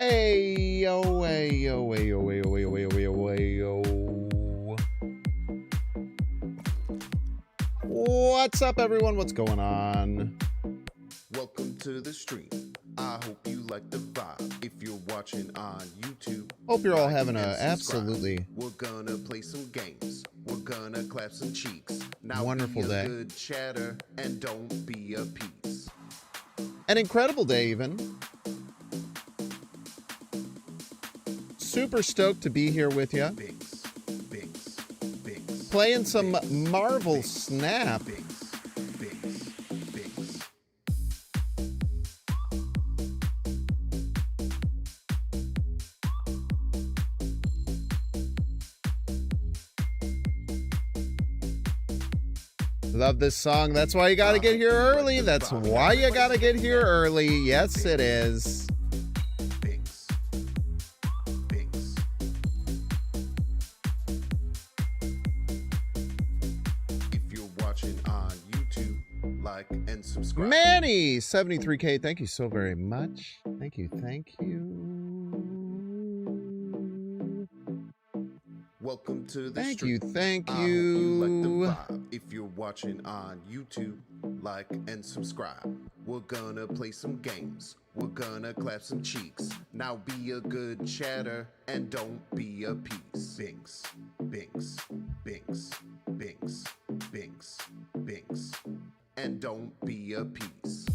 Ayo, ayo, ayo, ayo, ayo, ayo, ayo, ayo. What's up, everyone? What's going on? Welcome to the stream. I hope you like the vibe. If you're watching on YouTube, Hope you're all like having and a subscribe. absolutely We're gonna play some games. We're gonna clap some cheeks. Now wonderful be a day. good chatter and don't be a piece. An incredible day, even. Super stoked to be here with you. Binks, binks, binks. Playing some binks, Marvel binks, Snap. Binks, binks, binks. Love this song. That's why you gotta get here early. That's why you gotta get here early. Yes, it is. Binks, binks. If you're watching on YouTube, like and subscribe. Manny, 73K. Thank you so very much. Thank you. Thank you. Welcome to the Thank stream. you. Thank I hope you like the you. vibe. If you're watching on YouTube, like and subscribe. We're gonna play some games. We're gonna clap some cheeks. Now be a good chatter and don't be a piece. Binks, binks, binks, binks, binks, binks, and don't be a piece.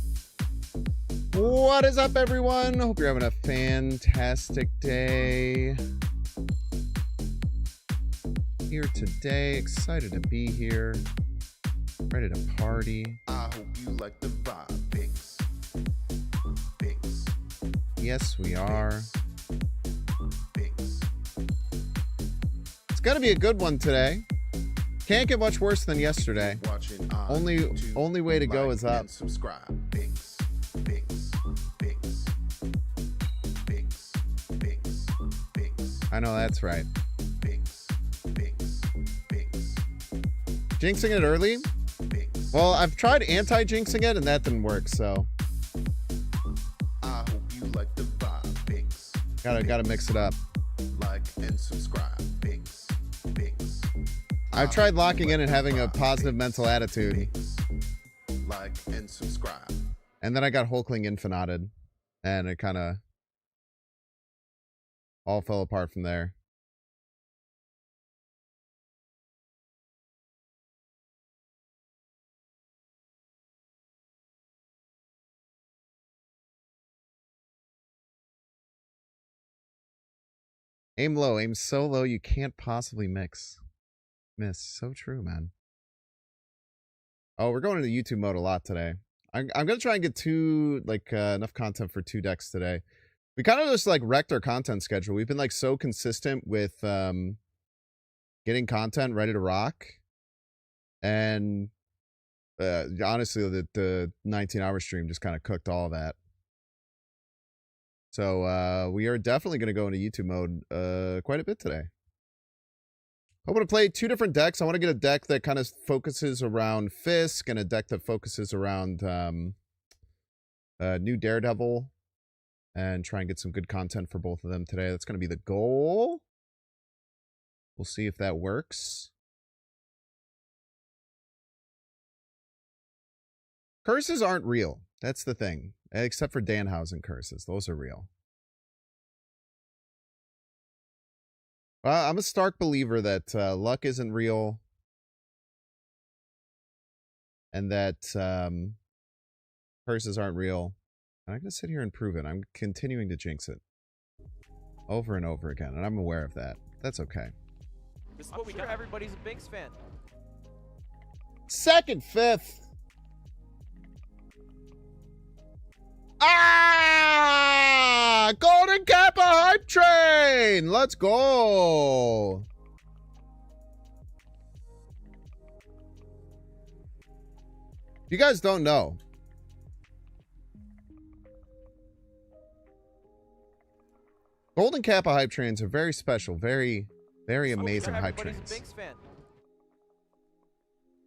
What is up, everyone? Hope you're having a fantastic day. Here today, excited to be here, ready to party. I hope you like the vibe. Binks, binks, Yes, we are. binks. It's gonna be a good one today. Can't get much worse than yesterday. Watching on Only YouTube, way to go like is up. and subscribe. Binks, binks, binks, binks, binks, binks, I know that's right. binks, binks, binks, Jinxing it early? binks. Well, I've tried anti-jinxing it and that didn't work, so I hope you like the vibe. Binks, gotta mix it up. like and subscribe. Binks, binks. I've tried locking in and having a positive mental attitude, Binks, like and subscribe. and then I got Hulkling infinited, and it kind of all fell apart from there. Aim low, aim so low you can't possibly miss. So true, man. Oh, we're going into YouTube mode a lot today. I'm gonna try and get enough content for 2 decks today. We kind of just like wrecked our content schedule. We've been like so consistent with getting content ready to rock, and honestly, the 19-hour stream just kind of cooked all of that. So we are definitely going to go into YouTube mode quite a bit today. I want to play 2 different decks. I want to get a deck that kind of focuses around Fisk and a deck that focuses around New Daredevil, and try and get some good content for both of them today. That's going to be the goal. We'll see if that works. Curses aren't real. That's the thing. Except for Danhausen curses. Those are real. I'm a stark believer that luck isn't real, and that curses aren't real. And I'm going to sit here and prove it. I'm continuing to jinx it over and over again, and I'm aware of that. That's okay. This is what we got. Everybody's a Binks fan. 2nd, 5th. Ah! Golden Kappa Hype Train! Let's go! You guys don't know. Golden Kappa Hype Trains are very special, very amazing hype Everybody's trains. a Binks fan.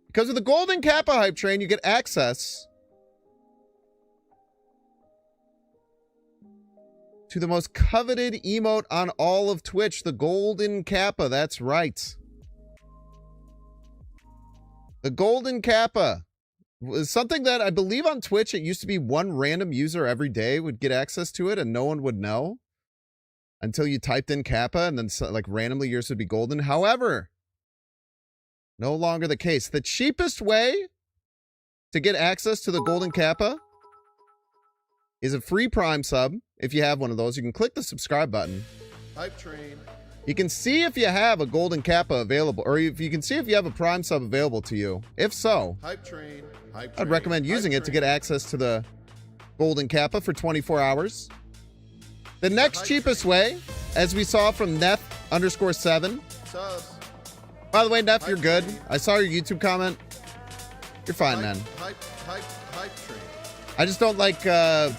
Because of the Golden Kappa Hype Train, you get access to the most coveted emote on all of Twitch, the Golden Kappa. That's right. The Golden Kappa was something that I believe on Twitch, it used to be one random user every day would get access to it and no one would know until you typed in Kappa, and then like randomly yours would be golden. However, no longer the case. The cheapest way to get access to the Golden Kappa is a free Prime sub. If you have one of those, you can click the subscribe button. Hype train. You can see if you have a Golden Kappa available, or if you can see if you have a Prime sub available to you. If so, Hype train. Hype I'd recommend using it to get access to the Golden Kappa for 24 hours. The next cheapest way, as we saw from Neff_7. Subs. By the way, Neff, you're good. I saw your YouTube comment. You're fine, man. Hype train. I just don't like It's a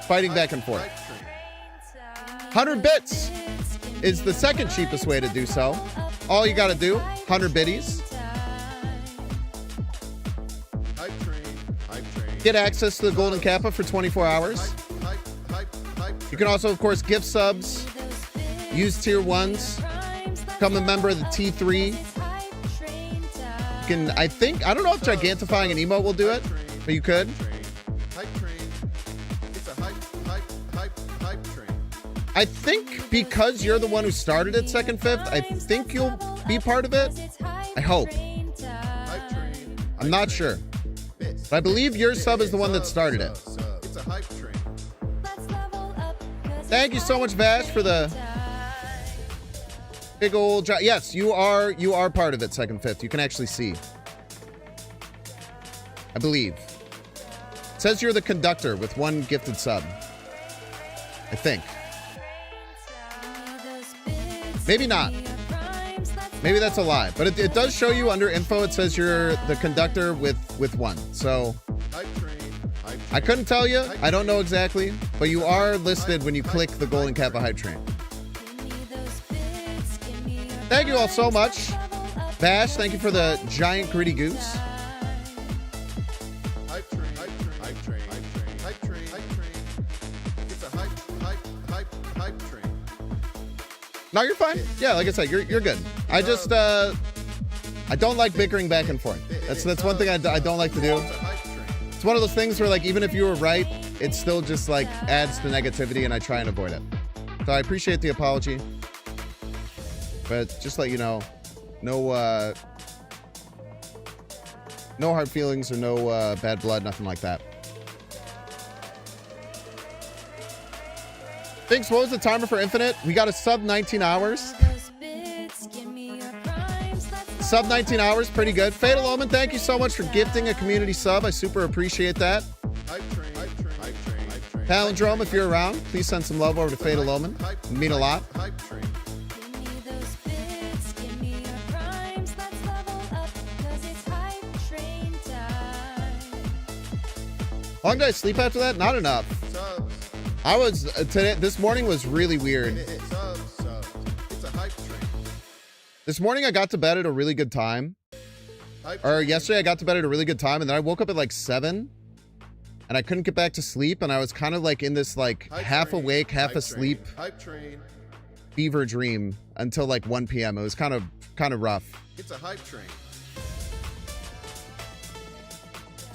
fighting back and forth. 100 bits is the second cheapest way to do so. All you got to do, 100 biddies. Hype train. Get access to the Golden Kappa for 24 hours. You can also, of course, gift subs, use tier 1s, become a member of the T3. You can, I don't know if gigantifying an emote will do it, but you could. Hype train. It's a hype train. I think because you're the one who started it second fifth, I think you'll be part of it. I hope. Hype train. I'm not sure. But I believe your sub is the one that started it. It's a hype train. Thank you so much, Vash, for the big old job. Yes, you are part of it, second fifth. You can actually see. I believe. It says you're the conductor with one gifted sub. I think. Maybe not. Maybe that's a lie. But it does show you under info, it says you're the conductor with one. So Hype train. I couldn't tell you. I don't know exactly. But you are listed when you click the Golden Kappa Hype Train. Thank you all so much. Bash, thank you for the giant gritty goose. Hype train. Hype train. Hype train. Hype train. It's a hype train. No, you're fine. Yeah, like I said, you're good. I just I don't like bickering back and forth. That's one thing I don't like to do. It's a hype train. It's one of those things where, like, even if you were right, it still just like adds to negativity, and I try and avoid it. So I appreciate the apology, but just let you know, no hard feelings or no bad blood, nothing like that. Thanks. What was the timer for Infinite? We got a sub 19 hours. Sub 19 hours, pretty good. Fatal Omen, thank you so much for gifting a community sub. I super appreciate that. Hype train. Hype train. Hype train. Hype train. Palindrome, if you're around, please send some love over to Fatal Omen. It'd mean a lot. Hype train. How long did I sleep after that? Not enough. Subs. I was this morning was really weird. Subs. It's a hype train. This morning I got to bed at a really good time. Or yesterday I got to bed at a really good time, and then I woke up at like 7 and I couldn't get back to sleep, and I was kind of like in this like half awake, half asleep Hype train. fever dream until like 1 p.m. It was kind of rough. It's a hype train.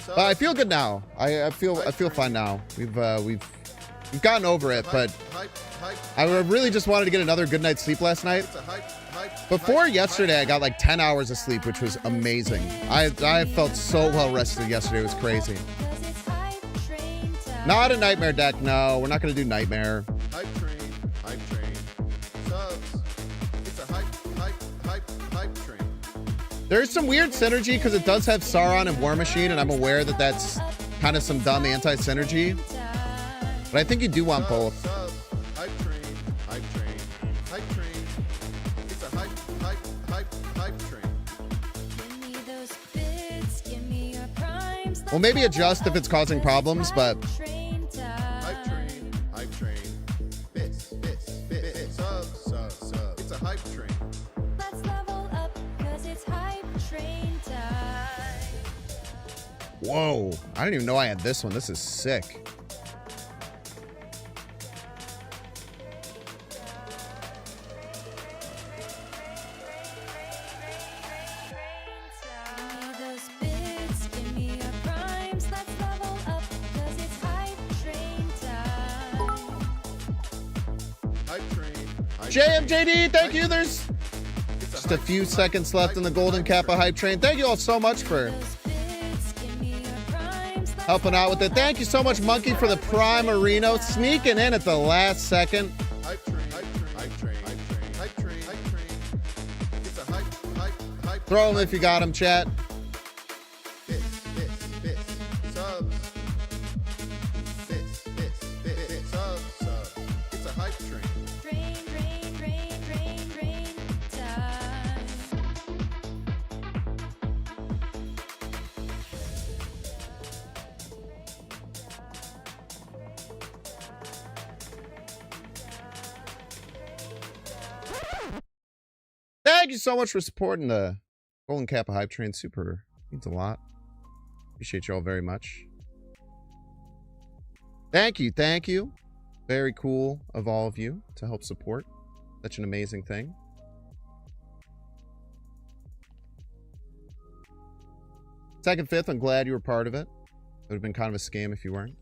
But I feel good now. I feel fine now. We've gotten over it, but I really just wanted to get another good night's sleep last night. Before yesterday, I got like 10 hours of sleep, which was amazing. I felt so well rested yesterday. It was crazy. Not a nightmare deck. No, we're not going to do nightmare. Hype train. Hype train. Subs. It's a hype train. There's some weird synergy because it does have Sauron and War Machine, and I'm aware that that's kind of some dumb anti-synergy. But I think you do want both. Subs. Hype train. Hype train. Hype train. It's a hype train. We'll maybe adjust if it's causing problems, but Hype train. Hype train. Bits. Subs. It's a hype train. whoa, I didn't even know I had this one. This is sick. JMJD, thank you. There's just a few seconds left in the Golden Kappa Hype Train. Thank you all so much for helping out with it. Thank you so much, Monkey, for the Prime Marino. Sneaking in at the last second. Hype train, hype train, hype train, hype train, hype train. It's a hype. Throw them if you got them, chat. This. Subs. This. Subs. It's a hype train. Rain time. Thank you so much for supporting the Golden Kappa Hype Train. Super means a lot. Appreciate you all very much. Thank you. Very cool of all of you to help support such an amazing thing. Second, fifth, I'm glad you were part of it. It would have been kind of a scam if you weren't.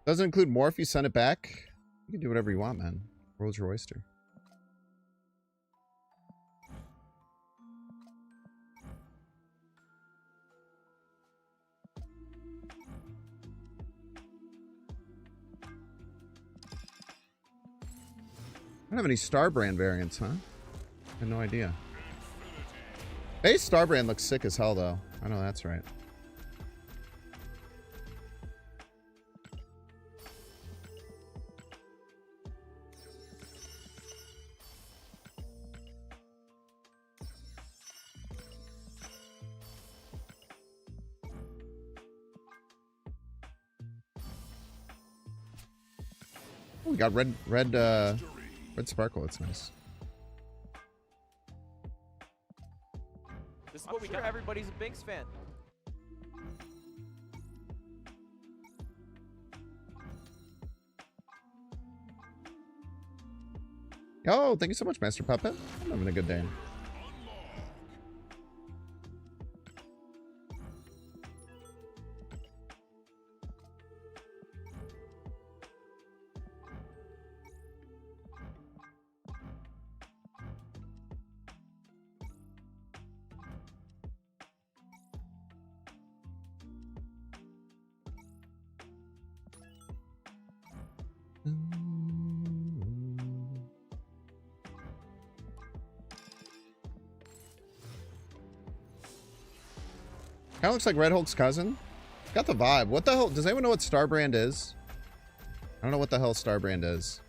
Doesn't include more if you send it back. You can do whatever you want, man. World's your oyster. I don't have any Star Brand variants, huh? I had no idea. Base Star Brand looks sick as hell, though. I know that's right. Oh, we got red sparkle. It's nice. This is what we got. Everybody's a Binks fan. Oh, thank you so much, Master Puppet. I'm having a good day. Kind of looks like Red Hulk's cousin. Got the vibe. What the hell? Does anyone know what Star Brand is? I don't know what the hell Star Brand is.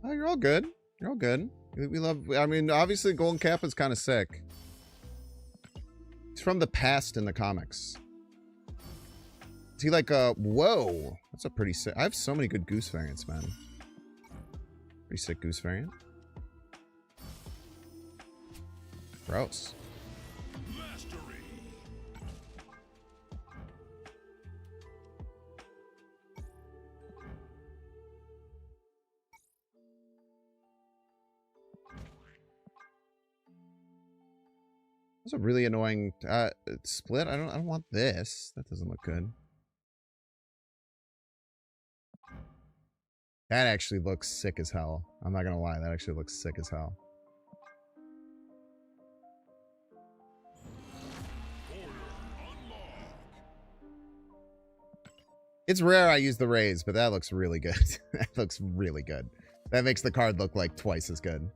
Oh, you're all good. You're all good. We love... I mean, obviously Golden Kappa is kind of sick. It's from the past in the comics. Is he like a... Whoa. That's a pretty sick... I have so many good Goose variants, man. Pretty sick Goose variant. Gross. Mastery. That's a really annoying split. I don't want this. That doesn't look good. That actually looks sick as hell. I'm not gonna lie, that actually looks sick as hell. It's rare I use the raise, but that looks really good. That looks really good. That makes the card look like twice as good.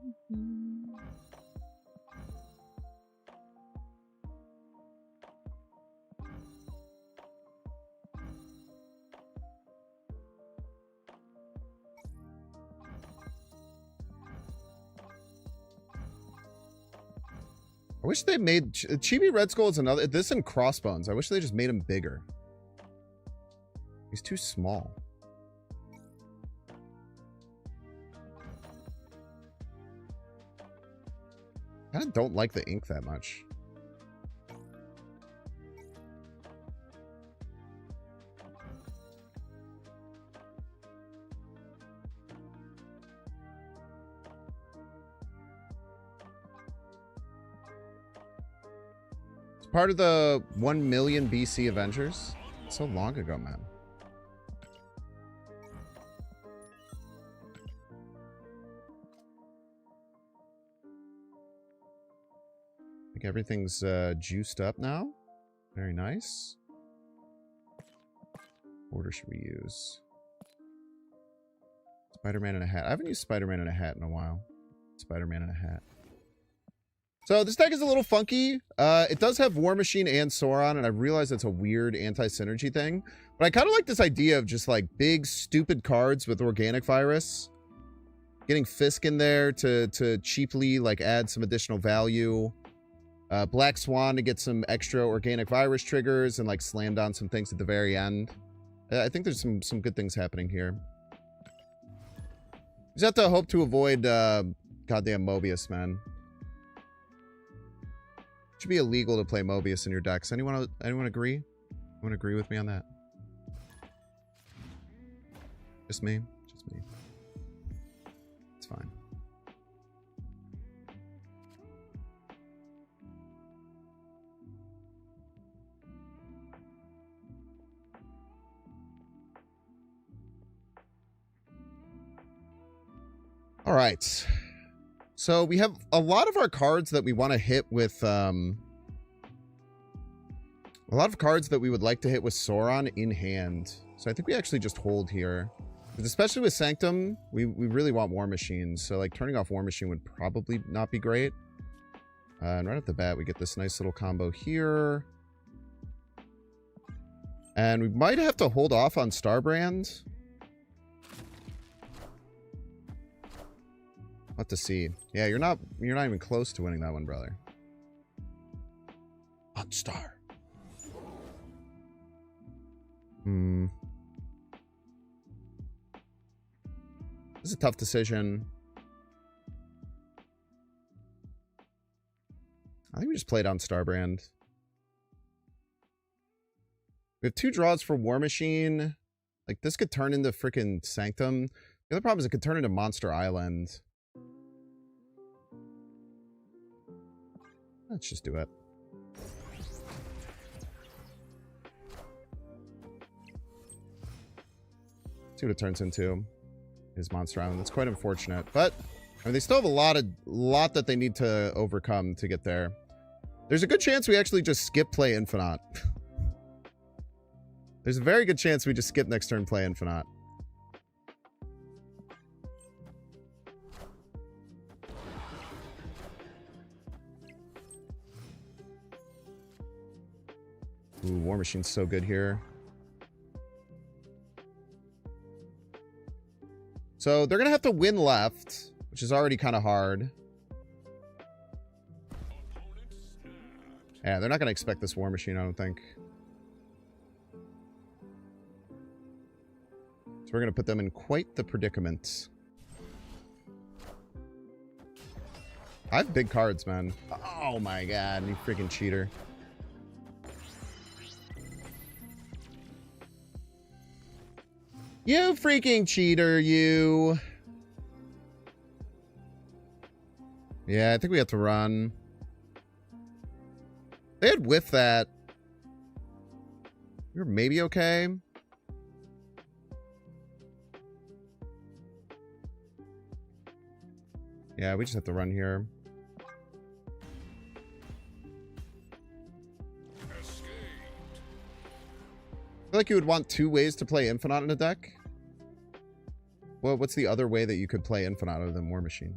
I wish they made Chibi Red Skull is another. This and Crossbones. I wish they just made him bigger. He's too small. I kind of don't like the ink that much. It's part of the 1 million BC Avengers. So long ago, man. Everything's juiced up now. Very nice. What order should we use? Spider-Man in a hat. I haven't used Spider-Man in a hat in a while. Spider-Man in a hat. So this deck is a little funky. It does have War Machine and Sauron, and I realize that's a weird anti-synergy thing. But I kind of like this idea of just like big, stupid cards with Organic Virus. Getting Fisk in there to cheaply like add some additional value. Black Swan to get some extra Organic Virus triggers and like slam down some things at the very end. I think there's some good things happening here. You just have to hope to avoid goddamn Mobius, man. It should be illegal to play Mobius in your decks. Anyone agree? Anyone agree with me on that? Just me? Just me. It's fine. All right. So we have a lot of our cards that we want to hit with, a lot of cards that we would like to hit with Sauron in hand. So I think we actually just hold here. But especially with Sanctum, we really want War Machine. So like turning off War Machine would probably not be great. And right off the bat, we get this nice little combo here. And we might have to hold off on Starbrand. What to see. Yeah, you're not even close to winning that one, brother. On Star. This is a tough decision. I think we just played on Starbrand. We have 2 draws for War Machine. Like, this could turn into freaking Sanctum. The other problem is it could turn into Monster Island. Let's just do it. See what it turns into. Is Monster Island. That's quite unfortunate. But I mean, they still have a lot that they need to overcome to get there. There's a good chance we actually just skip play Infinite. There's a very good chance we just skip next turn play Infinite. Ooh, War Machine's so good here. So they're going to have to win left, which is already kind of hard. Yeah, they're not going to expect this War Machine, I don't think. So we're going to put them in quite the predicament. I have big cards, man. Oh my god, you freaking cheater. You freaking cheater, you. Yeah, I think we have to run. They had whiff that. We were maybe okay. Yeah, we just have to run here. I feel like you would want 2 ways to play Infinite in a deck. Well, what's the other way that you could play Infinite other than War Machine?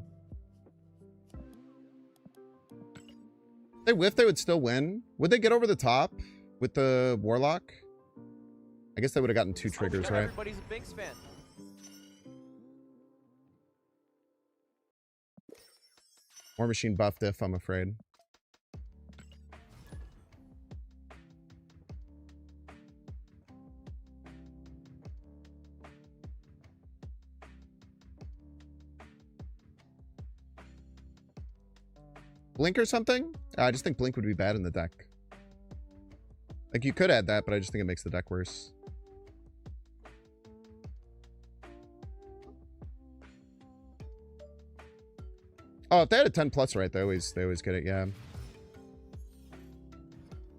If they whiff, they would still win. Would they get over the top with the Warlock? I guess they would have gotten 2 triggers, right? Everybody's a Binks fan. War Machine buff diff, I'm afraid. Blink or something? I just think Blink would be bad in the deck. Like, you could add that, but I just think it makes the deck worse. Oh, if they had a 10 plus right, they always get it, yeah.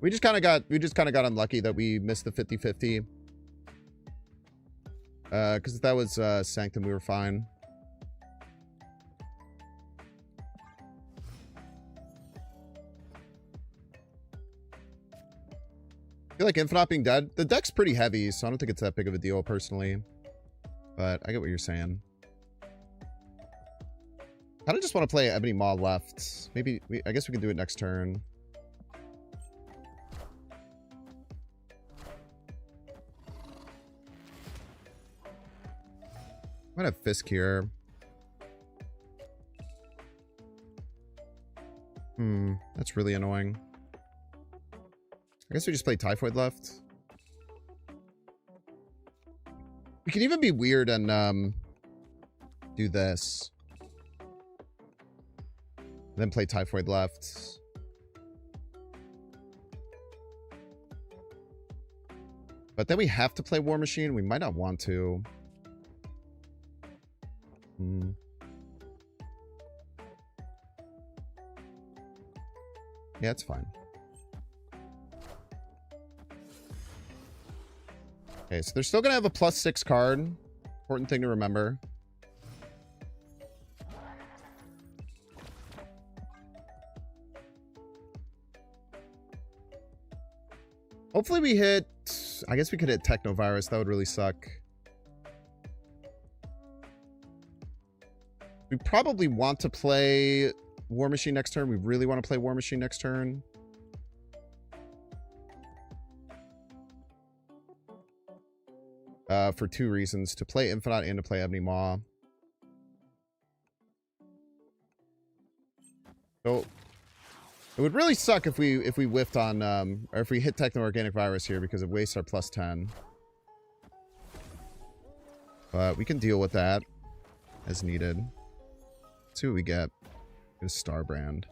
We just kind of got unlucky that we missed the 50-50. Because if that was Sanctum, we were fine. I feel like Infinite being dead. The deck's pretty heavy, so I don't think it's that big of a deal personally. But I get what you're saying. I kind of just want to play Ebony Maw left. Maybe, I guess we can do it next turn. Might have Fisk here. That's really annoying. I guess we just play Typhoid left. We could even be weird and do this. Then play Typhoid left. But then we have to play War Machine. We might not want to. Yeah, it's fine. Okay, so they're still going to have a +6 card. Important thing to remember. Hopefully we hit... I guess we could hit Technovirus. That would really suck. We probably want to play War Machine next turn. We really want to play War Machine next turn. For 2 reasons. To play Infinite and to play Ebony Maw. So it would really suck if we whiffed on or if we hit Techno Organic Virus here because it wastes our +10. But we can deal with that as needed. Let's see what we get. Get a Starbrand.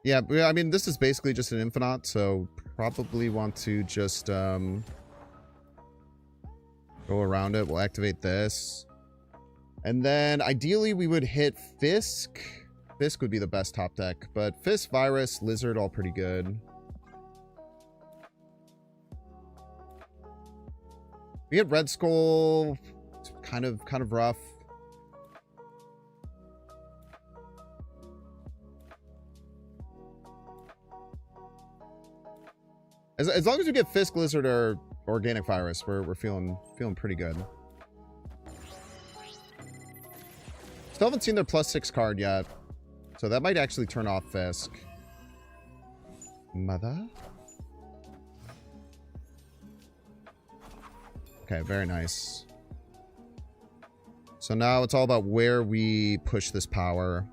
Yeah, I mean, this is basically just an Infinite, so probably want to just go around it. We'll activate this. And then ideally we would hit Fisk. Fisk would be the best top deck, but Fisk, Virus, Lizard, all pretty good. We had Red Skull, it's kind of rough. As long as we get Fisk, Lizard, or Organic Virus, we're feeling pretty good. Still haven't seen their +6 card yet, so that might actually turn off Fisk. Mother. Okay, very nice. So now it's all about where we push this power.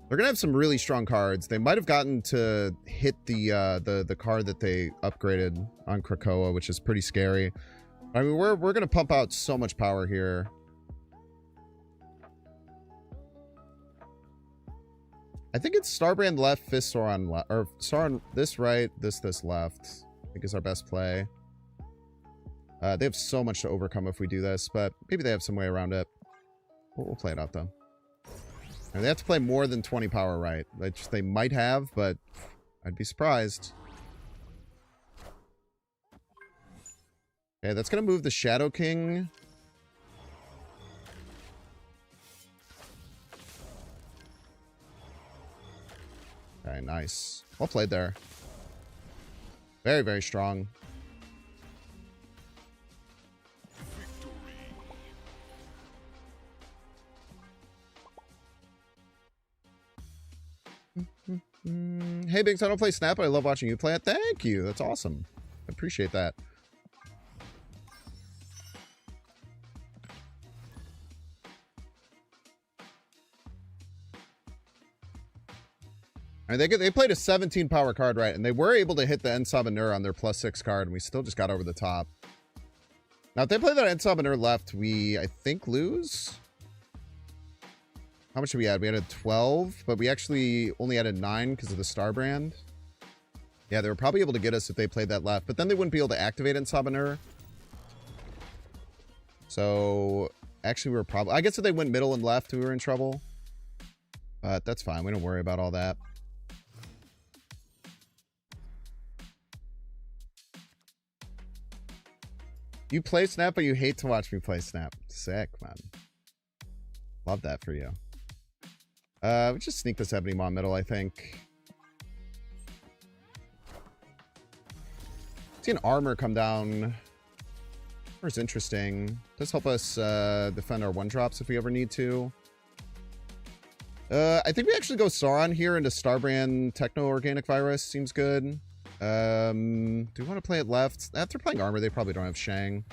They're gonna have some really strong cards. They might have gotten to hit the card that they upgraded on Krakoa, which is pretty scary. I mean, we're gonna pump out so much power here. I think it's Starbrand left, Fist Sauron left, or Sauron this right, this left. I think is our best play. They have so much to overcome if we do this, but maybe they have some way around it. We'll play it out though. And they have to play more than 20 power right, which they might have, but I'd be surprised. Okay, that's going to move the Shadow King. Okay, nice. Well played there. Very, very strong. Hey, Binks, I don't play Snap, but I love watching you play it. Thank you. That's awesome. I appreciate that. I mean, they played a 17 power card, right? And they were able to hit the Ensabanur on their +6 card, and we still just got over the top. Now, if they play that Ensabanur left, we, I think, lose. How much did we add? We added 12, but we actually only added 9 because of the Star Brand. Yeah, they were probably able to get us if they played that left, but then they wouldn't be able to activate Ensabanur. So, actually, we were probably... I guess if they went middle and left, we were in trouble. But that's fine. We don't worry about all that. You play Snap, but you hate to watch me play Snap. Sick, man. Love that for you. We just sneak this Ebony Maw middle, I think. See an armor come down. Armor's interesting. Does help us defend our 1-drops if we ever need to. I think we actually go Sauron here into Starbrand Techno Organic Virus. Seems good. Do we want to play it left? After playing armor, they probably don't have Shang.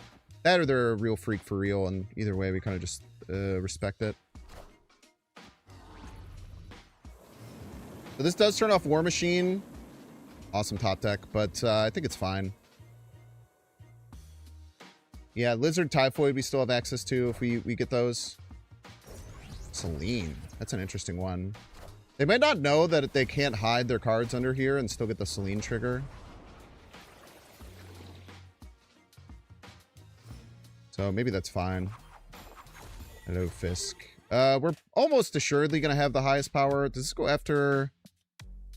That or they're a real freak for real, and either way, we kind of just respect it. So this does turn off War Machine. Awesome top deck, but I think it's fine. Yeah, Lizard Typhoid we still have access to if we get those. Selene. That's an interesting one. They might not know that they can't hide their cards under here and still get the Selene trigger. So maybe that's fine. Hello, Fisk. We're almost assuredly going to have the highest power. Does this go after...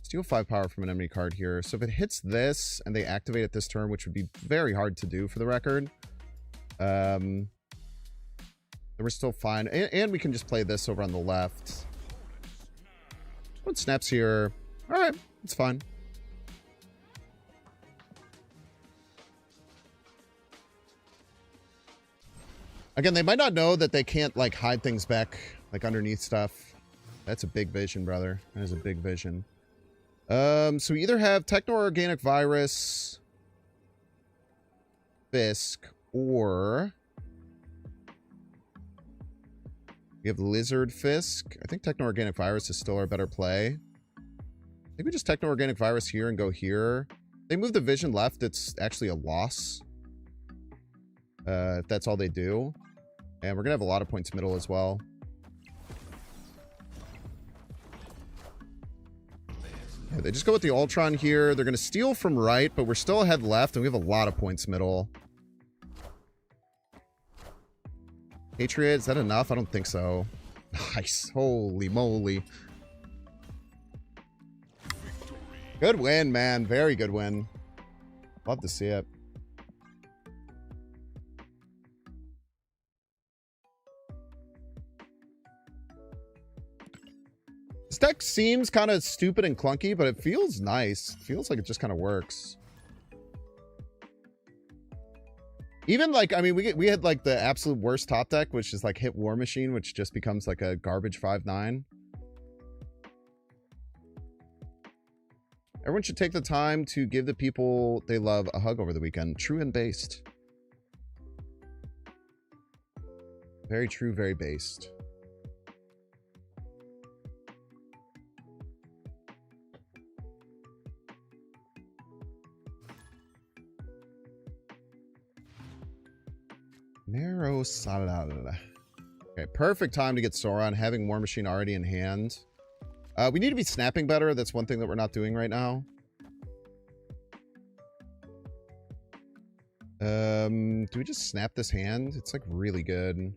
Steal 5 power from an enemy card here. So if it hits this and they activate it this turn, which would be very hard to do for the record, then we're still fine. And we can just play this over on the left. What snaps here? All right, it's fine. Again, they might not know that they can't like hide things back like underneath stuff. That's a big vision, brother. That is a big vision. So we either have Techno Organic Virus, Fisk, or we have Lizard Fisk. I think Techno Organic Virus is still our better play. I think we just Techno Organic Virus here and go here. They move the vision left, it's actually a loss. If that's all they do. And we're gonna have a lot of points middle as well. Yeah, they just go with the Ultron here. They're gonna steal from right, but we're still ahead left, and we have a lot of points middle. Patriot, is that enough? I don't think so. Nice. Holy moly. Good win, man. Very good win. Love to see it. This deck seems kind of stupid and clunky, but it feels nice. It feels like it just kind of works. Even like, I mean, we had like the absolute worst top deck, which is like hit War Machine, which just becomes like a garbage 5/9. Everyone should take the time to give the people they love a hug over the weekend. True and based. Very true, very based. Narrow Salal. Okay, perfect time to get Sauron, having War Machine already in hand. We need to be snapping better. That's one thing that we're not doing right now. Do we just snap this hand? It's like really good.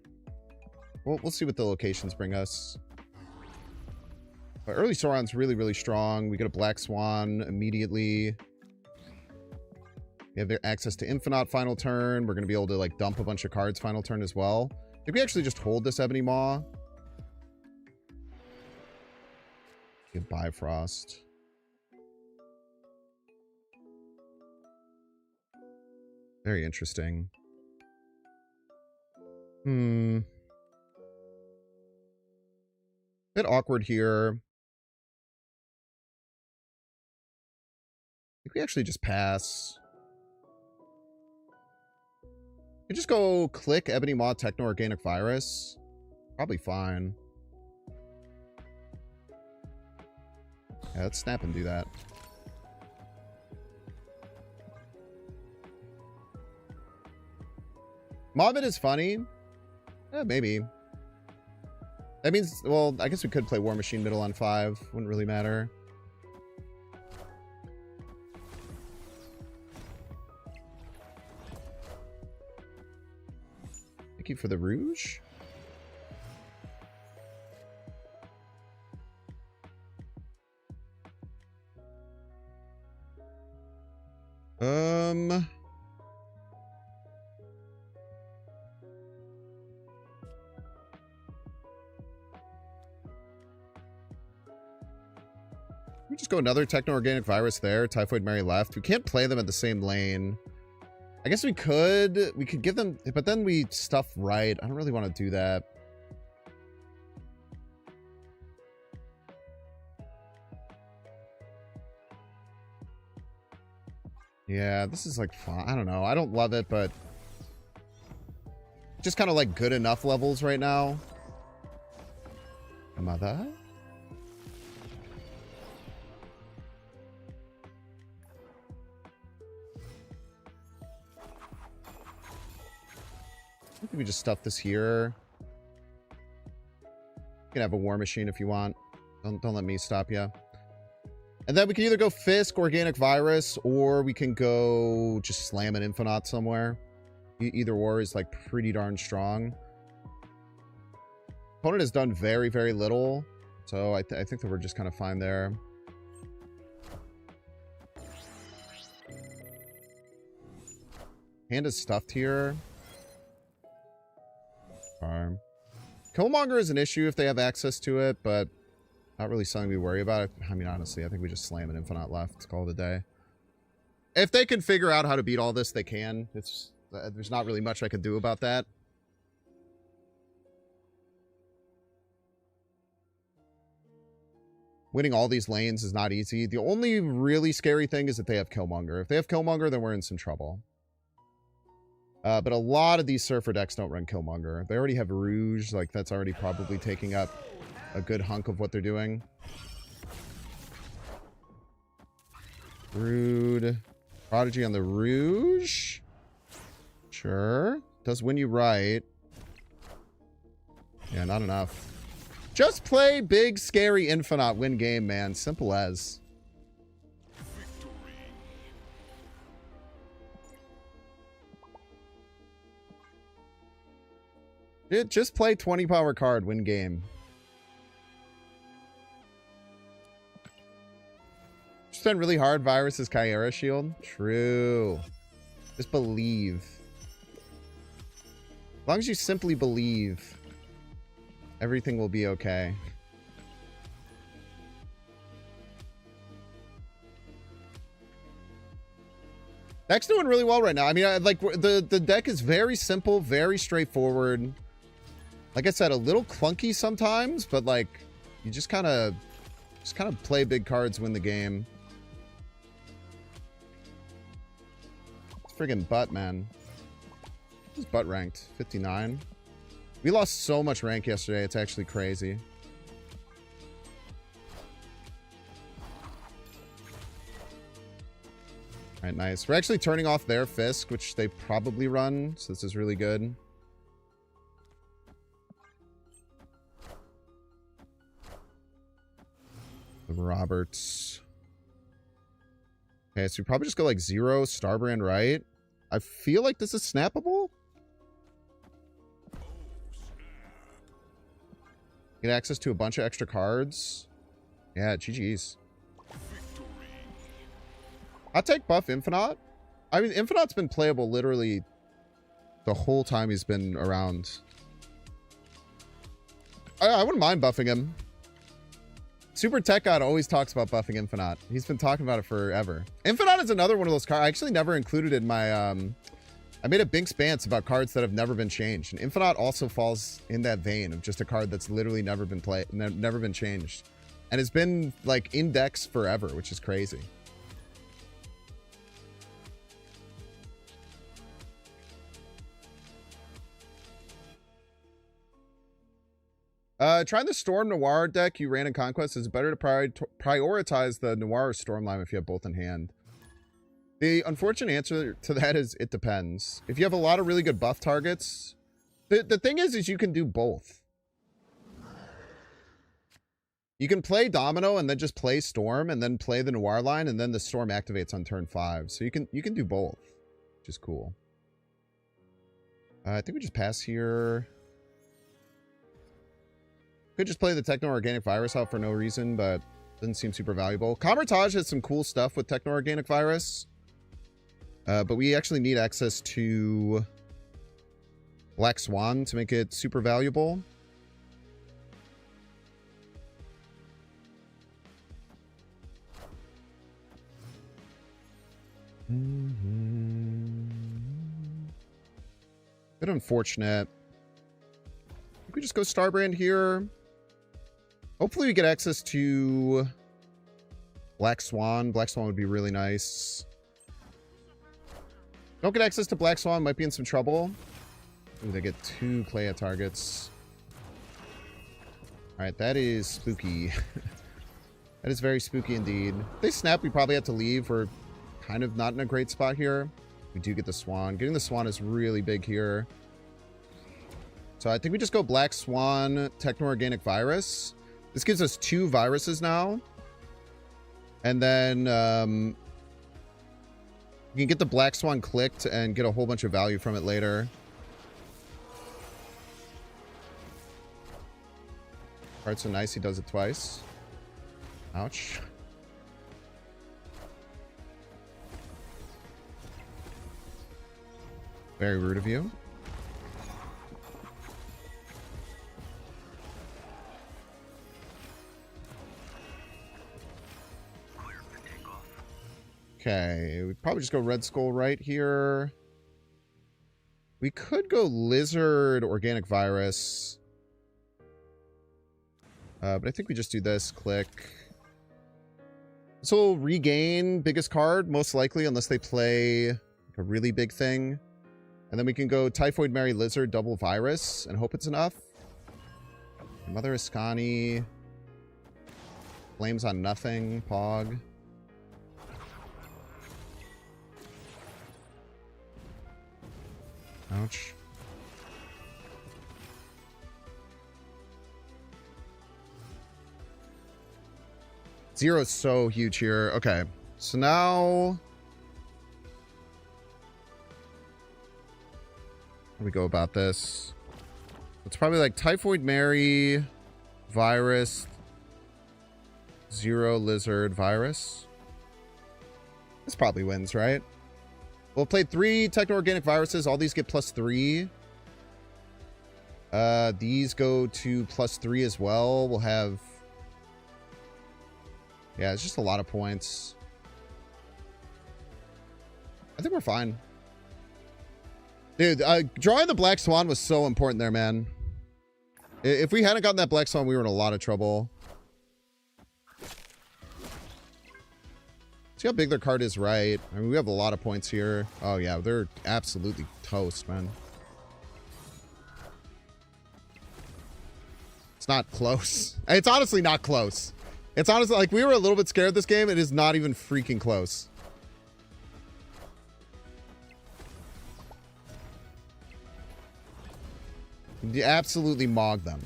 We'll see what the locations bring us. But early Sauron's really, really strong. We get a Black Swan immediately. We have access to Infinite final turn. We're going to be able to like dump a bunch of cards final turn as well. I think we actually just hold this Ebony Maw. Get Bifrost. Very interesting. Bit awkward here. we actually just pass. We just go click Ebony Maw Techno Organic Virus. Probably fine. Yeah, let's snap and do that. Mobbit is funny. Maybe. That means, well, I guess we could play War Machine middle on 5. Wouldn't really matter. Thank you for the Rouge. We just go another Techno-Organic Virus there. Typhoid Mary left. We can't play them at the same lane. I guess we could. We could give them... But then we stuff right. I don't really want to do that. Yeah, this is like fun. I don't know. I don't love it, but... Just kind of like good enough levels right now. Am I that? I think we just stuff this here. You can have a War Machine if you want. Don't let me stop you. And then we can either go Fisk, Organic Virus, or we can go just slam an Infinite somewhere. Either or is like pretty darn strong. Opponent has done very, very little. So I think that we're just kind of fine there. Hand is stuffed here. Farm. Killmonger is an issue if they have access to it, but not really something we worry about. I mean, honestly, I think we just slam an Infinite left. Call it a day. If they can figure out how to beat all this, they can. There's not really much I can do about that. Winning all these lanes is not easy. The only really scary thing is that they have Killmonger. If they have Killmonger, then we're in some trouble. But a lot of these Surfer decks don't run Killmonger. They already have Rouge. Like, that's already probably taking up a good hunk of what they're doing. Rude. Prodigy on the Rouge. Sure. Does win you right. Yeah, not enough. Just play big, scary Infinite. Win game, man. Simple as. Just play 20 power card, win game. Spend really hard, Virus's Kyera shield. True. Just believe. As long as you simply believe, everything will be okay. Deck's doing really well right now. I mean, like the deck is very simple, very straightforward. Like I said, a little clunky sometimes, but like you just kind of play big cards, win the game. It's friggin' butt, man. Who's butt ranked? 59. We lost so much rank yesterday. It's actually crazy. All right, nice. We're actually turning off their Fisk, which they probably run, so this is really good. The Roberts. Okay, so we probably just go like 0, Starbrand right. I feel like this is snappable. Get access to a bunch of extra cards. Yeah, GG's. I'll take buff Infinite. I mean, Infinite's been playable literally the whole time he's been around. I wouldn't mind buffing him. Super Tech God always talks about buffing Infinite. He's been talking about it forever. Infinite is another one of those cards. I actually never included in my... I made a Binks Bance about cards that have never been changed. And Infinite also falls in that vein of just a card that's literally never been played, never been changed. And it's been, like, in decks forever, which is crazy. Trying the Storm Noir deck you ran in Conquest is better to prioritize the Noir or Stormline if you have both in hand. The unfortunate answer to that is it depends. If you have a lot of really good buff targets, the thing is you can do both. You can play Domino and then just play Storm and then play the Noir line and then the Storm activates on turn 5. So you can do both, which is cool. I think we just pass here. Could just play the Techno-Organic Virus out for no reason, but doesn't seem super valuable. Kamar-Taj has some cool stuff with Techno-Organic Virus. But we actually need access to Black Swan to make it super valuable. Bit unfortunate. I think we just go Starbrand here. Hopefully we get access to Black Swan. Black Swan would be really nice. Don't get access to Black Swan, might be in some trouble. Ooh, they get 2 Klea targets. Alright, that is spooky. That is very spooky indeed. If they snap, we probably have to leave. We're kind of not in a great spot here. We do get the Swan. Getting the Swan is really big here. So I think we just go Black Swan, Techno-Organic Virus. This gives us 2 viruses now. And then you can get the Black Swan clicked and get a whole bunch of value from it later. Alright, so nice. He does it twice. Ouch. Very rude of you. Okay, we probably just go Red Skull right here. We could go Lizard Organic Virus. But I think we just do this. Click. This will regain biggest card, most likely, unless they play like a really big thing. And then we can go Typhoid Mary Lizard double Virus and hope it's enough. Mother Iskani. Flames on nothing. Pog. Ouch. Zero is so huge here. Okay. So now... how do we go about this? It's probably like Typhoid Mary, Virus, Zero Lizard, Virus. This probably wins, right? We'll play 3 Techno-Organic Viruses. All these get +3. These go to +3 as well. We'll have... yeah, it's just a lot of points. I think we're fine. Dude, drawing the Black Swan was so important there, man. If we hadn't gotten that Black Swan, we were in a lot of trouble. See how big their card is, right? I mean, we have a lot of points here. Oh, yeah, they're absolutely toast, man. It's not close. It's honestly not close. It's honestly, like, we were a little bit scared this game. It is not even freaking close. You absolutely mog them.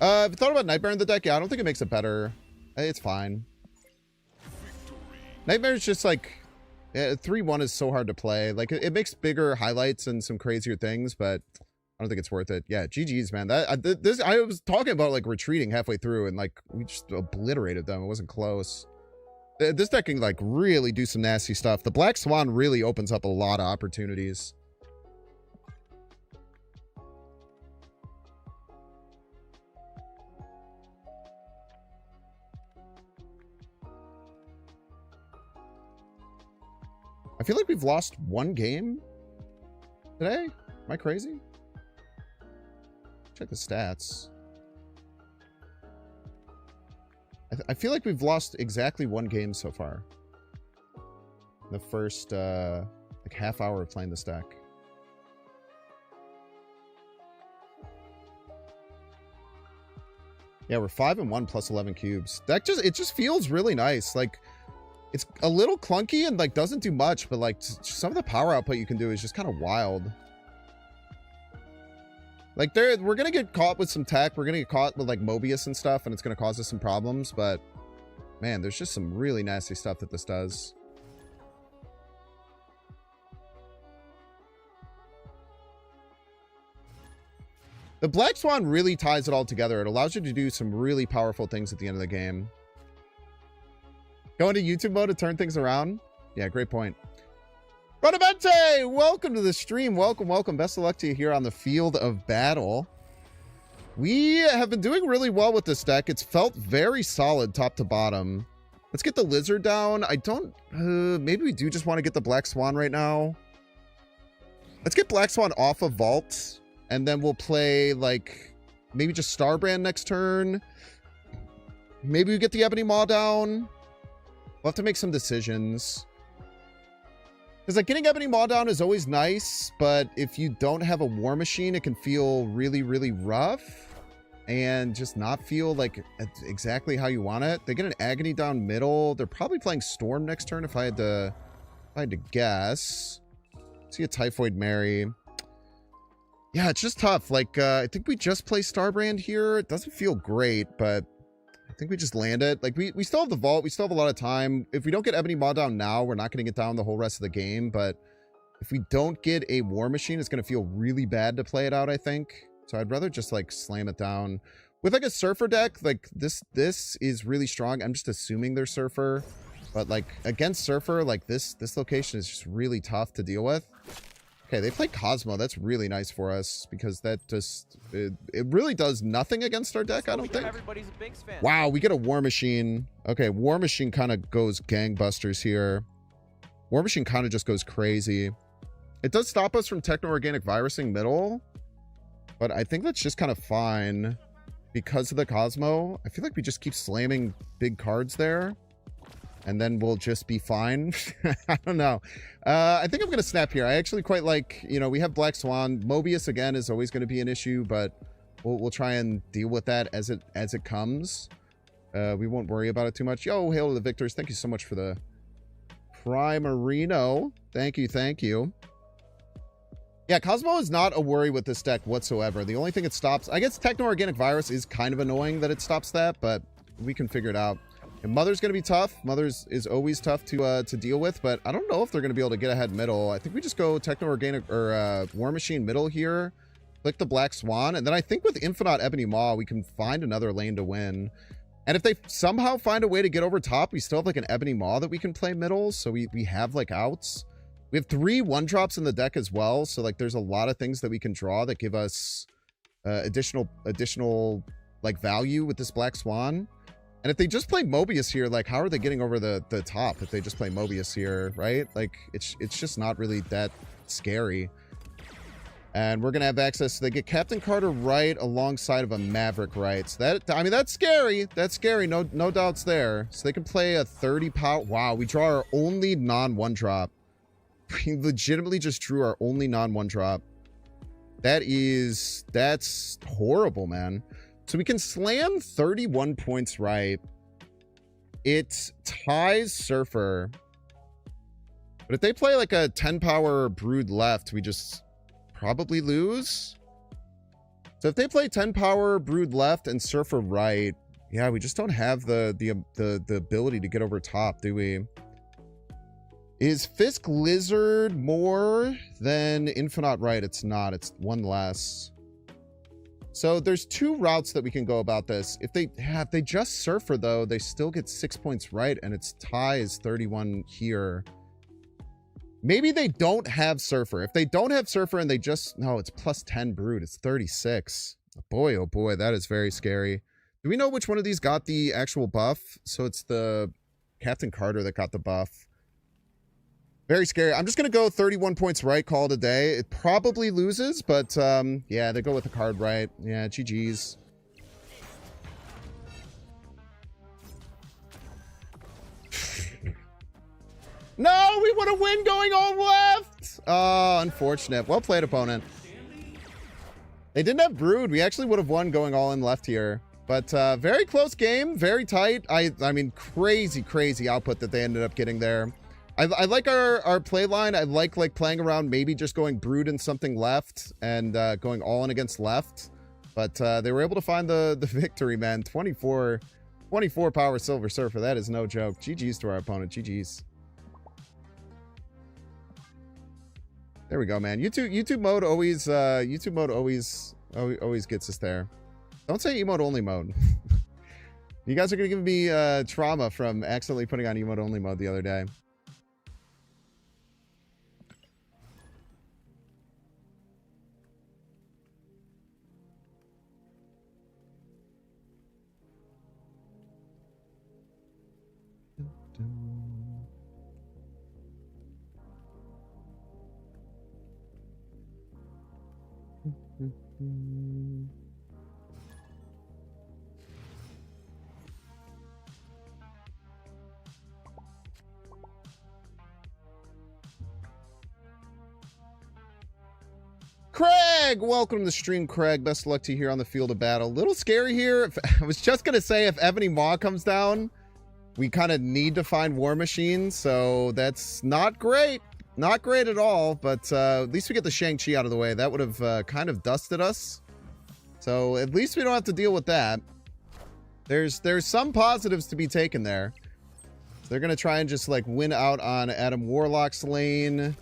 Have you thought about Nightmare in the deck? Yeah, I don't think it makes it better. It's fine. Nightmare is just like... 3-1 is so hard to play. Like, it makes bigger highlights and some crazier things, but I don't think it's worth it. Yeah, GG's, man. I was talking about, like, retreating halfway through, and, like, we just obliterated them. It wasn't close. This deck can, like, really do some nasty stuff. The Black Swan really opens up a lot of opportunities. I feel like we've lost 1 game today. Am I crazy? Check the stats. I feel like we've lost exactly 1 game so far. The first like half hour of playing this deck. Yeah, we're 5-1 plus 11 cubes. That it just feels really nice. Like, it's a little clunky and like doesn't do much, but like some of the power output you can do is just kind of wild. Like we're gonna get caught with some tech. We're gonna get caught with like Mobius and stuff, and it's gonna cause us some problems. But man, there's just some really nasty stuff that this does. The Black Swan really ties it all together. It allows you to do some really powerful things at the end of the game. Go into YouTube mode to turn things around. Yeah, great point. Rodavente, welcome to the stream. Welcome, welcome. Best of luck to you here on the field of battle. We have been doing really well with this deck. It's felt very solid top to bottom. Let's get the Lizard down. I don't... maybe we do just want to get the Black Swan right now. Let's get Black Swan off of Vault. And then we'll play, like, maybe just Starbrand next turn. Maybe we get the Ebony Maw down. We'll have to make some decisions. Because, like, getting Ebony Maw down is always nice, but if you don't have a War Machine, it can feel really, really rough. And just not feel, like, exactly how you want it. They get an Agony down middle. They're probably playing Storm next turn if I had to guess. See a Typhoid Mary. Yeah, it's just tough. Like, I think we just play Starbrand here. It doesn't feel great, but I think we just land it. Like, we still have the Vault. We still have a lot of time. If we don't get Ebony Maw down now, we're not going to get down the whole rest of the game. But if we don't get a War Machine, it's going to feel really bad to play it out, I think. So I'd rather just, like, slam it down. With, like, a Surfer deck, like, this is really strong. I'm just assuming they're Surfer. But, like, against Surfer, like, this location is just really tough to deal with. Okay, they play Cosmo. That's really nice for us because that just... It really does nothing against our deck, I don't think. Everybody's a Binks fan. Wow, we get a War Machine. Okay, War Machine kind of goes gangbusters here. War Machine kind of just goes crazy. It does stop us from Techno-Organic Virusing middle, but I think that's just kind of fine because of the Cosmo. I feel like we just keep slamming big cards there. And then we'll just be fine. I don't know. I think I'm going to snap here. I actually quite like, you know, we have Black Swan. Mobius, again, is always going to be an issue, but we'll try and deal with that as it comes. We won't worry about it too much. Yo, hail to the victors. Thank you so much for the Primarino. Thank you, thank you. Yeah, Cosmo is not a worry with this deck whatsoever. The only thing it stops... I guess Techno-Organic Virus is kind of annoying that it stops that, but we can figure it out. And Mother's going to be tough. Mother's is always tough to deal with, but I don't know if they're going to be able to get ahead middle. I think we just go Techno-Organic or War Machine middle here. Click the Black Swan. And then I think with Infinite Ebony Maw, we can find another lane to win. And if they somehow find a way to get over top, we still have like an Ebony Maw that we can play middle. So we have like outs. We have 3 1-drops in the deck as well. So like there's a lot of things that we can draw that give us additional like value with this Black Swan. And if they just play Mobius here, like, how are they getting over the top if they just play Mobius here, right? Like, it's just not really that scary. And we're going to have access. They get Captain Carter right alongside of a Maverick right. So that, I mean, that's scary. That's scary. No doubts there. So they can play a 30 power. Wow, we draw our only non-1-drop. We legitimately just drew our only non-1-drop. That's horrible, man. So we can slam 31 points right. It ties Surfer. But if they play like a 10 power Brood left, we just probably lose. So if they play 10 power Brood left and Surfer right, yeah, we just don't have the ability to get over top, do we? Is Fisk Lizard more than Infinite right? It's not. It's 1 less. So there's 2 routes that we can go about this. If they just Surfer, though, they still get 6 points right, and its tie is 31 here. Maybe they don't have Surfer. If they don't have Surfer and they just... No, it's plus 10 Brood. It's 36. Boy, oh boy, that is very scary. Do we know which one of these got the actual buff? So it's the Captain Carter that got the buff. Very scary. I'm just going to go 31 points right, call it a day. It probably loses, but yeah, they go with the card right. Yeah, GG's. No, we want to win going all left. Oh, unfortunate. Well played, opponent. They didn't have Brood. We actually would have won going all in left here. But very close game, very tight. I mean, crazy output that they ended up getting there. I like our play line. I like playing around, maybe just going brood and something left and going all in against left. But they were able to find the victory, man. 24 power Silver Surfer. That is no joke. GG's to our opponent. GG's. There we go, man. YouTube mode always always gets us there. Don't say emote only mode. You guys are gonna give me trauma from accidentally putting on emote only mode the other day. Craig, welcome to the stream, Craig. Best of luck to you here on the field of battle. Little scary here. I was just gonna say, if Ebony Maw comes down, we kind of need to find War Machine, so that's not great. Not great at all, but at least we get the Shang-Chi out of the way. That would have kind of dusted us. So at least we don't have to deal with that. There's some positives to be taken there. They're going to try and just like win out on Adam Warlock's lane.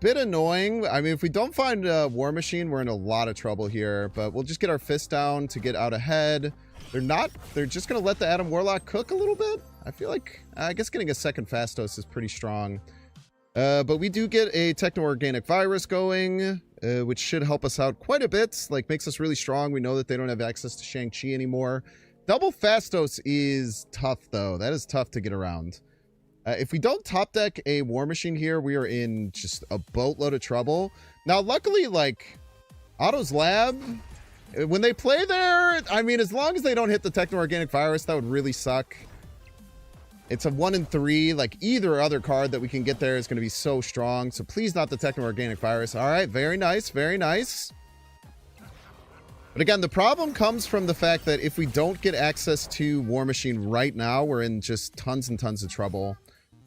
Bit annoying. I mean, if we don't find War Machine, we're in a lot of trouble here, but we'll just get our fist down to get out ahead. They're just going to let the Adam Warlock cook a little bit. I feel like, I guess getting a second Fastos is pretty strong. But we do get a Techno-Organic Virus going, which should help us out quite a bit. Like, makes us really strong. We know that they don't have access to Shang-Chi anymore. Double Fastos is tough, though. That is tough to get around. If we don't top deck a War Machine here, we are in just a boatload of trouble. Now, luckily, like, Otto's Lab, when they play there, I mean, as long as they don't hit the Techno-Organic Virus, that would really suck. It's a 1 in 3. Like, either other card that we can get there is going to be so strong. So please not the Techno-Organic Virus. All right, very nice, very nice. But again, the problem comes from the fact that if we don't get access to War Machine right now, we're in just tons and tons of trouble.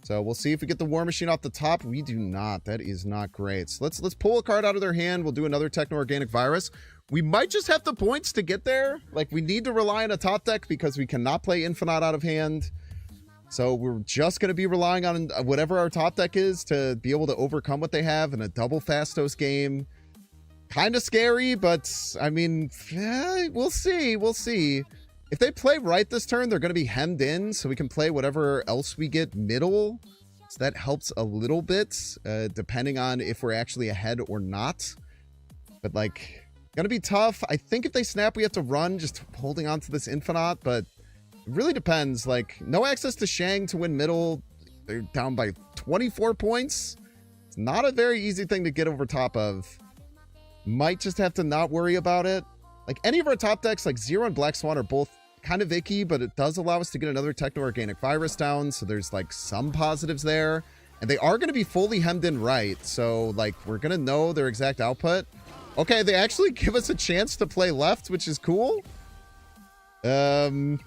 So we'll see if we get the War Machine off the top. We do not. That is not great. So let's pull a card out of their hand. We'll do another Techno-Organic Virus. We might just have the points to get there. Like, we need to rely on a top deck because we cannot play Infinite out of hand. So we're just going to be relying on whatever our top deck is to be able to overcome what they have in a double Fastos game. Kind of scary, but I mean, we'll see. We'll see. If they play right this turn, they're going to be hemmed in, so we can play whatever else we get middle. So that helps a little bit, depending on if we're actually ahead or not. But, like, going to be tough. I think if they snap, we have to run, just holding on to this Infinite, but it really depends. Like, no access to Shang to win middle. They're down by 24 points. It's not a very easy thing to get over top of. Might just have to not worry about it. Like, any of our top decks, like Zero and Black Swan, are both kind of icky, but it does allow us to get another Techno-Organic Virus down, so there's, like, some positives there. And they are going to be fully hemmed in right, so, like, we're going to know their exact output. Okay, they actually give us a chance to play left, which is cool. They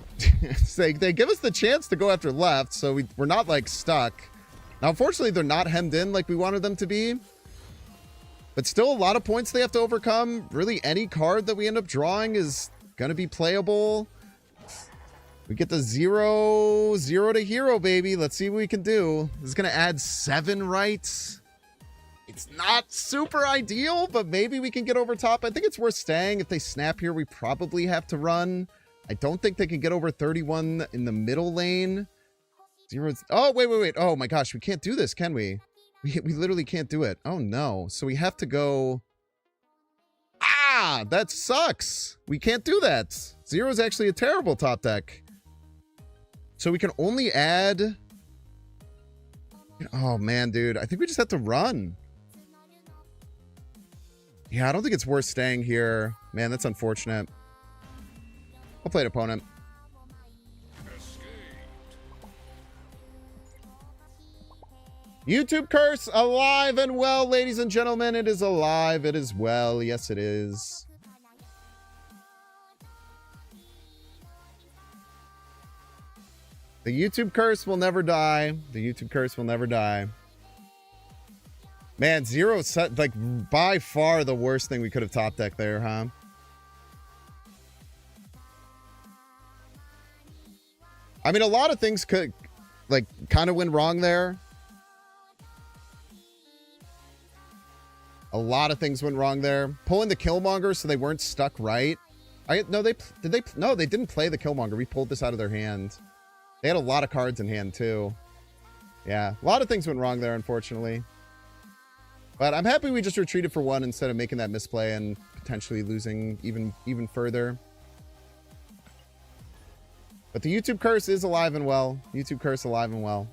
give us the chance to go after left, so we're not, like, stuck. Now, unfortunately, they're not hemmed in like we wanted them to be. But still, a lot of points they have to overcome. Really, any card that we end up drawing is going to be playable. We get the 0 to hero, baby. Let's see what we can do. This is going to add 7 rights. It's not super ideal, but maybe we can get over top. I think it's worth staying. If they snap here, we probably have to run. I don't think they can get over 31 in the middle lane. 0. Oh, wait. Oh, my gosh. We can't do this, can we? We literally can't do it. Oh, no. So we have to go... Ah! That sucks! We can't do that. 0 is actually a terrible top deck. So we can only add... Oh, man, dude. I think we just have to run. Yeah, I don't think it's worth staying here. Man, that's unfortunate. I'll play an opponent. YouTube curse alive and well, ladies and gentlemen. It is alive. It is well. Yes, it is. The YouTube curse will never die. The YouTube curse will never die. Man, zero set, like, by far the worst thing we could have top decked there, huh? I mean, a lot of things could, like, kind of went wrong there. A lot of things went wrong there. Pulling the Killmonger so they weren't stuck right. No, they didn't play the Killmonger. We pulled this out of their hand. They had a lot of cards in hand, too. Yeah, a lot of things went wrong there, unfortunately. But I'm happy we just retreated for one instead of making that misplay and potentially losing even further. But the YouTube curse is alive and well. YouTube curse alive and well.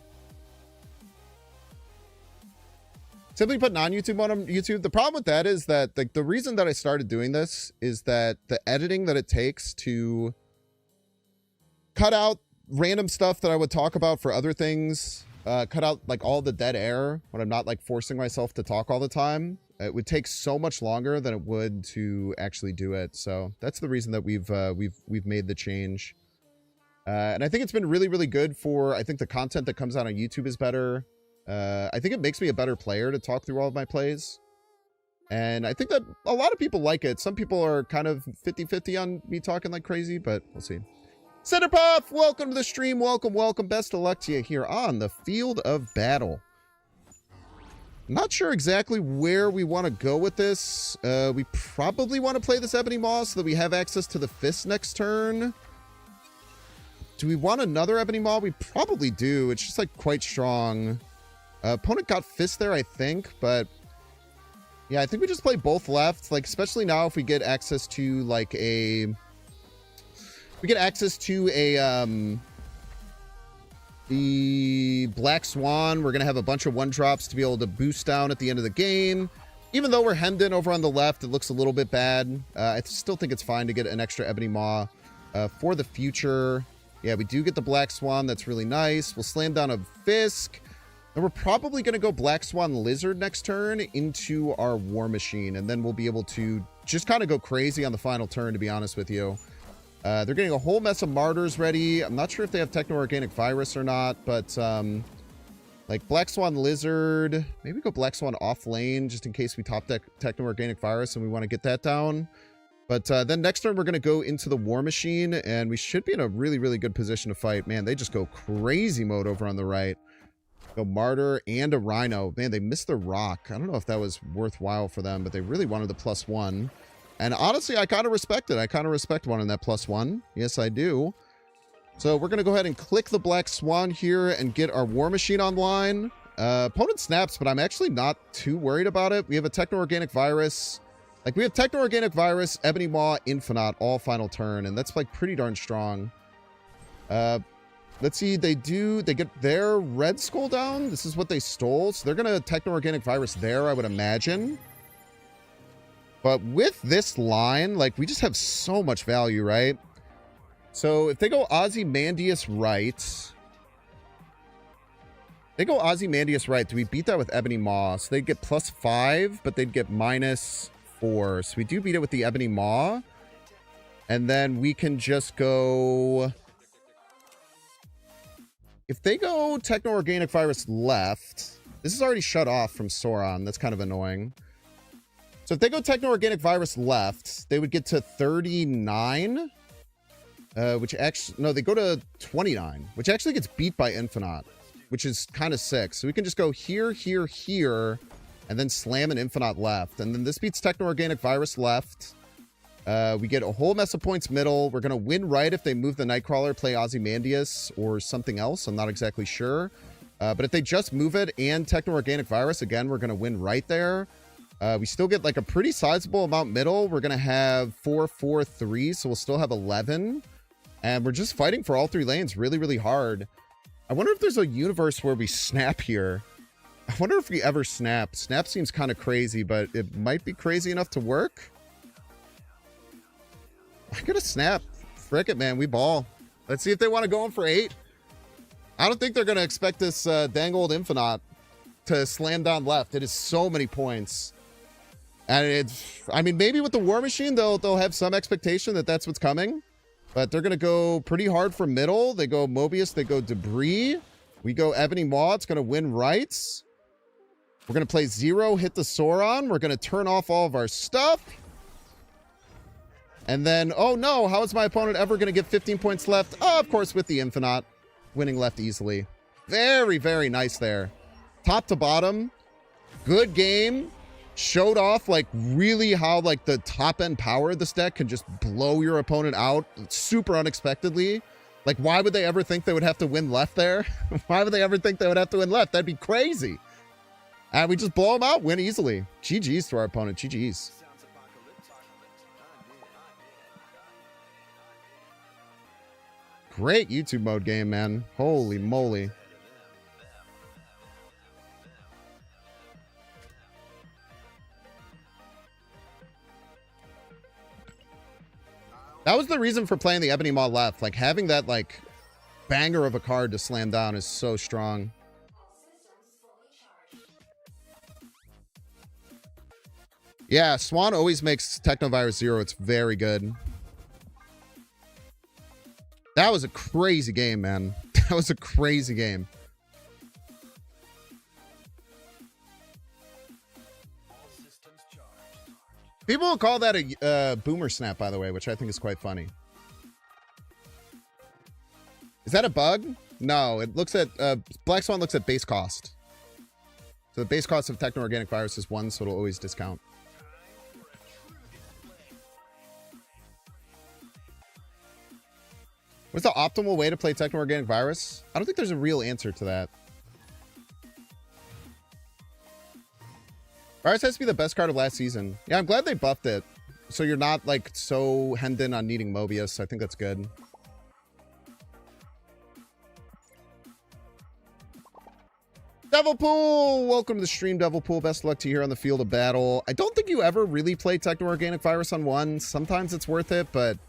Simply put non-YouTube on YouTube. The problem with that is that the reason that I started doing this is that the editing that it takes to cut out random stuff that I would talk about for other things, cut out like all the dead air when I'm not like forcing myself to talk all the time. It would take so much longer than it would to actually do it. So that's the reason that we've made the change. And I think it's been really, really good for, I think the content that comes out on YouTube is better. I think it makes me a better player to talk through all of my plays. And I think that a lot of people like it. Some people are kind of 50-50 on me talking like crazy, but we'll see. Cinderpuff, welcome to the stream. Welcome, welcome. Best of luck to you here on the field of battle. Not sure exactly where we want to go with this. We probably want to play this Ebony Maw so that we have access to the Fist next turn. Do we want another Ebony Maw? We probably do. It's just like quite strong. Opponent got Fist there, I think, but yeah, I think we just play both left. Like, especially now if we get access to like a, the Black Swan. We're gonna have a bunch of 1-drops to be able to boost down at the end of the game. Even though we're hemmed in over on the left, it looks a little bit bad. I still think it's fine to get an extra Ebony Maw for the future. Yeah, we do get the Black Swan. That's really nice. We'll slam down a Fisk. And we're probably going to go Black Swan Lizard next turn into our War Machine. And then we'll be able to just kind of go crazy on the final turn, to be honest with you. They're getting a whole mess of Martyrs ready. I'm not sure if they have Techno-Organic Virus or not, but like Black Swan Lizard, maybe go Black Swan off lane just in case we top deck Techno-Organic Virus and we want to get that down. But then next turn, we're going to go into the War Machine, and we should be in a really, really good position to fight. Man, they just go crazy mode over on the right. Go Martyr and a Rhino. Man, they missed the Rock. I don't know if that was worthwhile for them, but they really wanted the +1. And honestly, I kind of respect it. I kind of respect wanting that +1. Yes, I do. So we're going to go ahead and click the Black Swan here and get our War Machine online. Opponent snaps, but I'm actually not too worried about it. We have a Techno-Organic Virus. Like, we have Techno-Organic Virus, Ebony Maw, Infinite, all final turn, and that's, like, pretty darn strong. Let's see, they get their Red Skull down. This is what they stole, so they're going to Techno-Organic Virus there, I would imagine. But with this line, like, we just have so much value, right? So, if they go Ozymandias right... They go Ozymandias right. Do we beat that with Ebony Maw? So, they'd get +5, but they'd get -4. So we do beat it with the Ebony Maw. And then we can just go... If they go Techno-Organic Virus left... This is already shut off from Sauron. That's kind of annoying. So if they go Techno-Organic Virus left, they would get to 39. Which actually... No, they go to 29. Which actually gets beat by Infinite. Which is kind of sick. So we can just go here, here, here... and then slam an Infinite left. And then this beats Techno-Organic Virus left. We get a whole mess of points middle. We're going to win right if they move the Nightcrawler, play Ozymandias or something else. I'm not exactly sure. But if they just move it and Techno-Organic Virus, again, we're going to win right there. We still get like a pretty sizable amount middle. We're going to have 4, 4, 3. So we'll still have 11. And we're just fighting for all 3 lanes really, really hard. I wonder if there's a universe where we snap here. I wonder if we ever snap. Snap seems kind of crazy, but it might be crazy enough to work. I'm gonna snap. Frick it, man. We ball. Let's see if they want to go in for 8. I don't think they're gonna expect this dang old Infinite to slam down left. It is so many points. And it's, I mean, maybe with the War Machine, they'll have some expectation that that's what's coming. But they're going to go pretty hard for middle. They go Mobius. They go Debris. We go Ebony Maw. It's going to win rights. We're going to play 0, hit the Sauron. We're going to turn off all of our stuff. And then, oh no, how is my opponent ever going to get 15 points left? Oh, of course, with the Infinite. Winning left easily. Very, very nice there. Top to bottom. Good game. Showed off, like, really how, like, the top-end power of this deck can just blow your opponent out super unexpectedly. Like, why would they ever think they would have to win left there? Why would they ever think they would have to win left? That'd be crazy. And we just blow them out, win easily. GG's to our opponent. GG's. Great YouTube mode game, man. Holy moly. That was the reason for playing the Ebony Maw left. Like, having that, like, banger of a card to slam down is so strong. Yeah, Swan always makes Technovirus 0. It's very good. That was a crazy game, man. That was a crazy game. People will call that a boomer snap, by the way, which I think is quite funny. Is that a bug? No, it looks at Black Swan looks at base cost. So the base cost of Techno-Organic Virus is 1, so it'll always discount. What's the optimal way to play Techno-Organic Virus? I don't think there's a real answer to that. Virus has to be the best card of last season. Yeah, I'm glad they buffed it. So you're not, like, so hemmed in on needing Mobius. I think that's good. Devilpool! Welcome to the stream, Devilpool. Best of luck to you here on the field of battle. I don't think you ever really play Techno-Organic Virus on 1. Sometimes it's worth it, but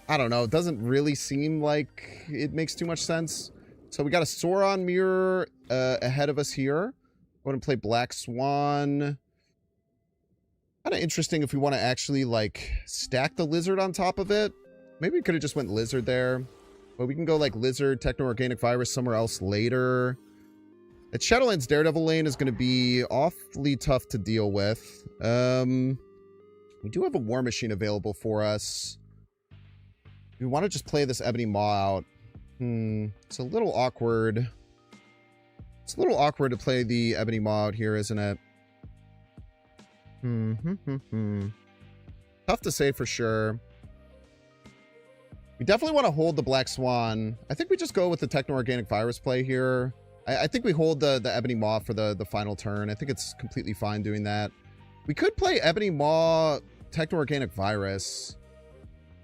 I don't know. It doesn't really seem like it makes too much sense. So we got a Sauron mirror ahead of us here. I want to play Black Swan. Kind of interesting if we want to actually, like, stack the Lizard on top of it. Maybe we could have just went Lizard there. But we can go, like, Lizard, Techno-Organic Virus somewhere else later. That Shadowlands Daredevil lane is going to be awfully tough to deal with. We do have a War Machine available for us. We want to just play this Ebony Maw out. It's a little awkward. It's a little awkward to play the Ebony Maw out here, isn't it? Tough to say for sure. We definitely want to hold the Black Swan. I think we just go with the Techno-Organic Virus play here. I think we hold the Ebony Maw for the final turn. I think it's completely fine doing that. We could play Ebony Maw, Techno-Organic Virus.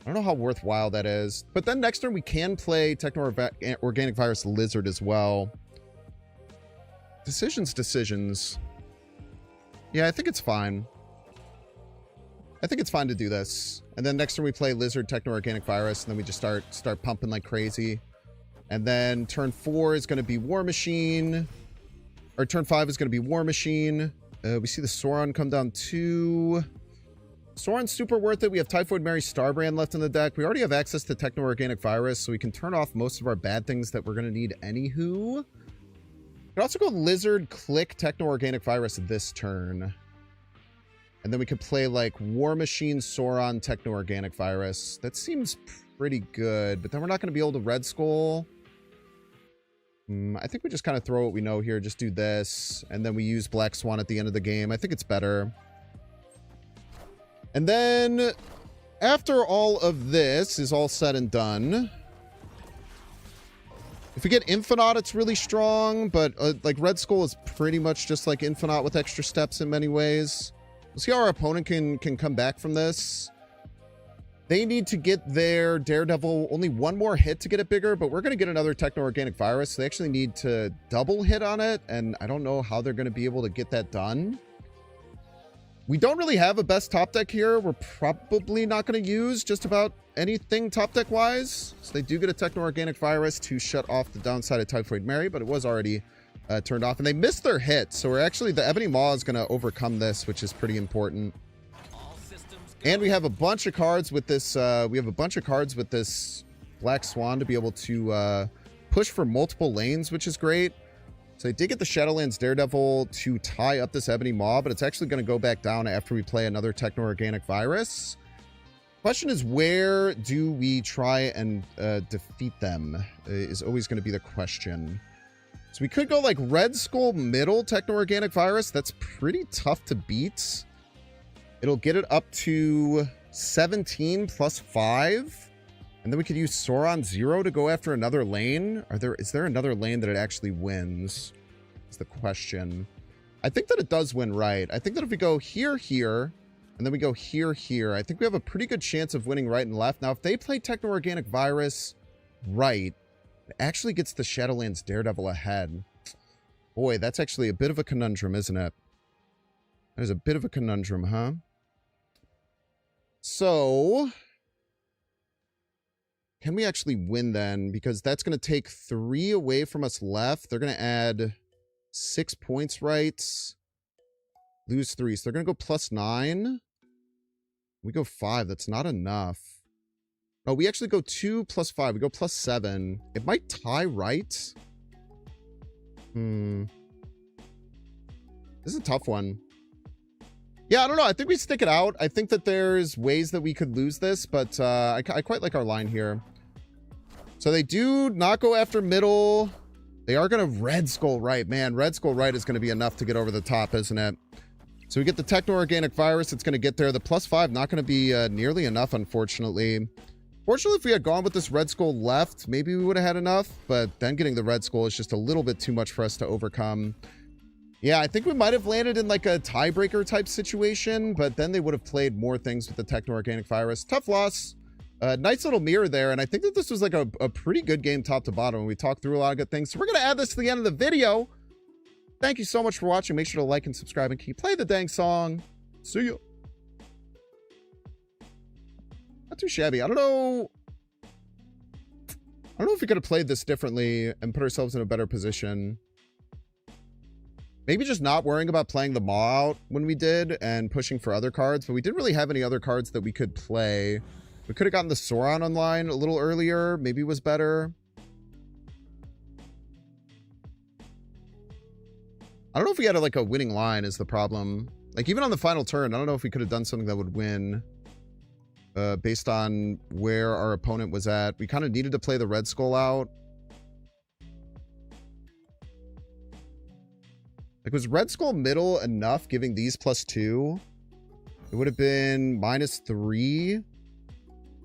I don't know how worthwhile that is. But then next turn we can play Techno-Organic Virus Lizard as well. Decisions. Yeah, I think it's fine. I think it's fine to do this. And then next turn we play Lizard, Techno-Organic Virus, and then we just start pumping like crazy. And then turn 4 is going to be War Machine. Or turn 5 is going to be War Machine. We see the Sauron come down 2. Sauron's super worth it. We have Typhoid Mary Starbrand left in the deck. We already have access to Techno-Organic Virus, so we can turn off most of our bad things that we're going to need anywho. We can also go Lizard, click Techno-Organic Virus this turn. And then we could play like War Machine, Sauron, Techno-Organic Virus. That seems pretty good, but then we're not going to be able to Red Skull. I think we just kind of throw what we know here. Just do this, and then we use Black Swan at the end of the game. I think it's better. And then, after all of this is all said and done, if we get Infinite, it's really strong, but like Red Skull is pretty much just like Infinite with extra steps in many ways. We'll see how our opponent can come back from this. They need to get their Daredevil only one more hit to get it bigger, but we're going to get another Techno-Organic Virus. So they actually need to double hit on it, and I don't know how they're going to be able to get that done. We don't really have a best top deck here. We're probably not going to use just about anything top deck wise. So they do get a Techno-Organic Virus to shut off the downside of Typhoid Mary, but it was already turned off, and they missed their hit. So we're actually, the Ebony Maw is going to overcome this, which is pretty important. And we have a bunch of cards with this. We have a bunch of cards with this Black Swan to be able to push for multiple lanes, which is great. So they did get the Shadowlands Daredevil to tie up this Ebony Maw, but it's actually going to go back down after we play another Techno-Organic Virus. Question is, where do we try and defeat them is always going to be the question. So we could go like Red Skull middle Techno-Organic Virus. That's pretty tough to beat. It'll get it up to 17 plus 5. And then we could use Sauron 0 to go after another lane. Is there another lane that it actually wins? Is the question. I think that it does win right. I think that if we go here, here, and then we go here, here, I think we have a pretty good chance of winning right and left. Now, if they play Techno-Organic Virus right, it actually gets the Shadowlands Daredevil ahead. Boy, that's actually a bit of a conundrum, isn't it? There's a bit of a conundrum, huh? So, can we actually win then? Because that's going to take 3 away from us left. They're going to add 6 points, right? Lose 3. So they're going to go plus 9. We go 5. That's not enough. No, we actually go 2 plus 5. We go plus 7. It might tie, right? This is a tough one. Yeah, I don't know. I think we stick it out. I think that there's ways that we could lose this, but I quite like our line here. So they do not go after middle. They are going to Red Skull right. Man, Red Skull right is going to be enough to get over the top, isn't it? So we get the Techno-Organic Virus. It's going to get there. The plus 5 not going to be nearly enough, unfortunately. Fortunately, if we had gone with this Red Skull left, maybe we would have had enough. But then getting the Red Skull is just a little bit too much for us to overcome. Yeah, I think we might have landed in like a tiebreaker type situation, but then they would have played more things with the Techno-Organic Virus. Tough loss. Nice little mirror there, and I think that this was like a pretty good game top to bottom. We talked through a lot of good things. So we're going to add this to the end of the video. Thank you so much for watching. Make sure to like and subscribe and keep playing the dang song. See ya. Not too shabby. I don't know if we could have played this differently and put ourselves in a better position. Maybe just not worrying about playing the Maw out when we did and pushing for other cards, but we didn't really have any other cards that we could play. We could have gotten the Sauron online a little earlier. Maybe it was better. I don't know if we had like a winning line is the problem. Like even on the final turn, I don't know if we could have done something that would win based on where our opponent was at. We kind of needed to play the Red Skull out. Like, was Red Skull middle enough giving these plus 2? It would have been -3.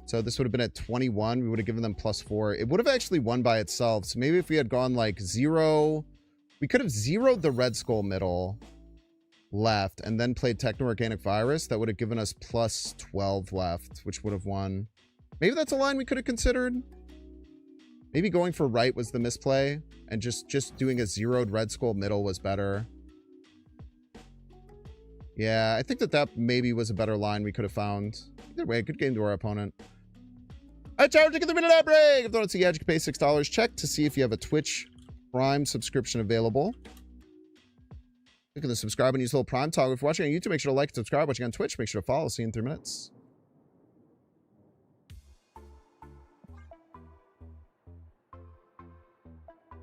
So this would have been at 21. We would have given them plus 4. It would have actually won by itself. So maybe if we had gone like 0, we could have zeroed the Red Skull middle left and then played Techno-Organic Virus. That would have given us plus 12 left, which would have won. Maybe that's a line we could have considered. Maybe going for right was the misplay and just doing a zeroed Red Skull middle was better. Yeah, I think that maybe was a better line we could have found. Either way, good game to our opponent. All right, time to get the minute ad break. If you don't see ads, you can pay $6. Check to see if you have a Twitch Prime subscription available. Click on the subscribe and use the little Prime toggle. If you're watching on YouTube, make sure to like and subscribe. Watching on Twitch, make sure to follow. See you in 3 minutes.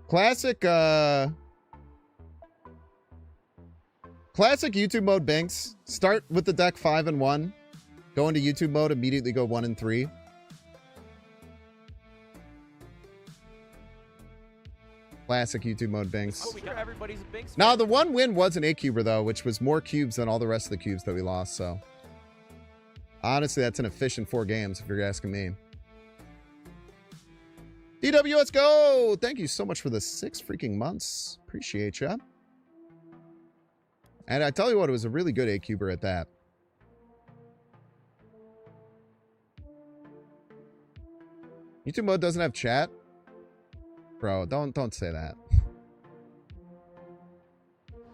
Classic YouTube mode Binks. Start with the deck 5 and 1. Go into YouTube mode, immediately go 1 and 3. Classic YouTube mode Binks. Everybody's a Binks fan. Now, the one win was an 8-cuber, though, which was more cubes than all the rest of the cubes that we lost, so. Honestly, that's an efficient 4 games, if you're asking me. DW, let's go! Thank you so much for the 6 freaking months. Appreciate ya. And I tell you what, it was a really good 8-cuber at that. YouTube mode doesn't have chat? Bro, don't say that.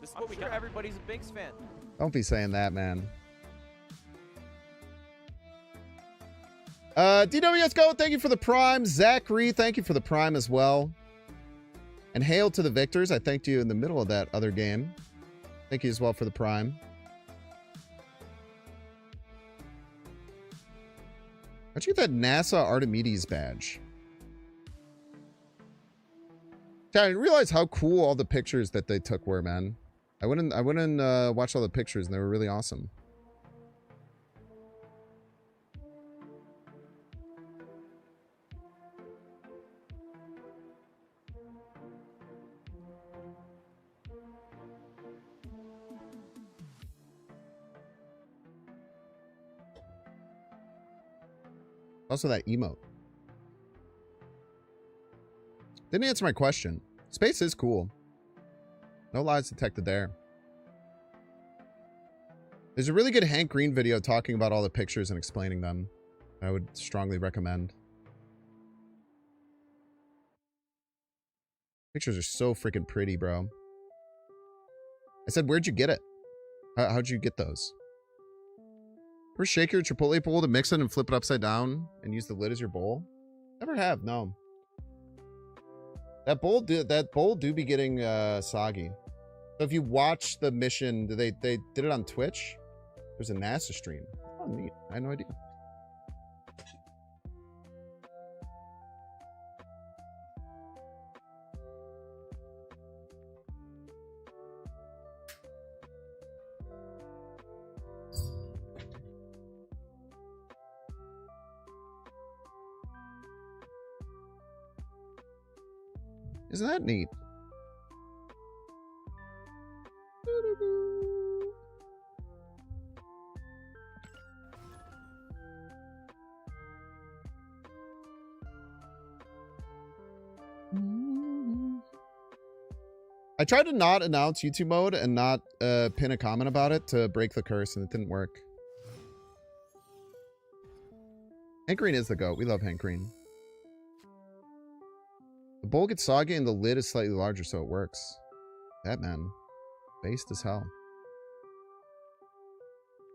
This is what we got. Everybody's a Binks fan. Don't be saying that, man. DWS Go, thank you for the Prime. Zachary, thank you for the Prime as well. And hail to the victors. I thanked you in the middle of that other game. Thank you as well for the Prime. How'd you get that NASA Archimedes badge? Yeah, I didn't realize how cool all the pictures that they took were, man. I went and watched all the pictures, and they were really awesome. Also, that emote. Didn't answer my question. Space is cool. No lies detected there. There's a really good Hank Green video talking about all the pictures and explaining them. I would strongly recommend. Pictures are so freaking pretty, bro. I said, where'd you get it? How'd you get those? Ever shake your Chipotle bowl to mix it and flip it upside down and use the lid as your bowl? Never have, no. That bowl do be getting soggy. So if you watch the mission, they did it on Twitch. There's a NASA stream. Oh, neat. I had no idea. Isn't that neat? I tried to not announce YouTube mode and not pin a comment about it to break the curse, and it didn't work. Hank Green is the GOAT. We love Hank Green. The bowl gets soggy and the lid is slightly larger, so it works. That man. Based as hell.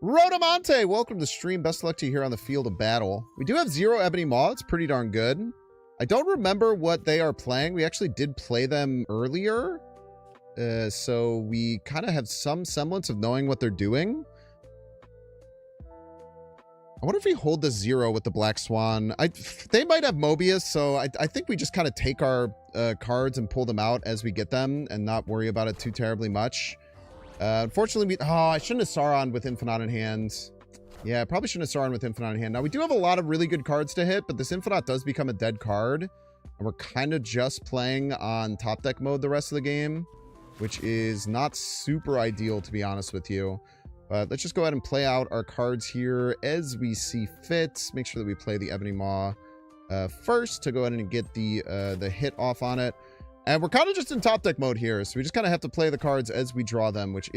Rodamonte, welcome to the stream. Best of luck to you here on the field of battle. We do have 0 Ebony Maw. It's pretty darn good. I don't remember what they are playing. We actually did play them earlier. So we kind of have some semblance of knowing what they're doing. I wonder if we hold the 0 with the Black Swan. They might have Mobius, so I think we just kind of take our cards and pull them out as we get them and not worry about it too terribly much. Unfortunately, I shouldn't have Sauron with Infinite in hand. Yeah, I probably shouldn't have Sauron with Infinite in hand. Now, we do have a lot of really good cards to hit, but this Infinite does become a dead card. And we're kind of just playing on top deck mode the rest of the game, which is not super ideal, to be honest with you. But let's just go ahead and play out our cards here as we see fit. Make sure that we play the Ebony Maw first to go ahead and get the hit off on it. And we're kind of just in top deck mode here, so we just kind of have to play the cards as we draw them, which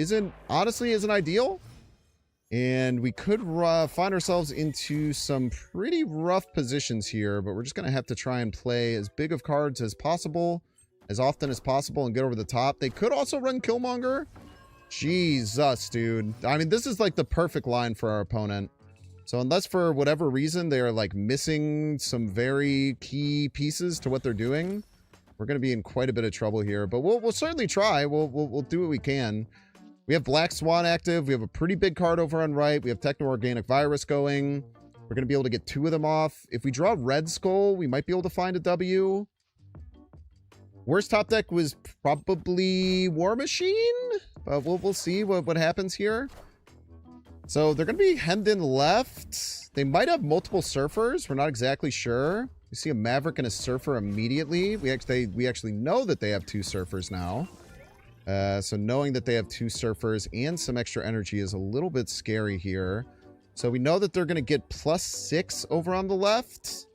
honestly isn't ideal. And we could find ourselves into some pretty rough positions here, but we're just going to have to try and play as big of cards as possible, as often as possible, and get over the top. They could also run Killmonger. Jesus, dude. I mean, this is like the perfect line for our opponent. So unless for whatever reason they are like missing some very key pieces to what they're doing, we're going to be in quite a bit of trouble here. But we'll certainly try. We'll do what we can. We have Black Swan active. We have a pretty big card over on right. We have Techno-Organic Virus going. We're going to be able to get 2 of them off. If we draw Red Skull, we might be able to find a W. Worst top deck was probably War Machine. But we'll see what happens here. So they're going to be hemmed in left. They might have multiple Surfers. We're not exactly sure. We see a Maverick and a Surfer immediately. We actually know that they have 2 Surfers now. So knowing that they have 2 Surfers and some extra energy is a little bit scary here. So we know that they're going to get +6 over on the left.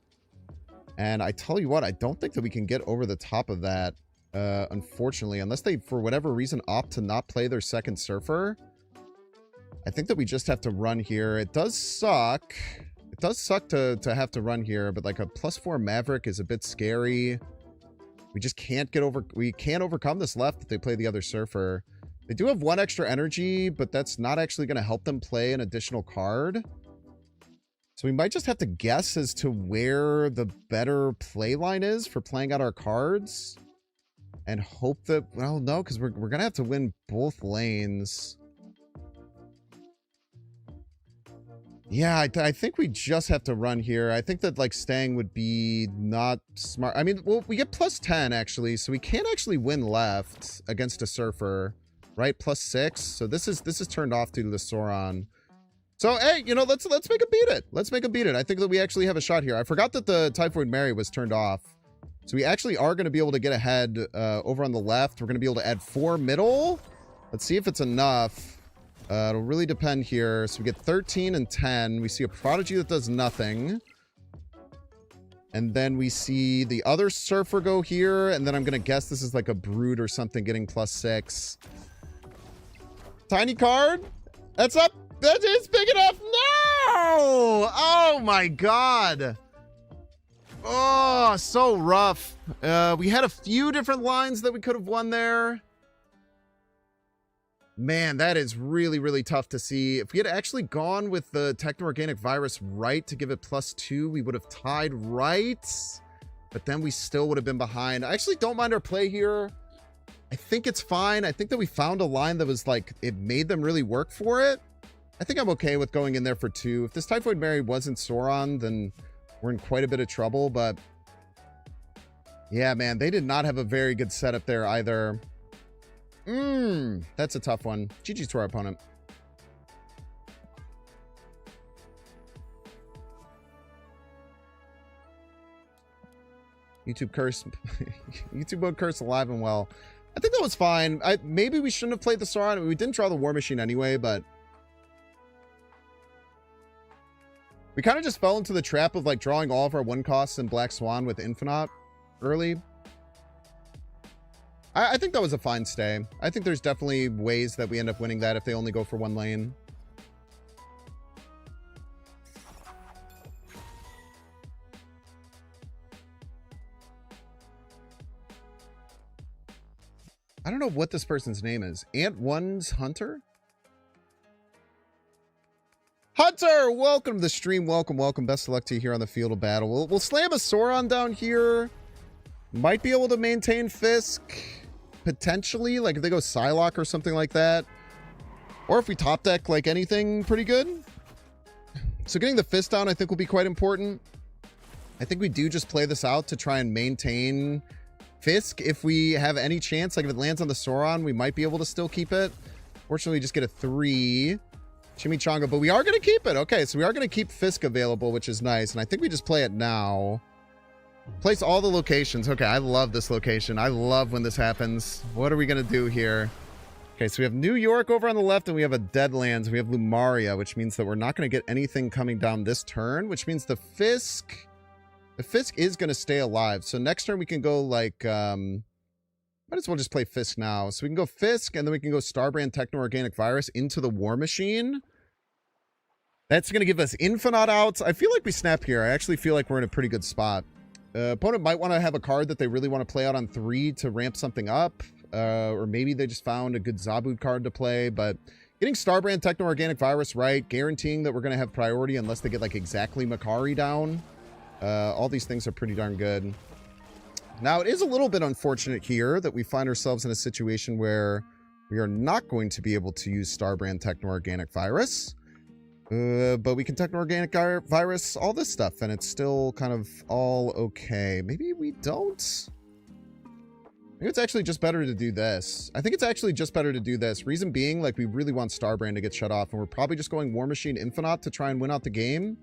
And I tell you what, I don't think that we can get over the top of that. Unfortunately, unless they, for whatever reason, opt to not play their second Surfer. I think that we just have to run here. It does suck. It does suck to have to run here, but like a +4 Maverick is a bit scary. We just can't get over... We can't overcome this left if they play the other Surfer. They do have 1 extra energy, but that's not actually going to help them play an additional card. So we might just have to guess as to where the better play line is for playing out our cards. And hope that... Well, no, because we're going to have to win both lanes. Yeah, I think we just have to run here. I think that like staying would be not smart. I mean, well, we get plus 10 actually, so we can't actually win left against a Surfer, right? Plus 6. So this is turned off due to the Sauron. So hey, you know, let's make it beat it. Let's make it beat it. I think that we actually have a shot here. I forgot that the Typhoid Mary was turned off. So we actually are going to be able to get ahead over on the left. We're going to be able to add 4 middle. Let's see if it's enough. It'll really depend here. So we get 13 and 10. We see a Prodigy that does nothing. And then we see the other Surfer go here. And then I'm going to guess this is like a Brood or something getting plus 6. Tiny card. That's up. That is big enough. No! Oh my god. Oh, so rough. We had a few different lines that we could have won there. Man, that is really, really tough to see. If we had actually gone with the Techno-Organic Virus right to give it plus 2, we would have tied right. But then we still would have been behind. I actually don't mind our play here. I think it's fine. I think that we found a line that was like, it made them really work for it. I think I'm okay with going in there for 2. If this Typhoid Mary wasn't Sauron, then we're in quite a bit of trouble. But yeah, man, they did not have a very good setup there either. That's a tough one. GG's to our opponent. YouTube curse. YouTube mode curse alive and well. I think that was fine. Maybe we shouldn't have played the Sauron. We didn't draw the War Machine anyway, but we kind of just fell into the trap of like drawing all of our 1 costs in Black Swan with Infinite early. I think that was a fine stay. I think there's definitely ways that we end up winning that if they only go for 1 lane. I don't know what this person's name is. Ant1's Hunter? Hunter, welcome to the stream. Welcome, welcome. Best of luck to you here on the field of battle. We'll slam a Sauron down here. Might be able to maintain Fisk. Potentially, like if they go Psylocke or something like that. Or if we top deck like anything pretty good. So getting the Fist down I think will be quite important. I think we do just play this out to try and maintain Fisk. If we have any chance, like if it lands on the Sauron, we might be able to still keep it. Fortunately, we just get a 3. Chimichanga, but we are going to keep it. Okay, so we are going to keep Fisk available, which is nice. And I think we just play it now. Place all the locations. Okay, I love this location. I love when this happens. What are we going to do here? Okay, so we have New York over on the left, and we have a Deadlands. We have Lumaria, which means that we're not going to get anything coming down this turn, which means the Fisk is going to stay alive. So next turn we can go like, might as well just play Fisk now. So we can go Fisk, and then we can go Starbrand Techno-Organic Virus into the War Machine. That's going to give us Infinite outs. I feel like we snap here. I actually feel like we're in a pretty good spot. Opponent might want to have a card that they really want to play out on 3 to ramp something up. Or maybe they just found a good Zabud card to play. But getting Starbrand Techno-Organic Virus right, guaranteeing that we're going to have priority unless they get like exactly Makari down. All these things are pretty darn good. Now, it is a little bit unfortunate here that we find ourselves in a situation where we are not going to be able to use Starbrand Techno-Organic Virus. But we can Techno-Organic Virus all this stuff, and it's still kind of all okay. Maybe we don't? Maybe it's actually just better to do this. I think it's actually just better to do this. Reason being, like, we really want Starbrand to get shut off, and we're probably just going War Machine Infinite to try and win out the game.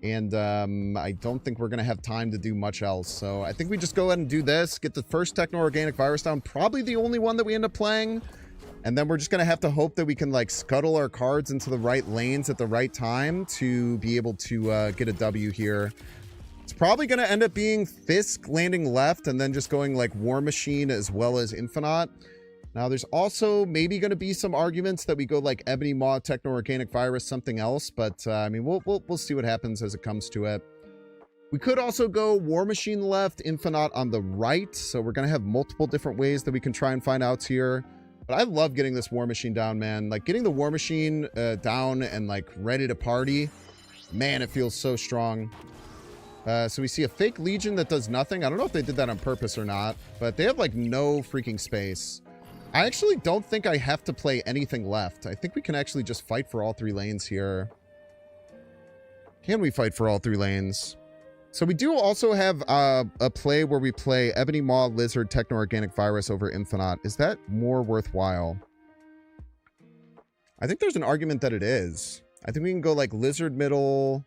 And I don't think we're going to have time to do much else. So I think we just go ahead and do this, get the first Techno-Organic Virus down, probably the only one that we end up playing. And then we're just going to have to hope that we can like scuttle our cards into the right lanes at the right time to be able to get a W here. It's probably going to end up being Fisk landing left and then just going like War Machine as well as Infinite. Now there's also maybe going to be some arguments that we go like Ebony Maw, Techno-Organic Virus, something else. But I mean, we'll see what happens as it comes to it. We could also go War Machine left, Infinite on the right. So we're going to have multiple different ways that we can try and find outs here. But I love getting this War Machine down, man. Like, getting the War Machine down and, like, ready to party. Man, it feels so strong. So we see a fake Legion that does nothing. I don't know if they did that on purpose or not. But they have, like, no freaking space. I actually don't think I have to play anything left. I think we can actually just fight for all 3 lanes here. Can we fight for all 3 lanes? So we do also have a play where we play Ebony Maw, Lizard, Techno-Organic Virus over Infinite. Is that more worthwhile? I think there's an argument that it is. I think we can go like Lizard middle.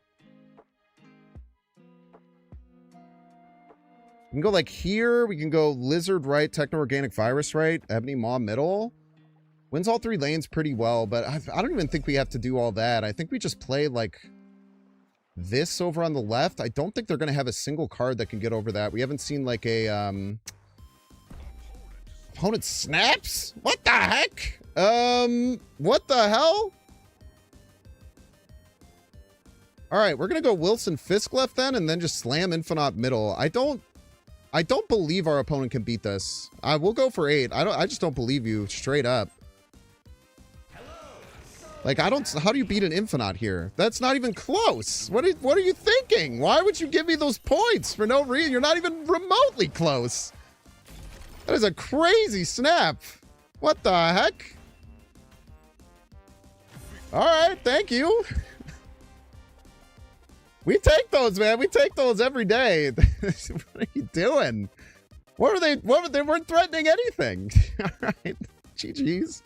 We can go like here. We can go Lizard right, Techno-Organic Virus right, Ebony Maw middle. Wins all 3 lanes pretty well, but I don't even think we have to do all that. I think we just play like this over on the left. I don't think they're going to have a single card that can get over that. We haven't seen like a opponent snaps. What the heck? What the hell? All right, we're going to go Wilson Fisk left then, and then just slam Infinite middle. I don't believe our opponent can beat this. I will go for 8. I just don't believe you straight up. Like, how do you beat an Infinite here? That's not even close. What are you thinking? Why would you give me those points for no reason? You're not even remotely close. That is a crazy snap. What the heck? All right, thank you. We take those, man. We take those every day. What are you doing? What were they? They weren't threatening anything. All right, GG's.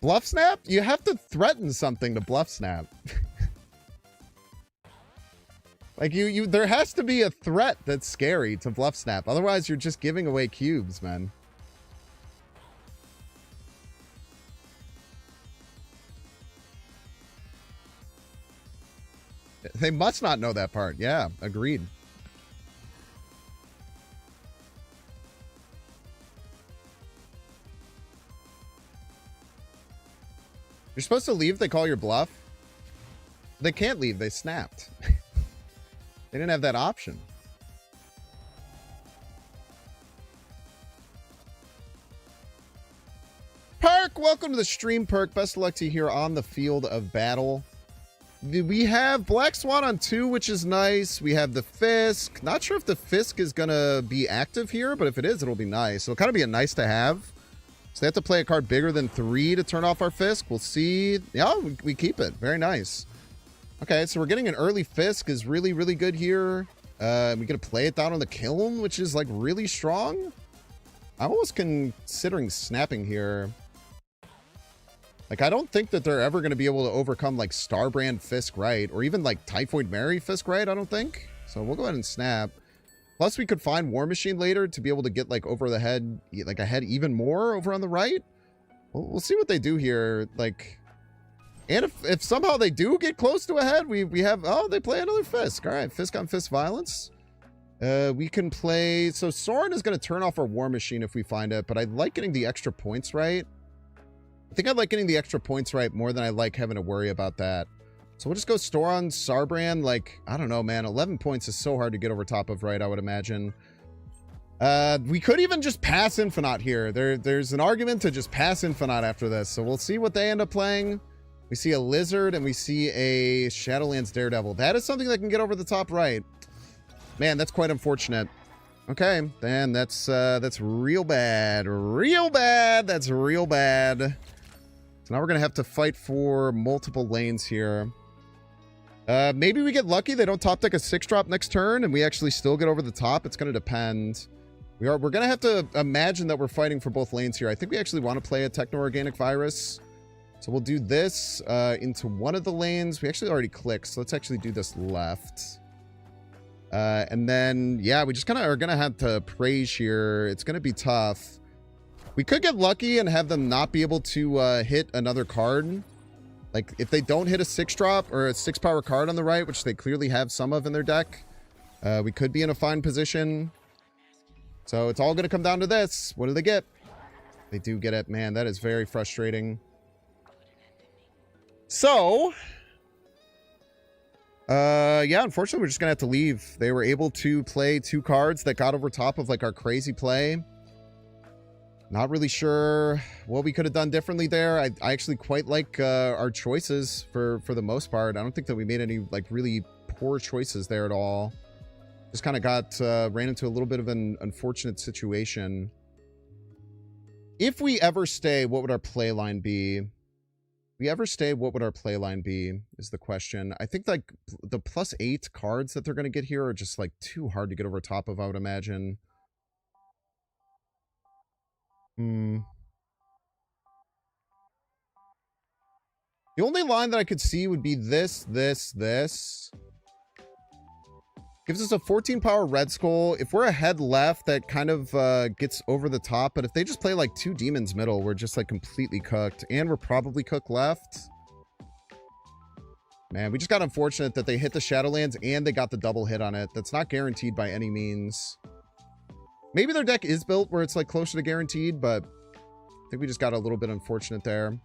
Bluff snap? You have to threaten something to bluff snap. Like there has to be a threat that's scary to bluff snap. Otherwise, you're just giving away cubes, man. They must not know that part. Yeah, agreed. You're supposed to leave, they call your bluff. They can't leave, they snapped. They didn't have that option. Perk, welcome to the stream, Perk. Best of luck to you here on the field of battle. We have Black Swan on 2, which is nice. We have the Fisk. Not sure if the Fisk is going to be active here, but if it is, it'll be nice. It'll kind of be a nice to have. So they have to play a card bigger than 3 to turn off our Fisk. We'll see. Yeah, we keep it. Very nice. Okay, so we're getting an early Fisk is really, really good here. We're going to play it down on the Kiln, which is like really strong. I'm almost considering snapping here. Like, I don't think that they're ever going to be able to overcome like Starbrand Fisk right, or even like Typhoid Mary Fisk right, I don't think. So we'll go ahead and snap. Plus, we could find War Machine later to be able to get like over the head, like ahead even more over on the right. We'll see what they do here. Like, and if somehow they do get close to a head, we have, oh, they play another Fisk. All right, Fisk on Fisk Violence. We can play, so Soren is going to turn off our War Machine if we find it, but I like getting the extra points right. I think I like getting the extra points right more than I like having to worry about that. So we'll just go store on Sarbrand. Like, I don't know, man. 11 points is so hard to get over top of, right? I would imagine. We could even just pass Infinite here. There's an argument to just pass Infinite after this. So we'll see what they end up playing. We see a Lizard and we see a Shadowlands Daredevil. That is something that can get over the top right. Man, that's quite unfortunate. Okay, then that's real bad. Real bad. That's real bad. So now we're going to have to fight for multiple lanes here. Maybe we get lucky. They don't top deck a 6-drop next turn, and we actually still get over the top. It's going to depend. We're going to have to imagine that we're fighting for both lanes here. I think we actually want to play a Techno-Organic Virus. So we'll do this into one of the lanes. We actually already clicked, so let's actually do this left. And then, yeah, we just kind of are going to have to praise here. It's going to be tough. We could get lucky and have them not be able to hit another card. Like, if they don't hit a 6-drop or a 6-power card on the right, which they clearly have some of in their deck, we could be in a fine position. So it's all going to come down to this. What do they get? They do get it. Man, that is very frustrating. So, yeah, unfortunately, we're just going to have to leave. They were able to play 2 cards that got over top of, like, our crazy play. Not really sure what we could have done differently there. I actually quite like our choices for the most part. I don't think that we made any like really poor choices there at all. Just kind of ran into a little bit of an unfortunate situation. If we ever stay, what would our play line be? If we ever stay, what would our play line be is the question. I think like the +8 cards that they're going to get here are just like too hard to get over top of, I would imagine. The only line that I could see would be this. Gives us a 14 power Red Skull. If we're ahead left, that kind of gets over the top. But if they just play like 2 demons middle, we're just like completely cooked. And we're probably cooked left. Man, we just got unfortunate that they hit the Shadowlands and they got the double hit on it. That's not guaranteed by any means. Maybe their deck is built where it's like closer to guaranteed, but I think we just got a little bit unfortunate there.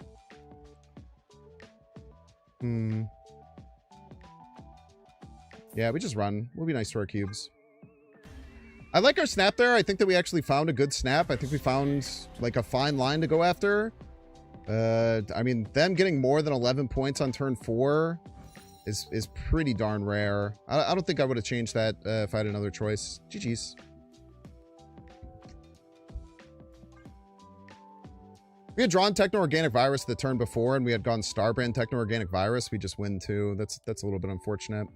Yeah, we just run. We'll be nice to our cubes. I like our snap there. I think that we actually found a good snap. I think we found like a fine line to go after. I mean, them getting more than 11 points on turn 4 is pretty darn rare. I don't think I would have changed that if I had another choice. GG's. We had drawn Techno-Organic Virus the turn before, and we had gone Starbrand Techno-Organic Virus. We just win too. That's a little bit unfortunate.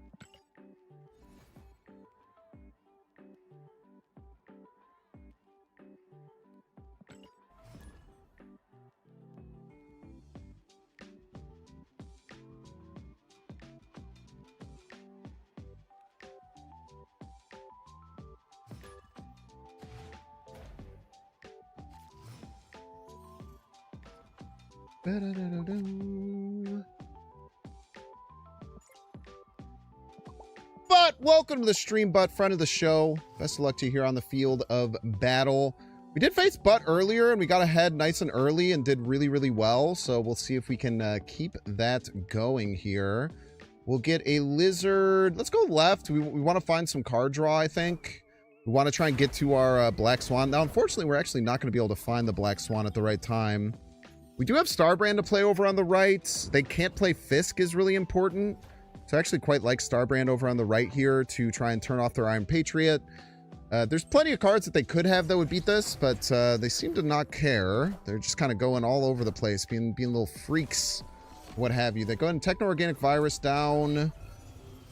But welcome to the stream, Butt, friend of the show. Best of luck to you here on the field of battle. We did face Butt earlier, and we got ahead nice and early and did really, really well. So we'll see if we can keep that going here. We'll get a lizard. Let's go left. We want to find some card draw, I think. We want to try and get to our Black Swan. Now, unfortunately, we're actually not going to be able to find the Black Swan at the right time. We do have Starbrand to play over on the right. They can't play Fisk is really important. So I actually quite like Starbrand over on the right here to try and turn off their Iron Patriot. There's plenty of cards that they could have that would beat this, but they seem to not care. They're just kind of going all over the place, being little freaks, what have you. They go ahead and Techno-Organic Virus down.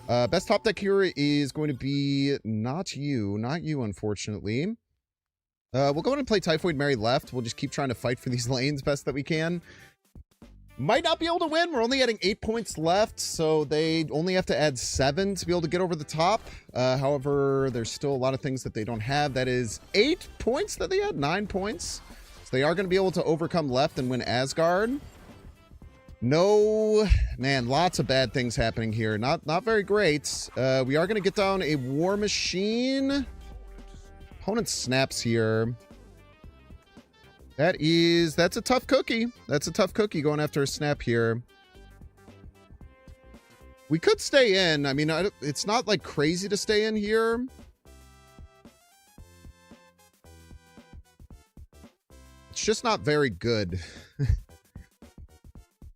Best top deck here is going to be not you, unfortunately. We'll go ahead and play Typhoid Mary left. We'll just keep trying to fight for these lanes best that we can. Might not be able to win. We're only adding 8 points left, so they only have to add 7 to be able to get over the top. However, there's still a lot of things that they don't have. That is 8 points that they had, 9 points. So they are going to be able to overcome left and win Asgard. No, man, lots of bad things happening here. Not very great. We are going to get down a War Machine. Opponent snaps here. That's a tough cookie. That's a tough cookie going after a snap here. We could stay in. I mean, it's not like crazy to stay in here. It's just not very good.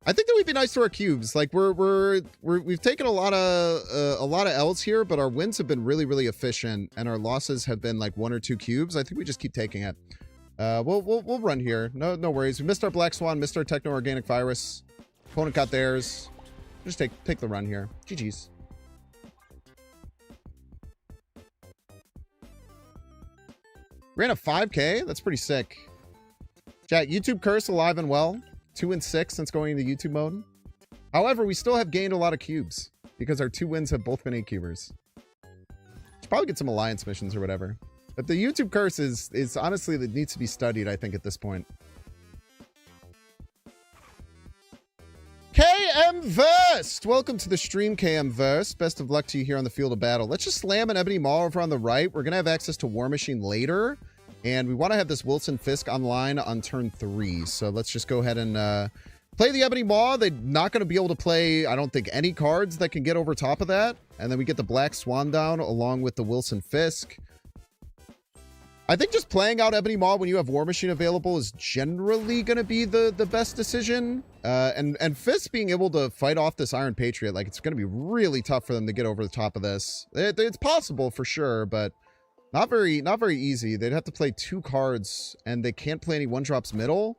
I think that we'd be nice to our cubes. Like we've taken a lot of L's here, but our wins have been really, really efficient, and our losses have been like 1 or 2 cubes. I think we just keep taking it. We'll run here. No worries. We missed our Black Swan, missed our Techno-Organic Virus. Opponent got theirs. Just take the run here. GG's. Ran a 5K. That's pretty sick. Chat, YouTube curse alive and well. 2 and 6 since going into YouTube mode. However, we still have gained a lot of cubes because our 2 wins have both been 8 cubers. Should probably get some alliance missions or whatever. But the YouTube curse is honestly that needs to be studied, I think, at this point. KM Verst! Welcome to the stream, KM Verst. Best of luck to you here on the field of battle. Let's just slam an Ebony Maw over on the right. We're going to have access to War Machine later. And we want to have this Wilson Fisk online on turn 3. So let's just go ahead and play the Ebony Maw. They're not going to be able to play, I don't think, any cards that can get over top of that. And then we get the Black Swan down along with the Wilson Fisk. I think just playing out Ebony Maw when you have War Machine available is generally going to be the best decision. And Fisk being able to fight off this Iron Patriot, like it's going to be really tough for them to get over the top of this. It's possible for sure, but Not very easy. They'd have to play 2 cards, and they can't play any 1-drops middle.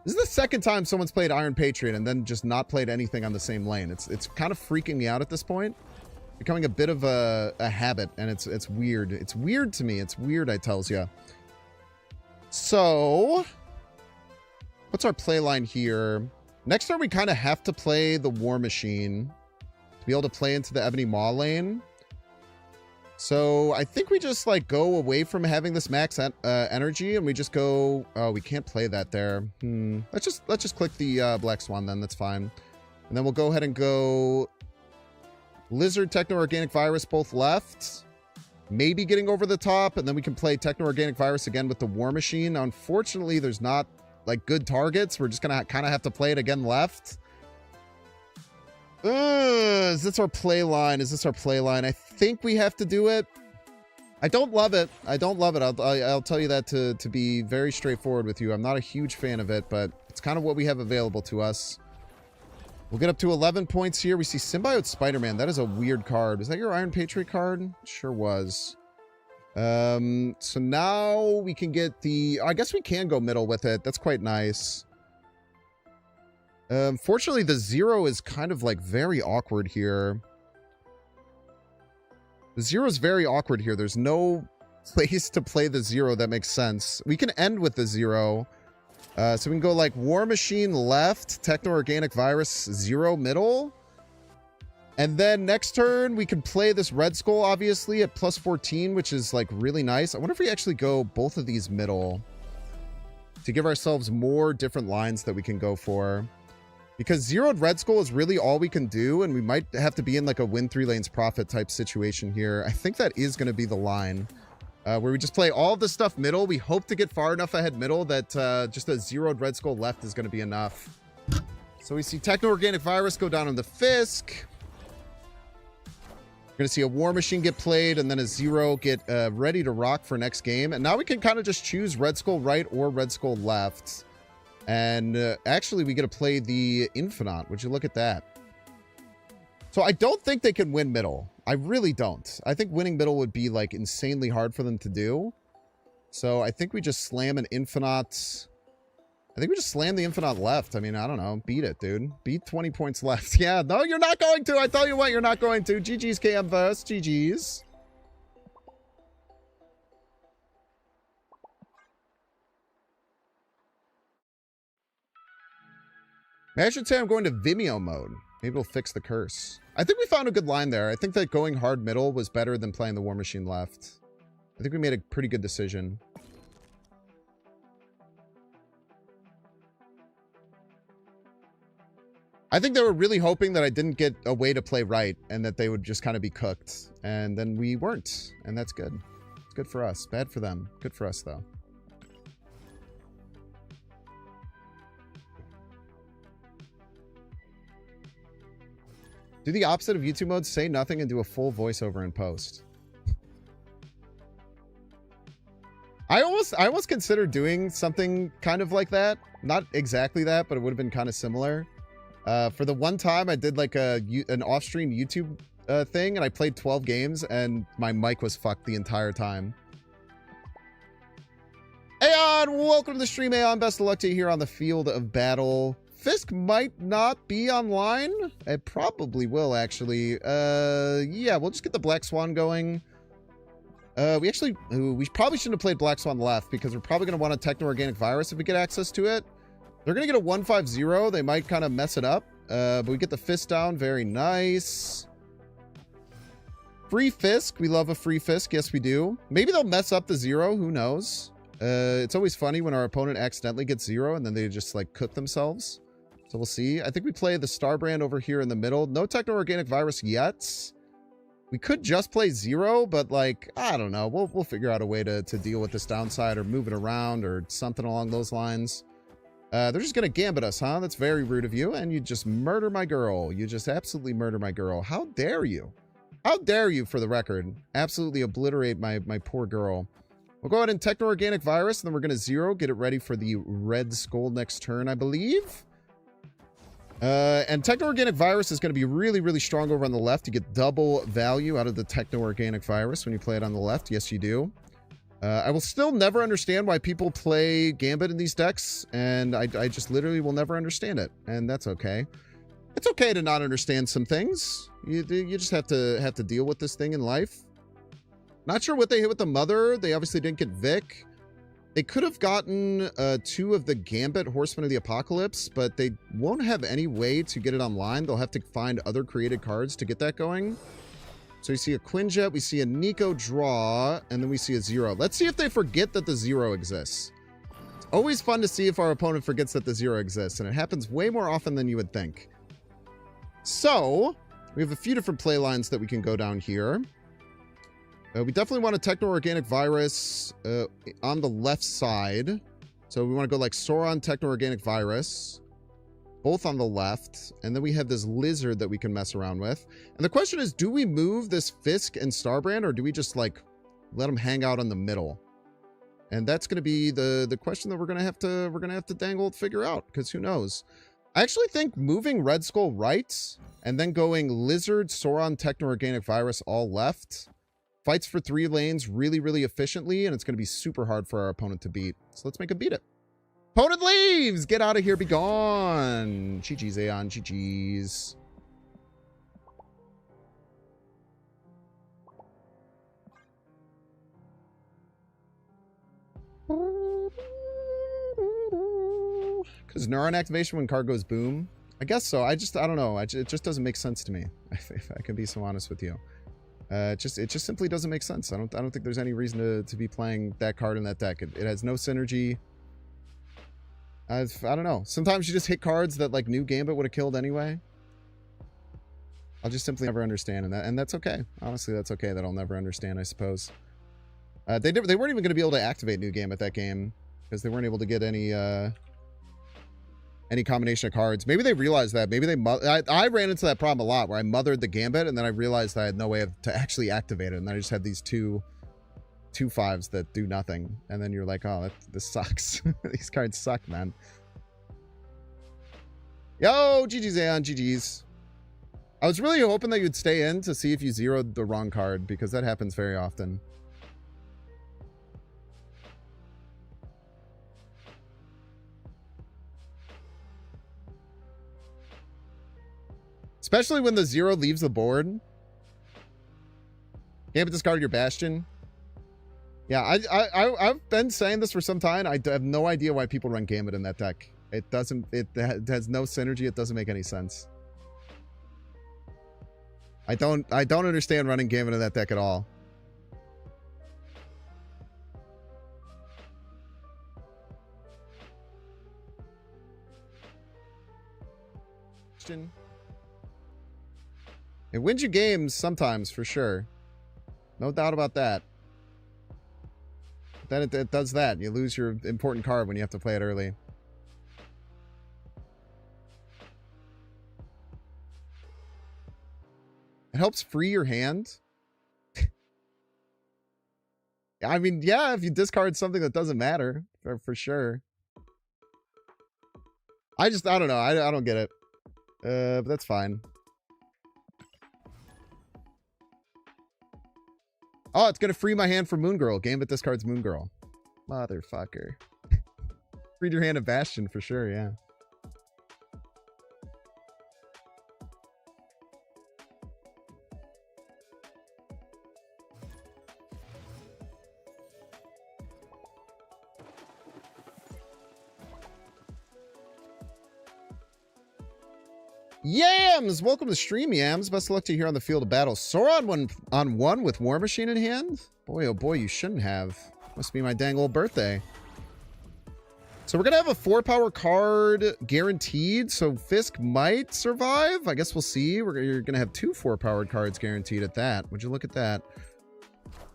This is the second time someone's played Iron Patriot and then just not played anything on the same lane. It's kind of freaking me out at this point. Becoming a bit of a habit, and it's weird. It's weird to me. It's weird, I tells ya. So, what's our play line here? Next turn, we kind of have to play the War Machine to be able to play into the Ebony Maw lane. So I think we just like go away from having this max energy, and we just go. Oh, we can't play that there. Let's just click the Black Swan then. That's fine. And then we'll go ahead and go Lizard, Techno Organic Virus, both left. Maybe getting over the top, and then we can play Techno Organic Virus again with the War Machine. Unfortunately, there's not like good targets. We're just gonna kind of have to play it again left. Is this our play line? Is this our play line? I think we have to do it. I don't love it. I don't love it. I'll tell you that to be very straightforward with you. I'm not a huge fan of it, but it's kind of what we have available to us. We'll get up to 11 points here. We see Symbiote Spider-Man. That is a weird card. Was that your Iron Patriot card? Sure was. So now we can get the... I guess we can go middle with it. That's quite nice. Fortunately, the 0 is kind of like very awkward here. The 0 is very awkward here. There's no place to play the 0 that makes sense. We can end with the 0. So we can go like War Machine left, Techno Organic Virus 0 middle. And then next turn, we can play this Red Skull, obviously, at plus 14, which is like really nice. I wonder if we actually go both of these middle to give ourselves more different lines that we can go for. Because zeroed Red Skull is really all we can do, and we might have to be in like a win 3 lanes profit type situation here. I think that is going to be the line. Where we just play all the stuff middle. We hope to get far enough ahead middle that just a zeroed Red Skull left is going to be enough. So we see Techno Organic Virus go down on the Fisk. We're going to see a War Machine get played, and then a 0 get ready to rock for next game. And now we can kind of just choose Red Skull right or Red Skull left. And actually, we get to play the Infinite. Would you look at that? So I don't think they can win middle. I really don't. I think winning middle would be like insanely hard for them to do. So I think we just slam an Infinite. I think we just slam the Infinite left. I mean, I don't know. Beat it, dude. Beat 20 points left. Yeah, no, you're not going to. I tell you what, you're not going to. GG's Canvas. GG's. I should say I'm going to Vimeo mode. Maybe it'll fix the curse. I think we found a good line there. I think that going hard middle was better than playing the War Machine left. I think we made a pretty good decision. I think they were really hoping that I didn't get a way to play right and that they would just kind of be cooked. And then we weren't. And that's good. It's good for us. Bad for them. Good for us, though. Do the opposite of YouTube mode, say nothing and do a full voiceover in post. I almost considered doing something kind of like that. Not exactly that, but it would have been kind of similar. For the one time I did like an off-stream YouTube thing, and I played 12 games, and my mic was fucked the entire time. Aeon, welcome to the stream, Aeon. Best of luck to you here on the field of battle. Fisk might not be online. It probably will, actually. Yeah, we'll just get the Black Swan going. We probably shouldn't have played Black Swan left, because we're probably going to want a Techno Organic Virus if we get access to it. They're going to get a 1-5-0. They might kind of mess it up. But we get the Fisk down. Very nice. Free Fisk. We love a free Fisk. Yes, we do. Maybe they'll mess up the 0. Who knows? It's always funny when our opponent accidentally gets 0 and then they just like cook themselves. So we'll see. I think we play the Starbrand over here in the middle. No Techno Organic Virus yet. We could just play 0, but like, I don't know. We'll figure out a way to deal with this downside or move it around or something along those lines. They're just going to gambit us, huh? That's very rude of you. And you just murder my girl. You just absolutely murder my girl. How dare you? How dare you, for the record? Absolutely obliterate my poor girl. We'll go ahead and Techno Organic Virus, and then we're going to 0. Get it ready for the Red Skull next turn, I believe. And Techno-Organic Virus is going to be really, really strong over on the left. You get double value out of the Techno-Organic Virus when you play it on the left. Yes, you do. I will still never understand why people play Gambit in these decks, and I just literally will never understand it, and that's okay. It's okay to not understand some things. You just have to deal with this thing in life. Not sure what they hit with the Mother. They obviously didn't get Vic. They could have gotten 2 of the Gambit Horsemen of the Apocalypse, but they won't have any way to get it online. They'll have to find other created cards to get that going. So you see a Quinjet, we see a Nico draw, and then we see a 0. Let's see if they forget that the 0 exists. It's always fun to see if our opponent forgets that the 0 exists, and it happens way more often than you would think. So, we have a few different play lines that we can go down here. We definitely want a Techno-Organic Virus on the left side. So we want to go like Sauron Techno-Organic Virus, both on the left. And then we have this Lizard that we can mess around with. And the question is, do we move this Fisk and Starbrand, or do we just like let them hang out in the middle? And that's going to be the question that we're going to have to dangle and figure out, because who knows? I actually think moving Red Skull right and then going Lizard, Sauron, Techno-Organic Virus all left fights for 3 lanes really, really efficiently, and it's going to be super hard for our opponent to beat. So let's make him beat it. Opponent leaves! Get out of here, be gone! GG's, Aeon, GG's. Because Neuron activation when card goes boom? I guess so. I don't know. It just doesn't make sense to me, if I can be so honest with you. It just simply doesn't make sense. I don't think there's any reason to be playing that card in that deck. It has no synergy. I don't know. Sometimes you just hit cards that like new Gambit would have killed anyway. I'll just simply never understand, and that's okay. Honestly, that's okay that I'll never understand, I suppose. They weren't even going to be able to activate new Gambit that game because they weren't able to get any combination of cards. Maybe they realized that. Maybe I ran into that problem a lot where I mothered the Gambit and then I realized I had no way to actually activate it, and then I just had these two 5s that do nothing, and then you're like, oh, this sucks. These cards suck, man. Yo, GG's, Aeon, GG's. I was really hoping that you'd stay in to see if you zeroed the wrong card, because that happens very often. Especially when the 0 leaves the board. Gambit discard your Bastion. Yeah, I've been saying this for some time. I have no idea why people run Gambit in that deck. It has no synergy. It doesn't make any sense. I don't understand running Gambit in that deck at all. It wins you games sometimes, for sure. No doubt about that. Then it does that. You lose your important card when you have to play it early. It helps free your hand. I mean, yeah, if you discard something that doesn't matter, for sure. I don't know. I don't get it. But that's fine. Oh, it's going to free my hand for Moon Girl. Gambit discards Moon Girl. Motherfucker. Freed your hand of Bastion for sure, yeah. Yams! Welcome to the stream, Yams. Best of luck to you here on the field of battle. Sauron on 1 with War Machine in hand? Boy, oh boy, you shouldn't have. Must be my dang old birthday. So we're going to have a 4-power card guaranteed, so Fisk might survive. I guess we'll see. You're going to have 2 4-powered cards guaranteed at that. Would you look at that?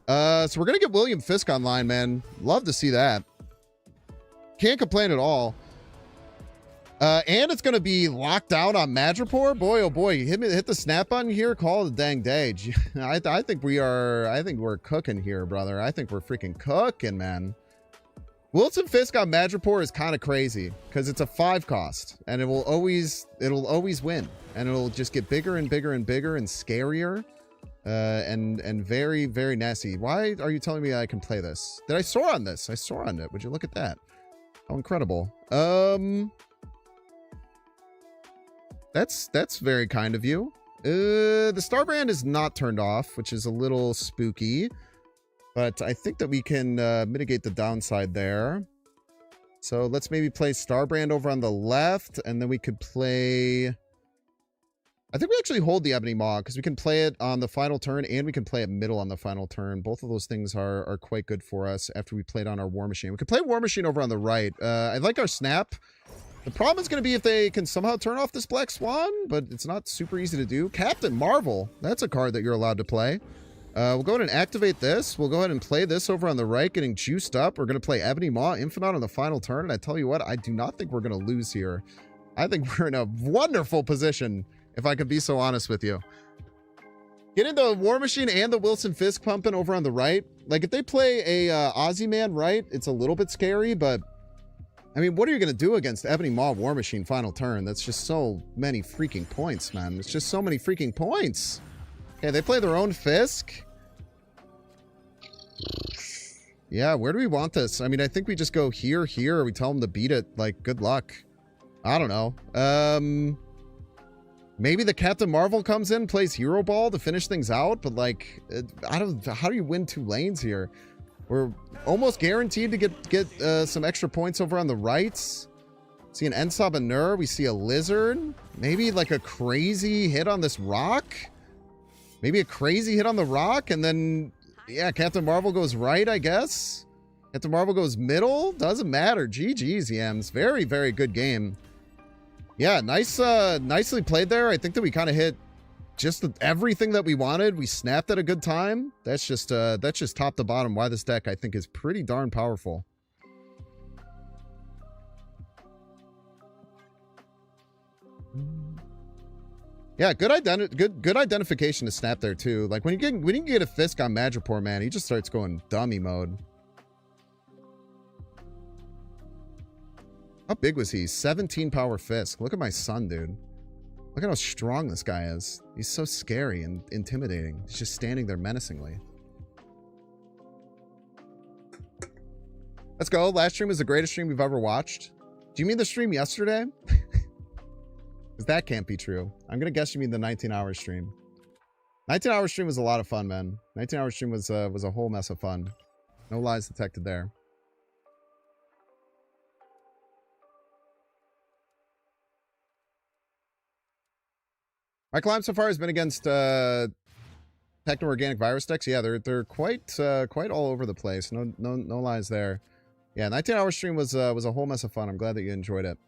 So we're going to get William Fisk online, man. Love to see that. Can't complain at all. And it's going to be locked out on Madripoor. Boy, oh boy, hit the snap button here. Call it a dang day. I think we're cooking here, brother. I think we're freaking cooking, man. Wilson Fisk on Madripoor is kind of crazy because it's a 5 cost and it'll always win, and it'll just get bigger and bigger and bigger and scarier, and very, very nasty. Why are you telling me I can play this? Did I soar on this? I soar on it. Would you look at that? How incredible. That's very kind of you. The Starbrand is not turned off, which is a little spooky. But I think that we can mitigate the downside there. So let's maybe play Starbrand over on the left, and then we could play... I think we actually hold the Ebony Maw, because we can play it on the final turn, and we can play it middle on the final turn. Both of those things are quite good for us after we played on our War Machine. We could play War Machine over on the right. I like our Snap. The problem is going to be if they can somehow turn off this Black Swan, but it's not super easy to do. Captain Marvel, that's a card that you're allowed to play. We'll go ahead and activate this. We'll go ahead and play this over on the right, getting juiced up. We're going to play Ebony Maw Infinite on the final turn, and I tell you what, I do not think we're going to lose here. I think we're in a wonderful position, if I could be so honest with you. Getting the War Machine and the Wilson Fisk pumping over on the right. Like, if they play a Aussie Man right, it's a little bit scary, but... I mean, what are you going to do against Ebony Maw War Machine final turn? That's just so many freaking points, man. It's just so many freaking points. Okay, they play their own Fisk. Yeah, where do we want this? I mean, I think we just go here, or we tell them to beat it. Like, good luck. I don't know. Maybe the Captain Marvel comes in, plays Hero Ball to finish things out, but like, how do you win 2 lanes here? We're almost guaranteed to get some extra points over on the right. See an Ensab Nur. We see a Lizard. Maybe like a crazy hit on this rock. Maybe a crazy hit on the rock, and then, yeah, Captain Marvel goes right, I guess. Captain Marvel goes middle. Doesn't matter. GG's, Yams. Very, very good game. Yeah, nicely played there. I think that we kind of hit just everything that we wanted. We snapped at a good time. That's just top to bottom why this deck, I think, is pretty darn powerful. Yeah, good identification to snap there too. Like when you get a Fisk on Madripoor, man, he just starts going dummy mode. How big was he? 17 power Fisk. Look at my son, dude. Look at how strong this guy is. He's so scary and intimidating. He's just standing there menacingly. Let's go. Last stream was the greatest stream we've ever watched. Do you mean the stream yesterday? Because that can't be true. I'm going to guess you mean the 19-hour stream. 19-hour stream was a lot of fun, man. 19-hour stream was a whole mess of fun. No lies detected there. My climb so far has been against techno-organic virus decks. Yeah, they're quite all over the place. No lies there. Yeah, 19-hour stream was a whole mess of fun. I'm glad that you enjoyed it.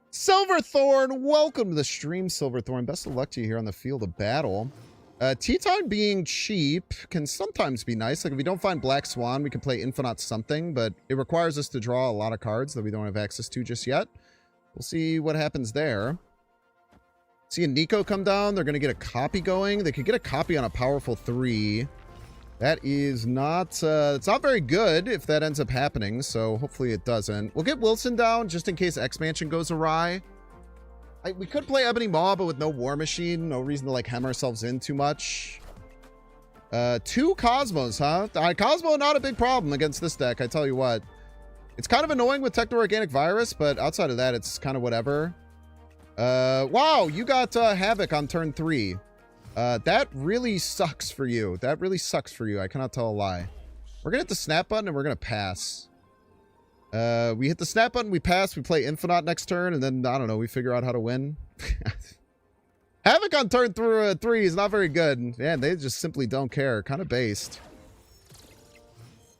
Silverthorn, welcome to the stream, Silverthorn. Best of luck to you here on the field of battle. Teton being cheap can sometimes be nice. Like if we don't find Black Swan, we can play Infinite something, but it requires us to draw a lot of cards that we don't have access to just yet. We'll see what happens there. See a Nico come down. They're going to get a copy going. They could get a copy on a powerful 3. That is not, it's not very good if that ends up happening, so hopefully it doesn't. We'll get Wilson down just in case X-Mansion goes awry. We could play Ebony Maw, but with no War Machine. No reason to, like, hem ourselves in too much. 2 Cosmos, huh? Cosmo, not a big problem against this deck, I tell you what. It's kind of annoying with Techno-Organic Virus, but outside of that, it's kind of whatever. Wow, you got Havoc on turn 3. That really sucks for you. That really sucks for you. I cannot tell a lie. We're gonna hit the snap button and we're gonna pass. We hit the snap button, we pass, we play Infinite next turn, and then, I don't know, we figure out how to win. Havoc on turn 3 is not very good. Man, they just simply don't care. Kind of based.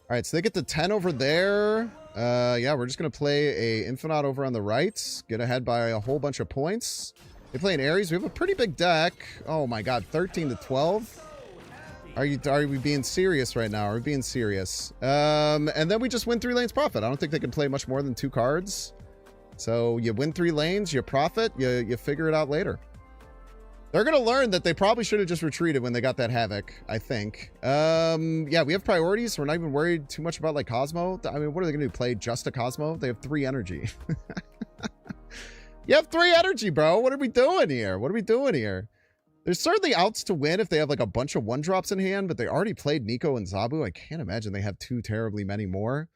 Alright, so they get the 10 over there. Yeah, we're just gonna play a Infinite over on the right. Get ahead by a whole bunch of points. They play an Ares. We have a pretty big deck. Oh my god, 13 to 12. Are we being serious right now? Are we being serious? And then we just win 3 lanes profit. I don't think they can play much more than 2 cards. So you win 3 lanes, you profit, you figure it out later. They're going to learn that they probably should have just retreated when they got that Havoc, I think. Yeah, we have priorities, so we're not even worried too much about, like, Cosmo. I mean, what are they going to do? Play just a Cosmo? They have 3 energy. You have 3 energy, bro. What are we doing here? What are we doing here? There's certainly outs to win if they have, like, a bunch of 1-drops in hand, but they already played Nico and Zabu. I can't imagine they have too terribly many more.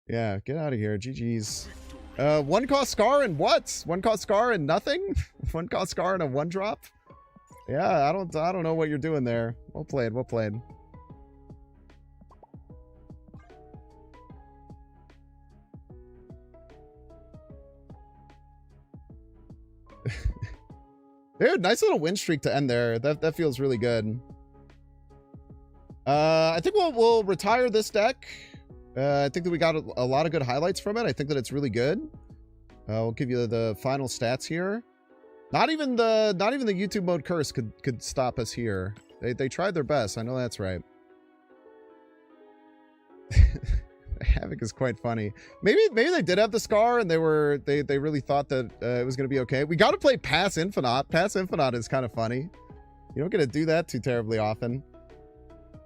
Yeah, get out of here. GG's. 1 cost Scar and what? 1 cost Scar and nothing? 1 cost Scar and a 1-drop? Yeah, I don't know what you're doing there. Well played, well played. Dude, nice little win streak to end there. That feels really good. I think we'll retire this deck. I think that we got a lot of good highlights from it. I think that it's really good. We'll give you the final stats here. Not even the YouTube mode curse could stop us here. They tried their best. I know that's right. Havoc is quite funny. Maybe they did have the Scar and they really thought that it was gonna be okay. We got to play Pass Infinite. Pass Infinite is kind of funny. You don't get to do that too terribly often.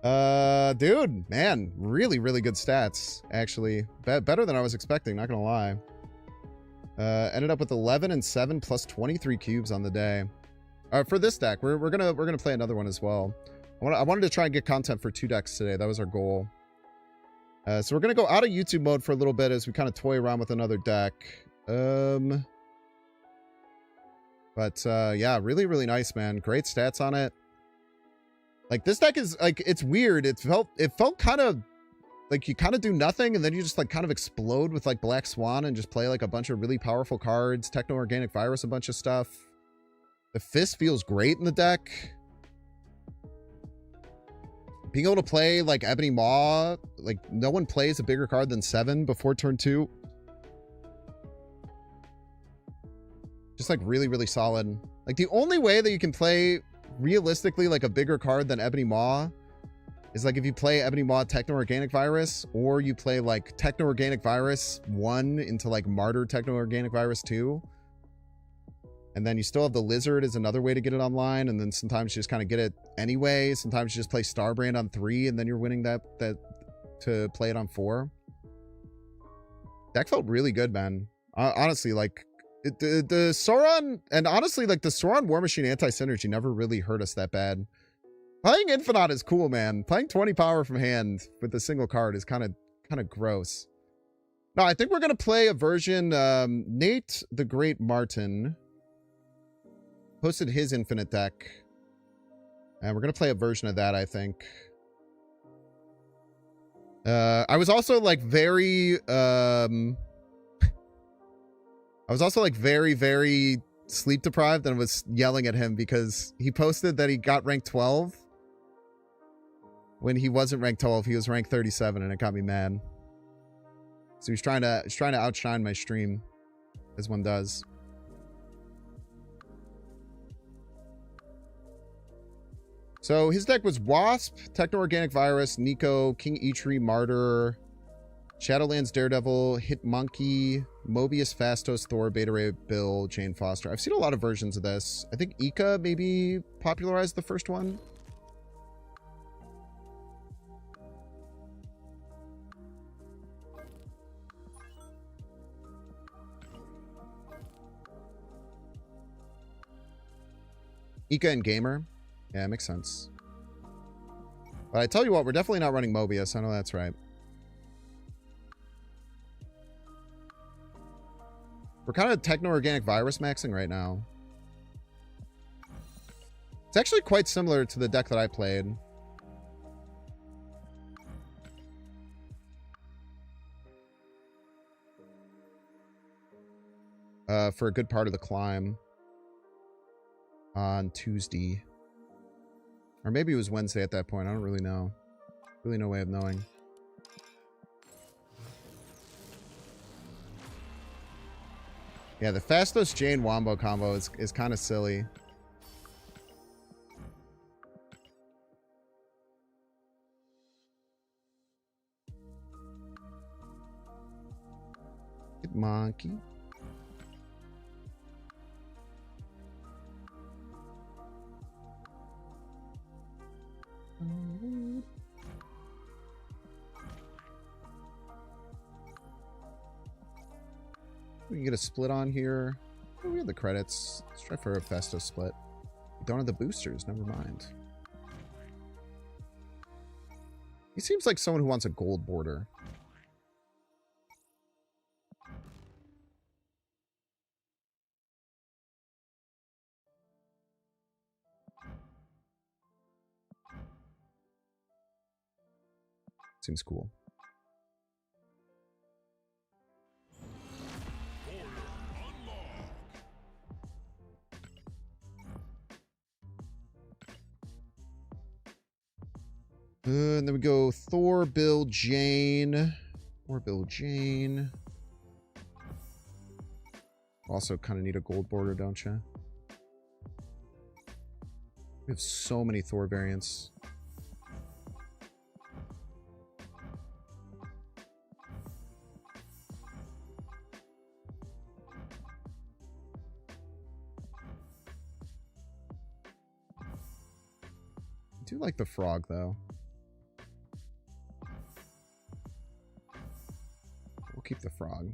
Dude, man, really good stats actually. Better than I was expecting. Not gonna lie. Ended up with 11 and 7 plus 23 cubes on the day. For this deck, we're gonna play another one as well. I wanted to try and get content for 2 decks today. That was our goal. So we're gonna go out of YouTube mode for a little bit as we kind of toy around with another deck. But yeah, really nice, man. Great stats on it. Like this deck is like, it's weird. It felt kind of like you kind of do nothing and then you just like kind of explode with like Black Swan and just play like a bunch of really powerful cards, Techno Organic Virus, a bunch of stuff. The Fist feels great in the deck. Being able to play like Ebony Maw, like no one plays a bigger card than 7 before turn 2. Just like really solid. Like the only way that you can play realistically like a bigger card than Ebony Maw is like if you play Ebony Maw Techno Organic Virus, or you play like Techno Organic Virus 1 into like Martyr Techno Organic Virus 2. And then you still have the Lizard as another way to get it online. And then sometimes you just kind of get it anyway. Sometimes you just play Starbrand on 3 and then you're winning that to play it on 4. Deck felt really good, man. Honestly, like the Sauron, and honestly, like the Sauron War Machine anti-synergy never really hurt us that bad. Playing Infinite is cool, man. Playing 20 power from hand with a single card is kind of gross. No, I think we're going to play a version. Nate the Great Martin posted his Infinite deck. And we're going to play a version of that, I think. I was also like very sleep deprived and was yelling at him because he posted that he got ranked 12. When he wasn't ranked 12, he was ranked 37, and it got me mad. So he's trying to outshine my stream, as one does. So his deck was Wasp, Techno Organic Virus, Nico, King Eitri, Martyr, Shadowlands Daredevil, Hitmonkey, Mobius, Fastos, Thor, Beta Ray, Bill, Jane Foster. I've seen a lot of versions of this. I think Ika maybe popularized the first one. Ika and Gamer. Yeah, it makes sense. But I tell you what, we're definitely not running Mobius. I know that's right. We're kind of Techno Organic Virus maxing right now. It's actually quite similar to the deck that I played. For a good part of the climb. On Tuesday. Or maybe it was Wednesday at that point. I don't really know. Really no way of knowing. Yeah, the Fastos Jane Wombo combo is kind of silly. Good monkey. We can get a split on here. Oh, we have the credits. Let's try for a Festo split. We don't have the boosters. Never mind. He seems like someone who wants a gold border. Seems cool. And then we go Thor, Bill, Jane. Or Bill, Jane. Also kind of need a gold border, don't you? We have so many Thor variants. I do like the frog, though. We'll keep the frog.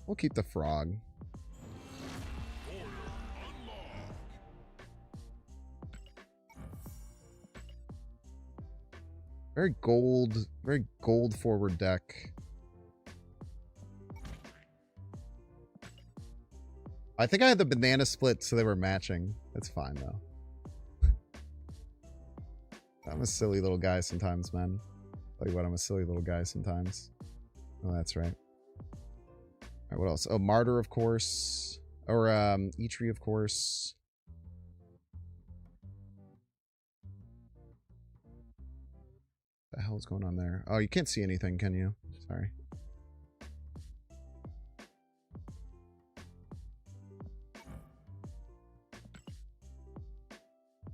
We'll keep the frog. Very gold forward deck. I think I had the banana split so they were matching. That's fine, though. I'm a silly little guy sometimes, man. Tell you what, I'm a silly little guy sometimes. Oh, that's right. Alright, what else? Oh, Martyr, of course. Or, Eitri, of course. What the hell's going on there? Oh, you can't see anything, can you? Sorry.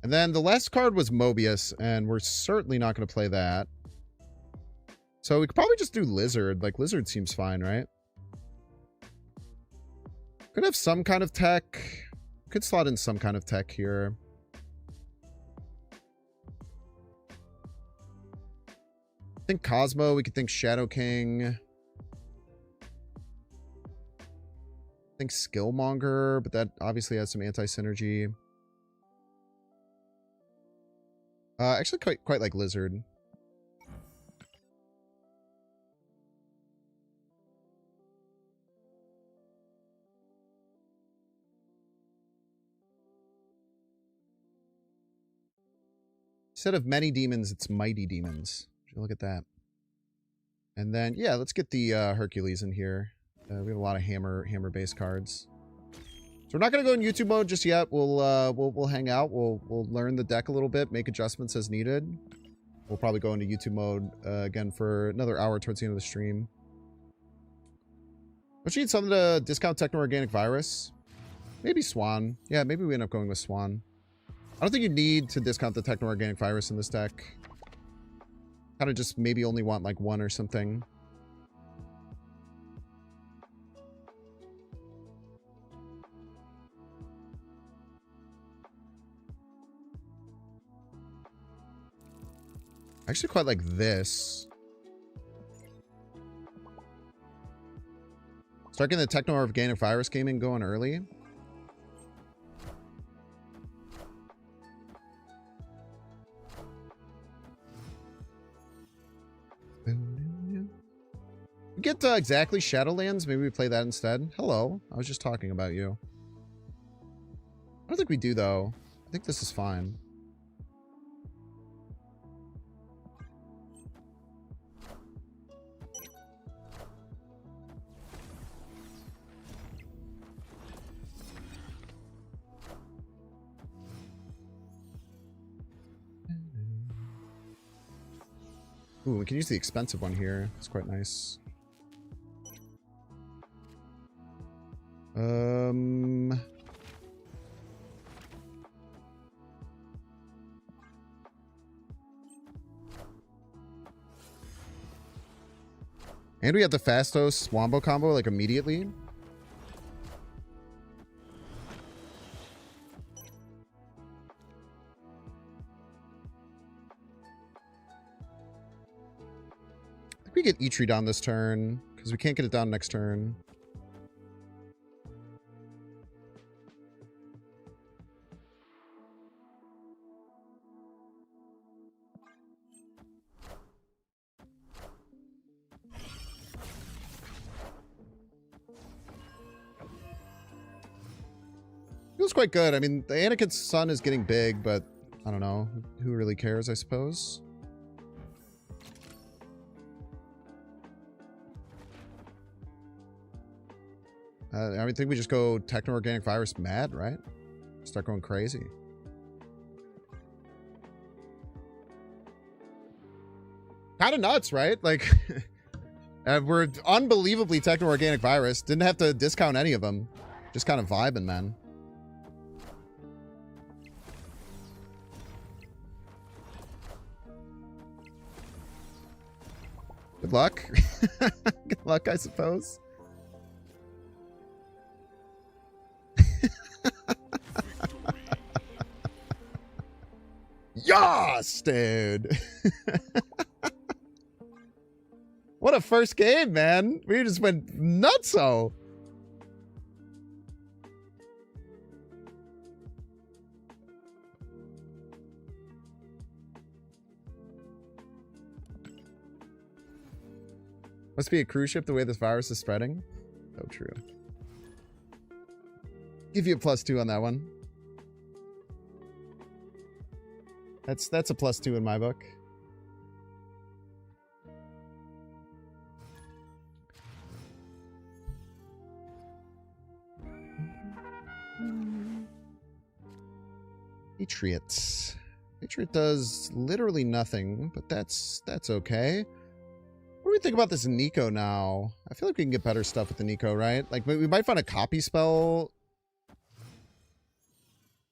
And then the last card was Mobius, and we're certainly not going to play that. So we could probably just do Lizard. Like, Lizard seems fine, right? Could have some kind of tech. Could slot in some kind of tech here. Think Cosmo. We could think Shadow King. Think Skillmonger, but that obviously has some anti-synergy. Actually, quite like Lizard. Instead of many demons, it's mighty demons. Look at that. And then, yeah, let's get the Hercules in here. We have a lot of hammer-based cards. So we're not going to go in YouTube mode just yet. We'll hang out. We'll learn the deck a little bit, make adjustments as needed. We'll probably go into YouTube mode again for another hour towards the end of the stream. Don't you need something to discount Techno-Organic Virus? Maybe Swan. Yeah, maybe we end up going with Swan. I don't think you need to discount the Techno-Organic Virus in this deck. Kind of just maybe only want like one or something. I actually quite like this. Start getting the Techno-Organic Virus gaming going early. We get exactly Shadowlands. Maybe we play that instead. Hello. I was just talking about you. I don't think we do, though. I think this is fine. Ooh, we can use the expensive one here. It's quite nice. And we have the Fastos Wombo combo, like, immediately. I think we get Eitri down this turn, because we can't get it down next turn. Feels quite good. I mean, the Anakin's son is getting big, but I don't know. Who really cares, I suppose? I think we just go techno-organic virus mad, right? Start going crazy. Kind of nuts, right? Like, we're unbelievably techno-organic virus. Didn't have to discount any of them. Just kind of vibing, man. Good luck. Good luck, I suppose. Yas, dude. What a first game, man. We just went nutso. Must be a cruise ship the way this virus is spreading. So true. Give you a +2 on that one. That's a +2 in my book. Patriots. Patriot does literally nothing, but that's okay. What do we think about this Nico now? I feel like we can get better stuff with the Nico, right? Like, we might find a copy spell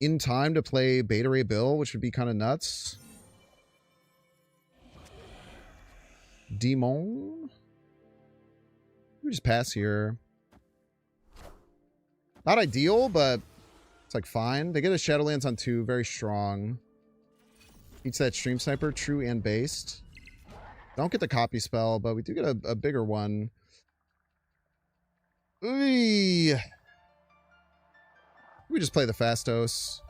in time to play Beta Ray Bill, which would be kind of nuts. Demon. We just pass here. Not ideal, but it's like fine. They get a Shadowlands on 2, very strong. Eats that Stream Sniper, true and based. Don't get the copy spell, but we do get a bigger one. Ooh. We just play the Fastos.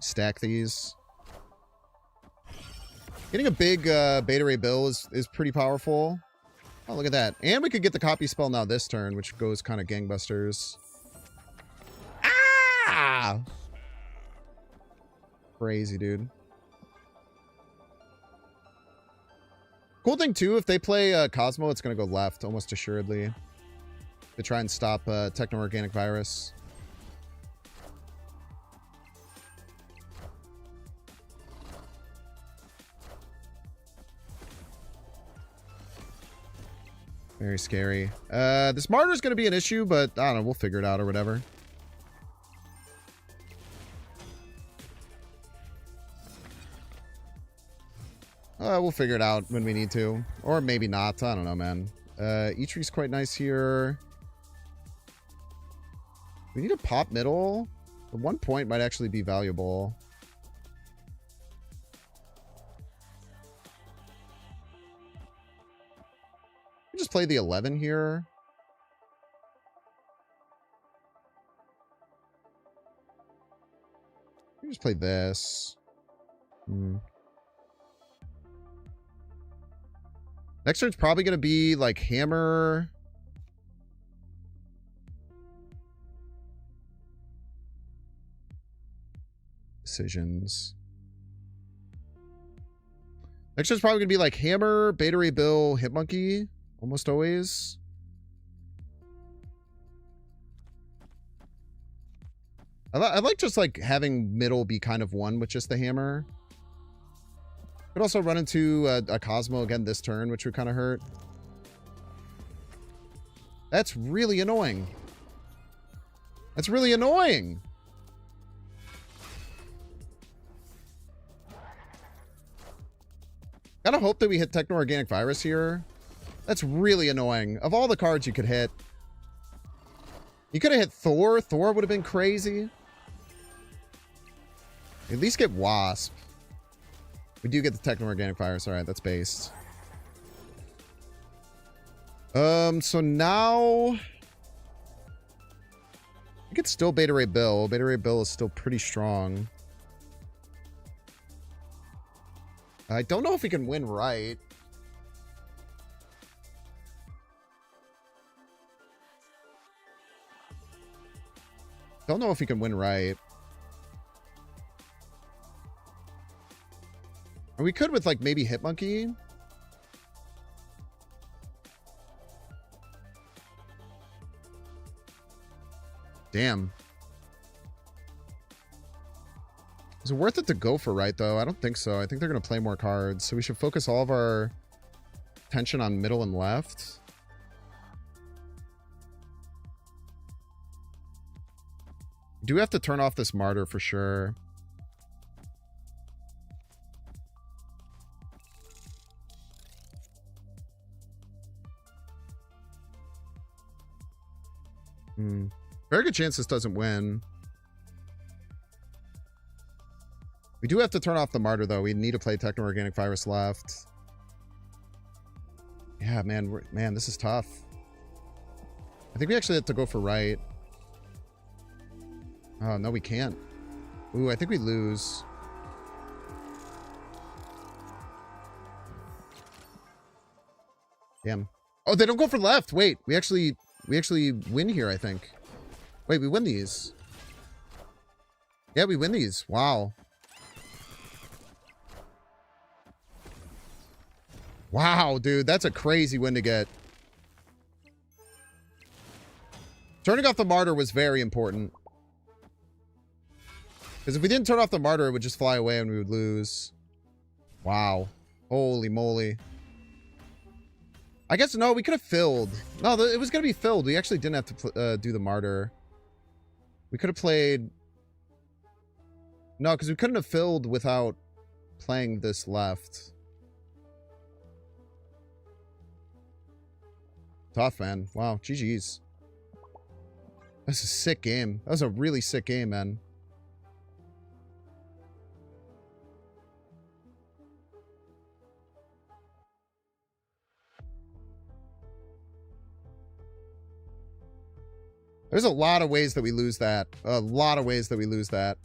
Stack these. Getting a big Beta Ray Bill is pretty powerful. Oh, look at that. And we could get the copy spell now this turn, which goes kind of gangbusters. Ah! Crazy, dude. Cool thing, too, if they play Cosmo, it's going to go left, almost assuredly. To try and stop techno-organic virus. Very scary. This Martyr's going to be an issue, but I don't know. We'll figure it out or whatever. We'll figure it out when we need to. Or maybe not. I don't know, man. Eitree's quite nice here. We need a pop middle. At 1 point might actually be valuable. We just play the 11 here. We just play this. Next turn's probably going to be like hammer. Decisions. Next turn's probably going to be like hammer, Beta Ray Bill, Hitmonkey. Almost always. I like just like having middle be kind of one with just the hammer. Could also run into a Cosmo again this turn, which would kind of hurt. That's really annoying. That's really annoying. Gotta hope that we hit Techno-Organic Virus here. That's really annoying. Of all the cards you could hit. You could have hit Thor. Thor would have been crazy. At least get Wasp. We do get the Techno-Organic Virus. Alright, that's based. So now... I could still Beta Ray Bill. Beta Ray Bill is still pretty strong. I don't know if we can win right. Don't know if we can win right. Or we could with like maybe Hitmonkey. Damn. Is it worth it to go for right though? I don't think so. I think they're going to play more cards. So we should focus all of our attention on middle and left. Do have to turn off this martyr for sure. Very good chance this doesn't win. We do have to turn off the martyr though. We need to play Techno-Organic Virus left. Yeah, man, this is tough. I think we actually have to go for right. Oh, no, we can't. Ooh, I think we lose. Damn. Oh, they don't go for left. Wait, we actually win here, I think. Wait, we win these. Yeah, we win these. Wow. Wow, dude, that's a crazy win to get. Turning off the martyr was very important. Because if we didn't turn off the martyr, it would just fly away and we would lose. Wow. Holy moly. I guess, no, we could have filled. No, it was going to be filled. We actually didn't have to do the martyr. We could have played... No, because we couldn't have filled without playing this left. Tough, man. Wow, GG's. That's a sick game. That was a really sick game, man. There's a lot of ways that we lose that. A lot of ways that we lose that.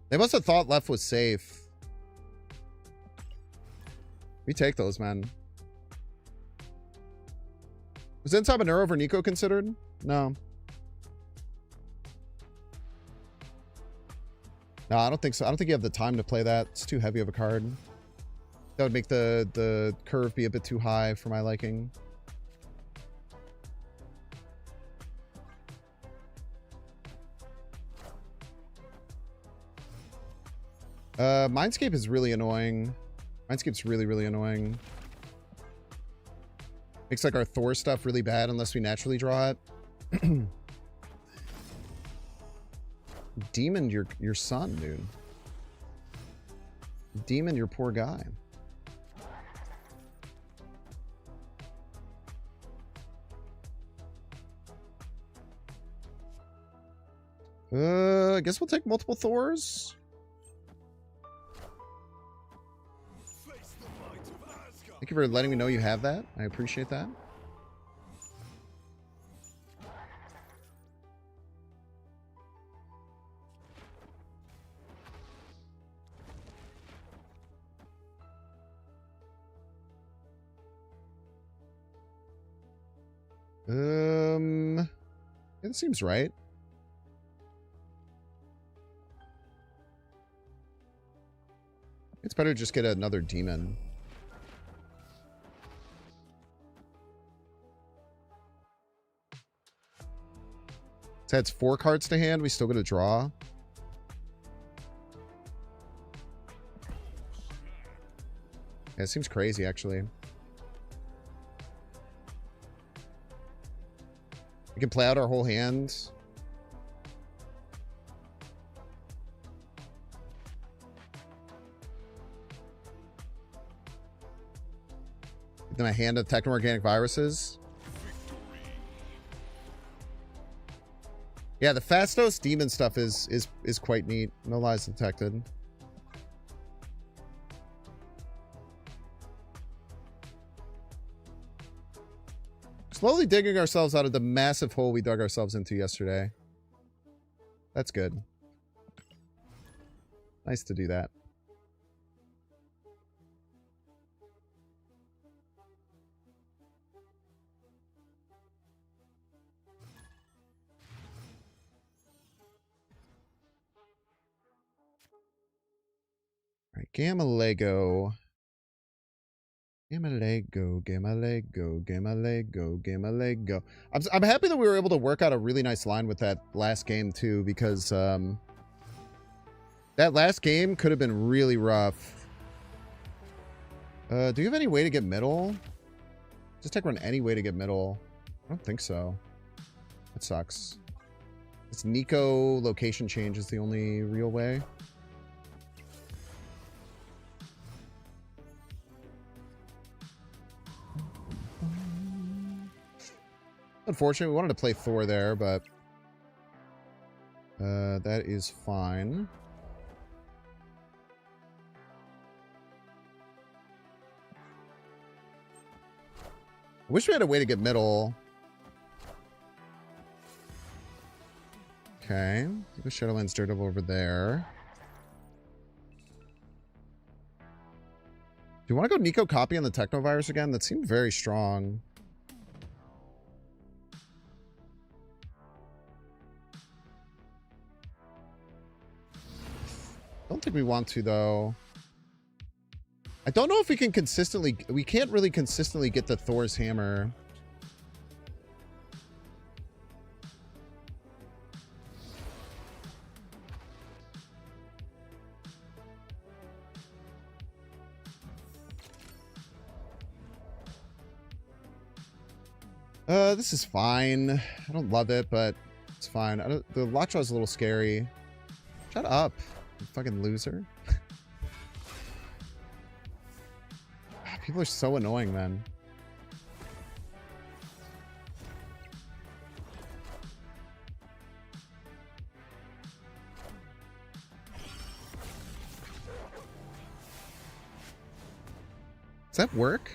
They must have thought left was safe. We take those, man. Was Intabanur over Nico considered? No. No, I don't think so. I don't think you have the time to play that. It's too heavy of a card. That would make the curve be a bit too high for my liking. Mindscape is really annoying. Mindscape's really, really annoying. Makes like our Thor stuff really bad unless we naturally draw it. Demon your son, dude. Demon your poor guy. I guess we'll take multiple Thors. Thank you for letting me know you have that. I appreciate that. It seems right. It's better to just get another demon. So that's 4 cards to hand. We still get a draw. Yeah, it seems crazy, actually. We can play out our whole hand. Then a hand of Techno-Organic Viruses. Yeah, the Fastos demon stuff is quite neat. No lies detected. Slowly digging ourselves out of the massive hole we dug ourselves into yesterday. That's good. Nice to do that. Gamma Lego. Gamma Lego, Gamma Lego, Gamma Lego, Gamma Lego. I'm happy that we were able to work out a really nice line with that last game too, because that last game could have been really rough. Do you have any way to get middle? Does tech run any way to get middle? I don't think so. That sucks. It's Nico location change is the only real way. Unfortunately, we wanted to play Thor there, but that is fine. I wish we had a way to get middle. Okay. The Shadowlands Daredevil over there. Do you want to go Nico copy on the Technovirus again? That seemed very strong. Don't think we want to, though. I don't know if we can consistently... We can't really consistently get the Thor's hammer. This is fine. I don't love it, but it's fine. The Lockjaw is a little scary. Shut up, you fucking loser. People are so annoying, man. Does that work?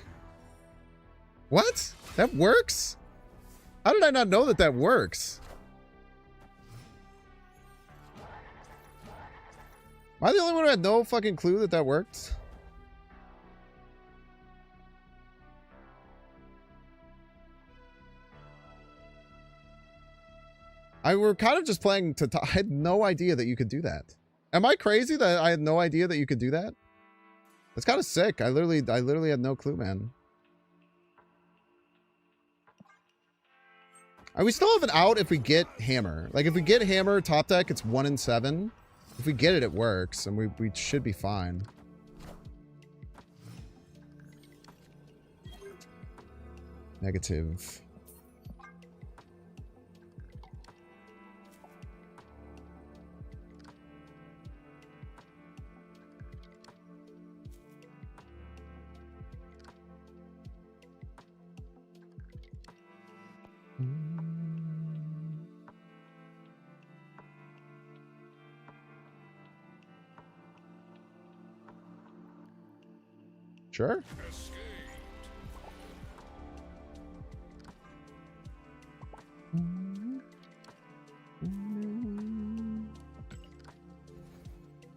What? That works? How did I not know that that works? Am I the only one who had no fucking clue that that worked? We're kind of just playing to... I had no idea that you could do that. Am I crazy that I had no idea that you could do that? That's kind of sick. I literally had no clue, man. We still have an out if we get hammer. Like, if we get hammer top deck, it's 1 in 7. If we get it, it works, and we should be fine. Negative. Sure. I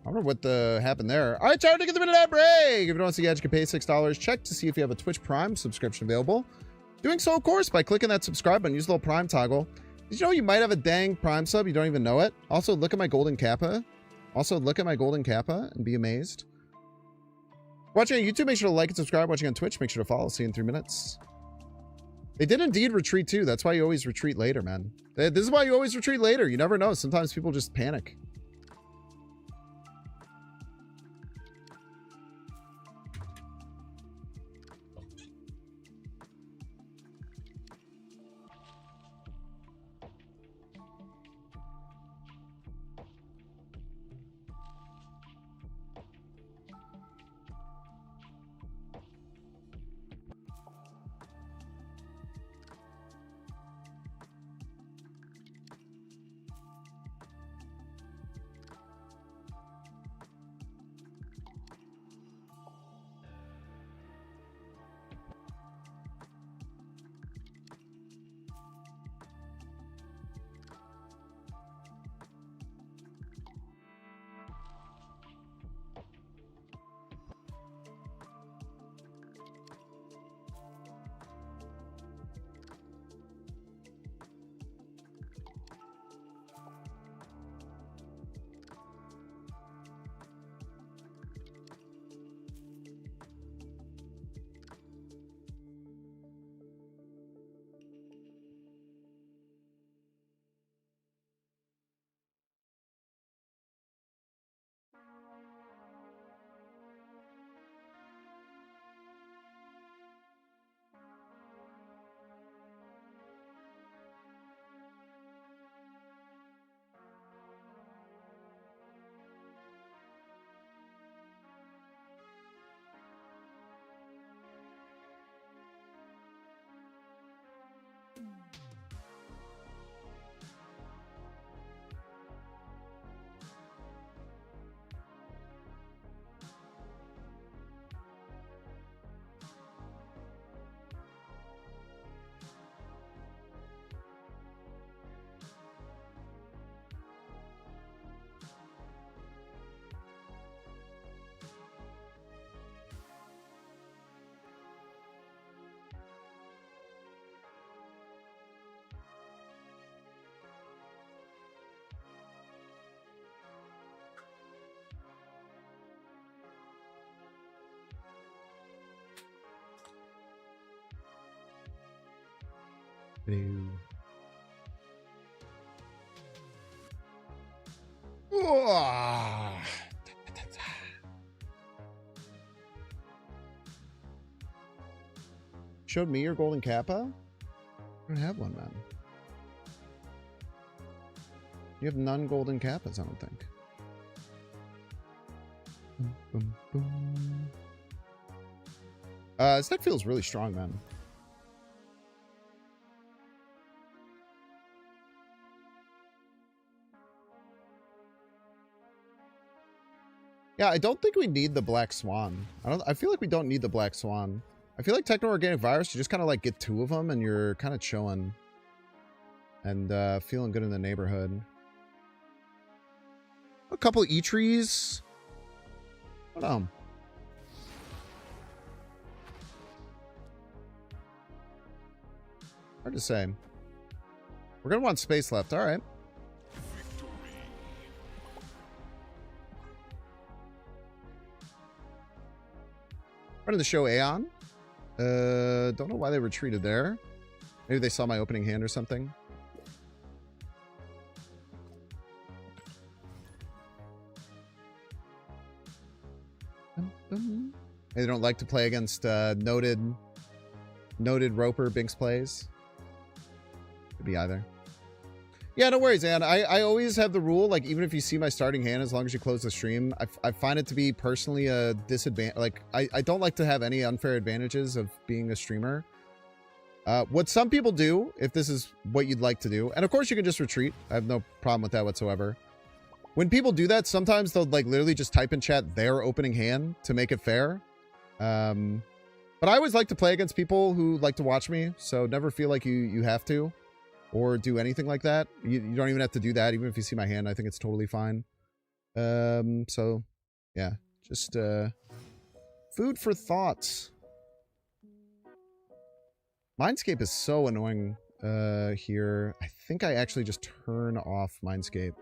wonder what happened there. All right, time to get the minute ad break. If you don't see ads, you can pay $6. Check to see if you have a Twitch Prime subscription available. Doing so, of course, by clicking that subscribe button. Use the little Prime toggle. Did you know you might have a dang Prime sub? You don't even know it. Also, look at my golden kappa. And be amazed. Watching on YouTube, make sure to like and subscribe. Watching on Twitch, make sure to follow. See you in 3 minutes. They did indeed retreat too. That's why you always retreat later, man. This is why you always retreat later. You never know. Sometimes people just panic. Blue. Ah. Showed me your golden kappa? I don't have one, man. You have none golden kappas, I don't think. Boom, boom, boom. This deck feels really strong, man. Yeah, I don't think we need the Black Swan. I feel like we don't need the Black Swan. I feel like Techno-Organic Virus, you just kind of like get 2 of them and you're kind of chilling. And feeling good in the neighborhood. A couple of E-trees. Hold on. Hard to say. We're going to want space left. All right. Running the show Aeon. Don't know why they retreated there. Maybe they saw my opening hand or something. Maybe they don't like to play against noted Roper Binks plays. Could be either. Yeah, no worries, Ann. I always have the rule, like, even if you see my starting hand, as long as you close the stream, I find it to be personally a disadvantage. Like, I don't like to have any unfair advantages of being a streamer. What some people do, if this is what you'd like to do, and of course you can just retreat. I have no problem with that whatsoever. When people do that, sometimes they'll, like, literally just type in chat their opening hand to make it fair. But I always like to play against people who like to watch me, so never feel like you have to. Or do anything like that. You don't even have to do that. Even if you see my hand, I think it's totally fine. So, yeah. Just, food for thought. Mindscape is so annoying, here. I think I actually just turn off Mindscape.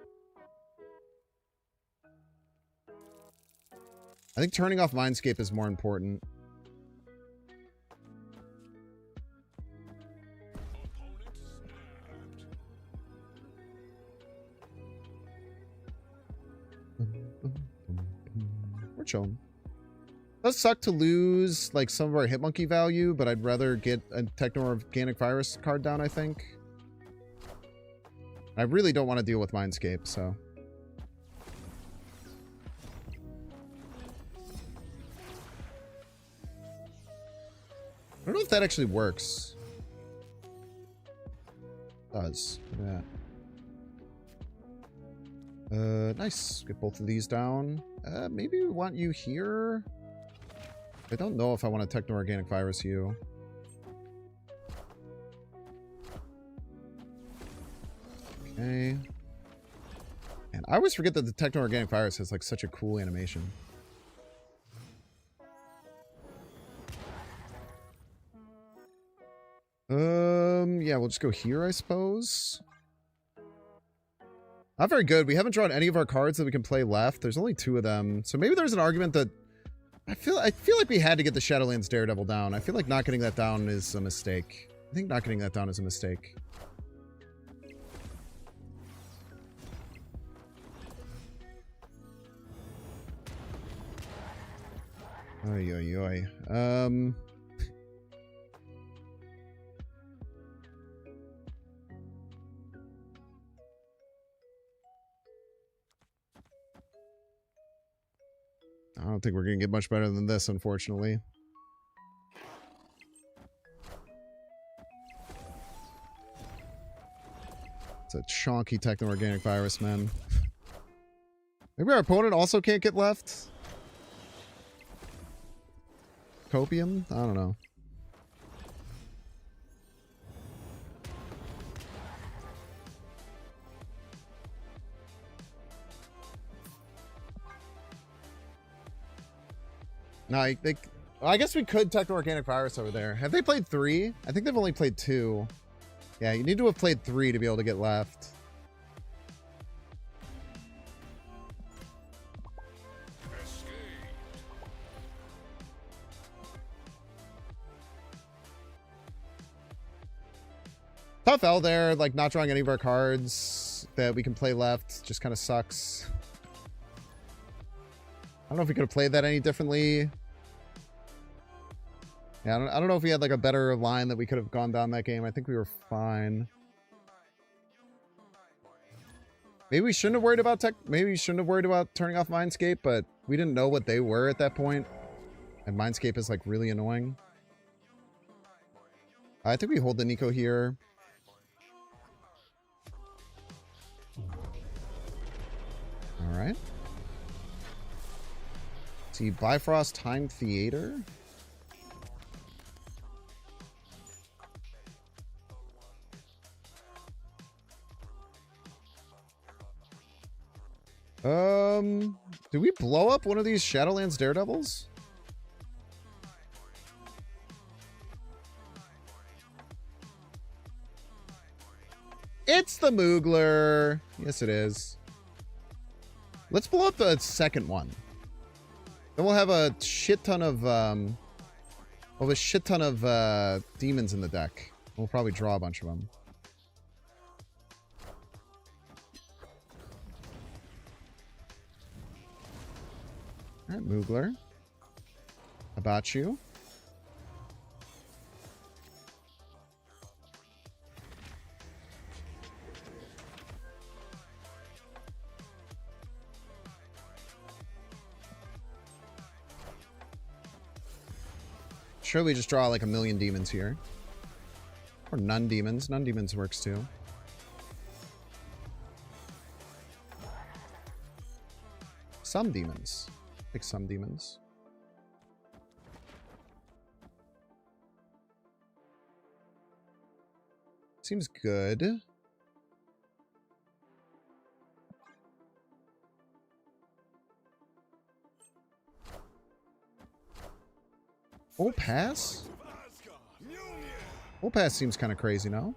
I think turning off Mindscape is more important. We're chilling. Does suck to lose like some of our Hitmonkey value, but I'd rather get a Techno-Organic Virus card down, I think. I really don't want to deal with Mindscape, so. I don't know if that actually works. It does. Look at that. Nice. Get both of these down. Maybe we want you here. I don't know if I want a Techno-Organic Virus you. Okay. And I always forget that the Techno-Organic Virus has like such a cool animation. Yeah, we'll just go here, I suppose. Not very good. We haven't drawn any of our cards that we can play left. There's only 2 of them. So maybe there's an argument that I feel like we had to get the Shadowlands Daredevil down. I feel like not getting that down is a mistake. I think not getting that down is a mistake. Oy, oy, oy. I don't think we're going to get much better than this, unfortunately. It's a chonky techno-organic virus, man. Maybe our opponent also can't get left? Copium? I don't know. No, I guess we could techno-organic virus over there. Have they played 3? I think they've only played 2. Yeah, you need to have played 3 to be able to get left. Tough L there, like not drawing any of our cards that we can play left. Just kind of sucks. I don't know if we could have played that any differently. Yeah, I don't know if we had like a better line that we could have gone down that game. I think we were fine. Maybe we shouldn't have worried about maybe we shouldn't have worried about turning off Mindscape, but we didn't know what they were at that point. And Mindscape is like really annoying. I think we hold the Nico here. All right. See, Bifrost Time Theater. Do we blow up one of these Shadowlands Daredevils? It's the Moogler. Yes, it is. Let's blow up the second one. Then we'll have a shit ton of demons in the deck. We'll probably draw a bunch of them. All right, Moogler. About you. Sure, we just draw like a million demons here. Or none demons. None demons works too. Some demons. Like some demons. Seems good. Full pass? Full pass seems kind of crazy, no?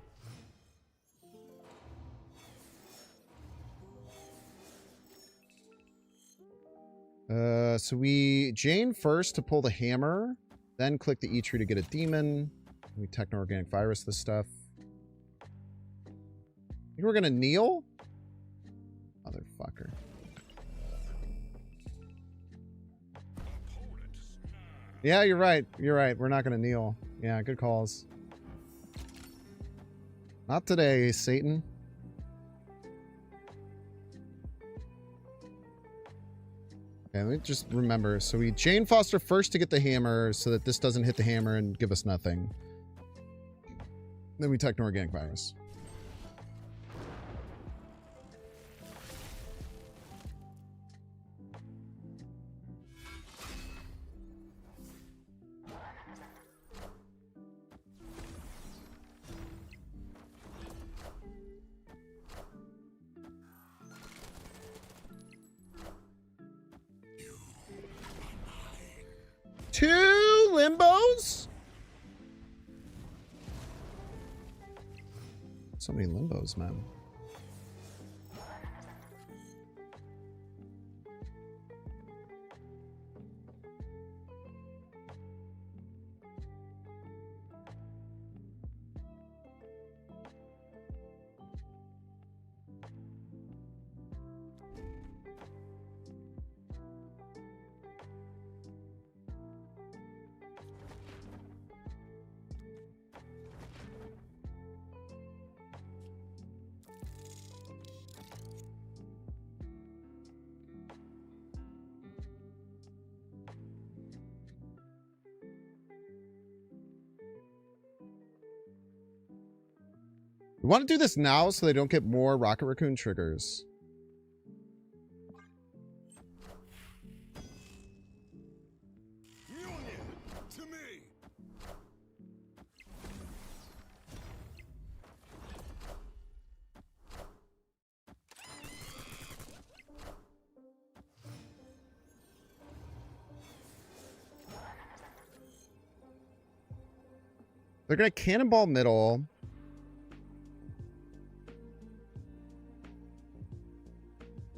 So we Jane first to pull the hammer, then click the E tree to get a demon. We techno-organic virus this stuff. Think we're gonna kneel? Motherfucker. Yeah, you're right. You're right. We're not gonna kneel. Yeah, good calls. Not today, Satan. Okay, let me just remember. So we Jane Foster first to get the hammer so that this doesn't hit the hammer and give us nothing. Then we techno-organic virus. Two limbos? So many limbos, man. We want to do this now so they don't get more Rocket Raccoon triggers. Union to me. They're going to cannonball middle.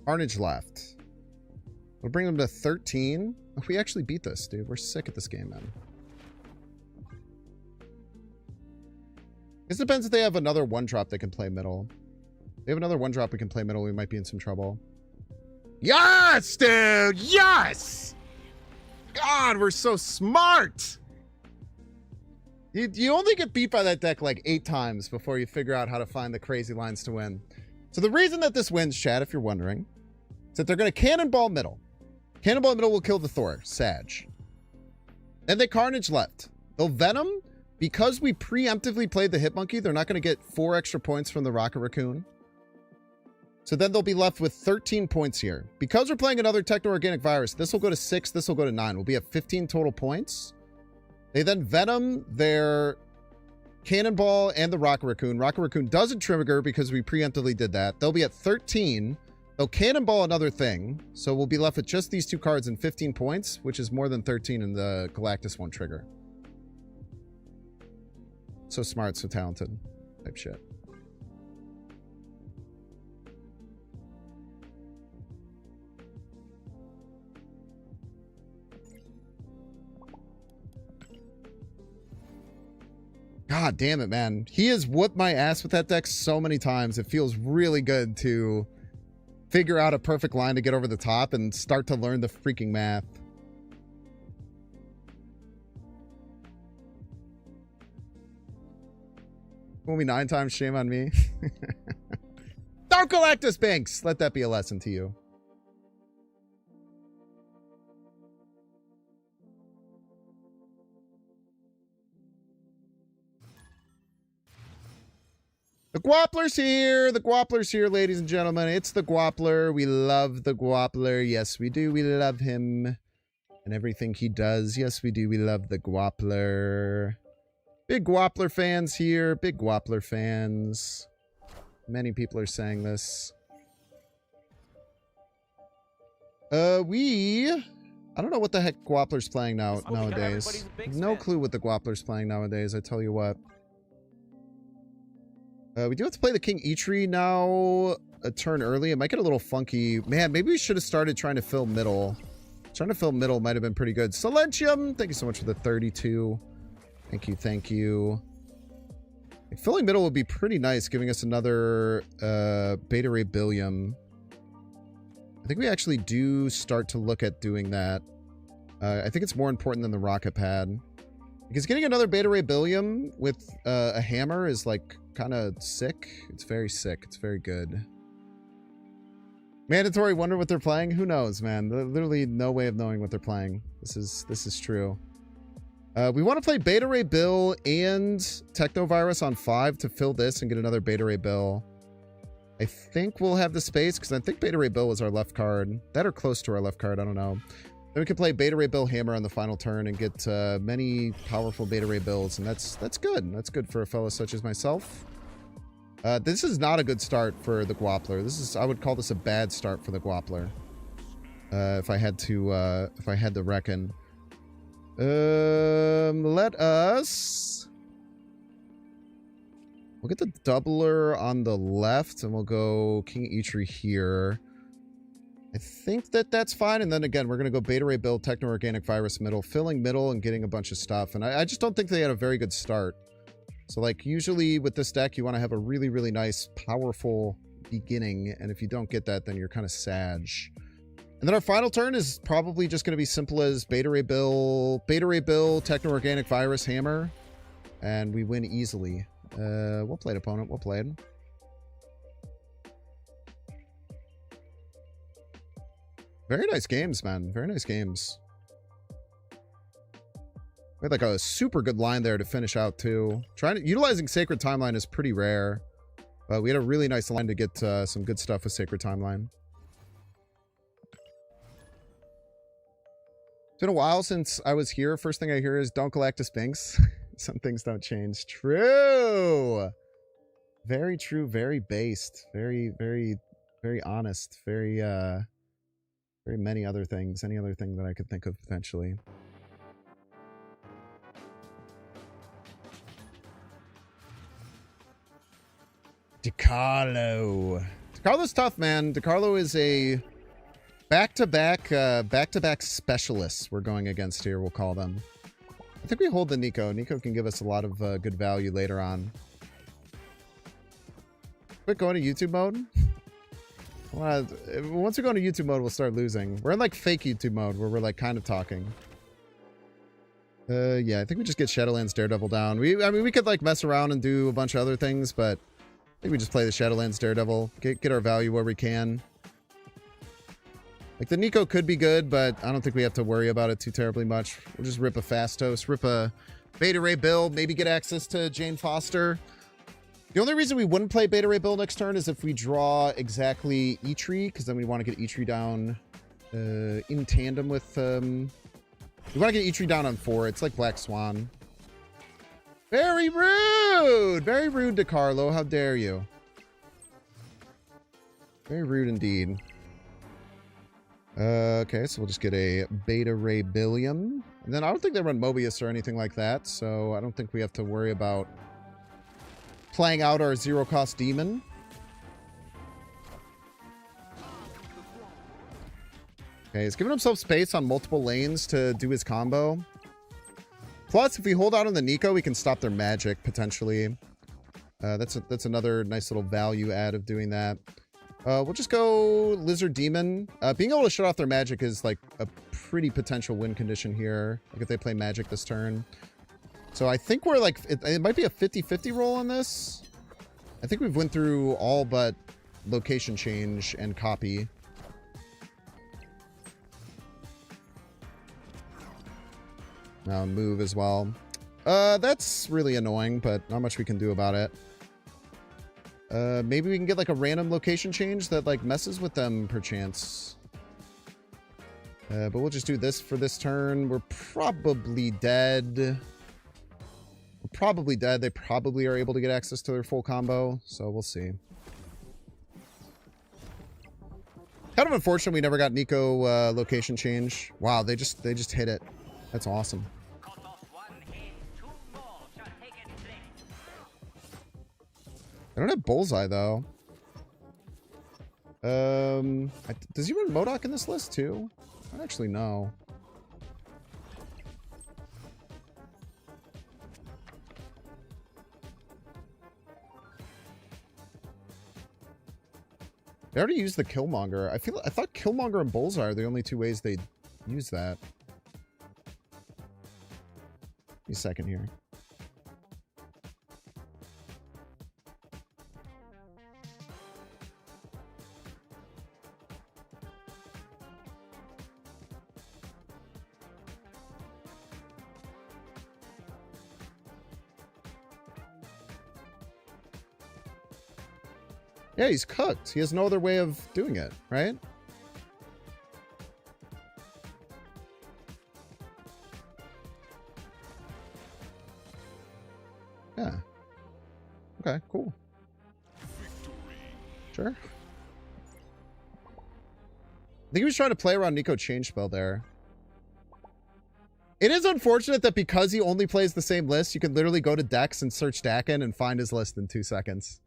Carnage left. We'll bring them to 13. We actually beat this, dude. We're sick at this game, man. This depends if they have another one drop they can play middle. If they have another one drop we can play middle, we might be in some trouble. Yes, dude! Yes! God, we're so smart! You only get beat by that deck like 8 times before you figure out how to find the crazy lines to win. So the reason that this wins, chat, if you're wondering, is that they're going to cannonball middle. Cannonball middle will kill the Thor, Sag. Then they Carnage left. They'll Venom. Because we preemptively played the Hitmonkey, they're not going to get 4 extra points from the Rocket Raccoon. So then they'll be left with 13 points here. Because we're playing another Techno-Organic Virus, this will go to 6, this will go to 9. We'll be at 15 total points. They then Venom their Cannonball and the Rocket Raccoon. Rocket Raccoon doesn't trigger because we preemptively did that. They'll be at 13. They'll Cannonball another thing. So we'll be left with just these 2 cards and 15 points, which is more than 13 in the Galactus one trigger. So smart, so talented type shit. God damn it, man. He has whooped my ass with that deck so many times. It feels really good to figure out a perfect line to get over the top and start to learn the freaking math. Fool me 9 times, shame on me. Dark Galactus Banks! Let that be a lesson to you. The Guapler's here. The Guapler's here, ladies and gentlemen. It's the Guapler. We love the Guapler. Yes, we do. We love him and everything he does. Yes, we do. We love the Guapler. Big Guapler fans here. Big Guapler fans. Many people are saying this. I don't know what the heck Guapler's playing nowadays. No clue what the Guapler's playing nowadays, I tell you what. We do have to play the King Eitri now a turn early. It might get a little funky. Man, maybe we should have started trying to fill middle. Trying to fill middle might have been pretty good. Silentium, thank you so much for the 32. Thank you, thank you. Filling middle would be pretty nice, giving us another Beta Ray Billium. I think we actually do start to look at doing that. I think it's more important than the Rocket Pad. Because getting another Beta Ray Billium with a hammer is like kind of sick. It's very sick. It's very good. Mandatory, wonder what they're playing? Who knows, man? Literally no way of knowing what they're playing. This is true. We want to play Beta Ray Bill and Technovirus on 5 to fill this and get another Beta Ray Bill. I think we'll have the space because I think Beta Ray Bill was our left card. That or close to our left card. I don't know. Then we can play Beta Ray Bill Hammer on the final turn and get many powerful Beta Ray Bills, and that's good. That's good for a fellow such as myself. This is not a good start for the Guapler. I would call this a bad start for the Guapler. If I had to reckon. Let us. We'll get the doubler on the left, and we'll go King Eitri here. I think that's fine. And then again, we're going to go Beta Ray Bill, Techno-Organic Virus middle, filling middle and getting a bunch of stuff. And I just don't think they had a very good start. So like usually with this deck, you want to have a really, really nice, powerful beginning. And if you don't get that, then you're kind of sad. And then our final turn is probably just going to be simple as Beta Ray Bill, Techno-Organic Virus, Hammer. And we win easily. We'll play an opponent. We'll play it. Very nice games, man. Very nice games. We had like a super good line there to finish out too. Utilizing Sacred Timeline is pretty rare. We had a really nice line to get some good stuff with Sacred Timeline. It's been a while since I was here. First thing I hear is don't Galactus Binks. Some things don't change. True. Very true. Very based. Very, very, very honest. Very, very many other things. Any other thing that I could think of potentially. DeCarlo. DeCarlo's tough, man. DeCarlo is a back-to-back specialists we're going against here, we'll call them. I think we hold the Nico. Nico can give us a lot of good value later on. Quit going to YouTube mode? Well, once we go into YouTube mode, we'll start losing. We're in like fake YouTube mode where we're like kind of talking. Yeah, I think we just get Shadowlands Daredevil down. I mean, we could like mess around and do a bunch of other things, but I think we just play the Shadowlands Daredevil. Get our value where we can. Like, the Nico could be good, but I don't think we have to worry about it too terribly much. We'll just rip a Fastos, rip a Beta Ray build, maybe get access to Jane Foster. The only reason we wouldn't play Beta Ray build next turn is if we draw exactly Eitri, because then we want to get Eitri down in tandem with... we want to get Eitri down on 4. It's like Black Swan. Very rude! Very rude, DeCarlo. How dare you? Very rude indeed. Okay, so we'll just get a Beta Ray Billiam. And then I don't think they run Mobius or anything like that, so I don't think we have to worry about playing out our zero-cost demon. Okay, he's giving himself space on multiple lanes to do his combo. Plus, if we hold out on the Nico, we can stop their magic, potentially. That's another nice little value add of doing that. We'll just go Lizard Demon. Being able to shut off their magic is like a pretty potential win condition here. Like if they play magic this turn. So I think we're like, it might be a 50-50 roll on this. I think we've went through all but location change and copy. Now move as well. That's really annoying, but not much we can do about it. Maybe we can get like a random location change that like messes with them perchance. But we'll just do this for this turn. We're probably dead. We're probably dead. They probably are able to get access to their full combo, so we'll see. Kind of unfortunate we never got Nico location change. Wow, they just hit it. That's awesome. I don't have Bullseye, though. Does he run MODOK in this list, too? I don't actually know. They already used the Killmonger. I thought Killmonger and Bullseye are the only two ways they use that. Give me a second here. Yeah, he's cooked. He has no other way of doing it, right? Yeah. Okay, cool. Sure. I think he was trying to play around Nico change spell there. It is unfortunate that because he only plays the same list, you can literally go to Dex and search Dakin and find his list in 2 seconds.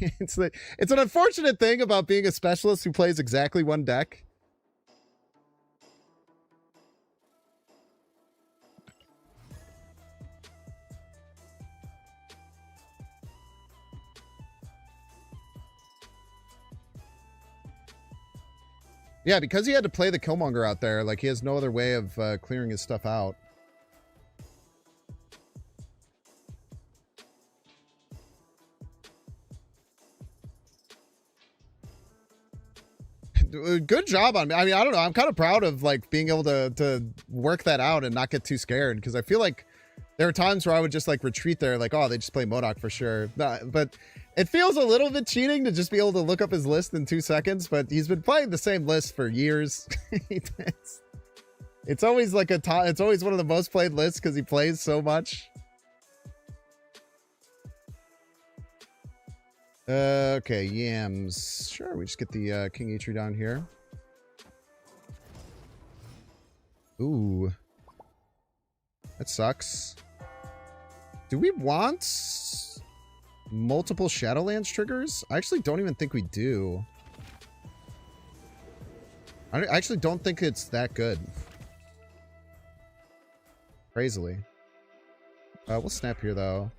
It's an unfortunate thing about being a specialist who plays exactly one deck. Yeah, because he had to play the Killmonger out there, like he has no other way of clearing his stuff out. Good job on me. I mean, I don't know. I'm kind of proud of like being able to work that out and not get too scared, because I feel like There are times where I would just like retreat there, like, oh, they just play MODOK for sure. But it feels a little bit cheating to just be able to look up his list in 2 seconds, but he's been playing the same list for years. It's always like it's always one of the most played lists because he plays so much. Okay, yams. Sure, we just get the King Eitri down here. Ooh. That sucks. Do we want multiple Shadowlands triggers? I actually don't even think we do. I actually don't think it's that good. Crazily. We'll snap here, though.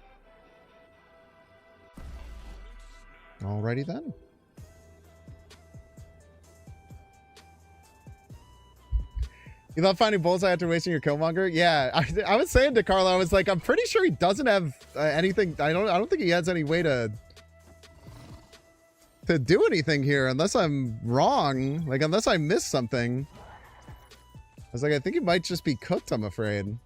Alrighty then. You love finding bullseye after wasting your Killmonger? Yeah, I was saying to Carlo, I was like, I'm pretty sure he doesn't have anything. I don't think he has any way to do anything here, unless I'm wrong. Like, unless I missed something. I was like, I think he might just be cooked, I'm afraid.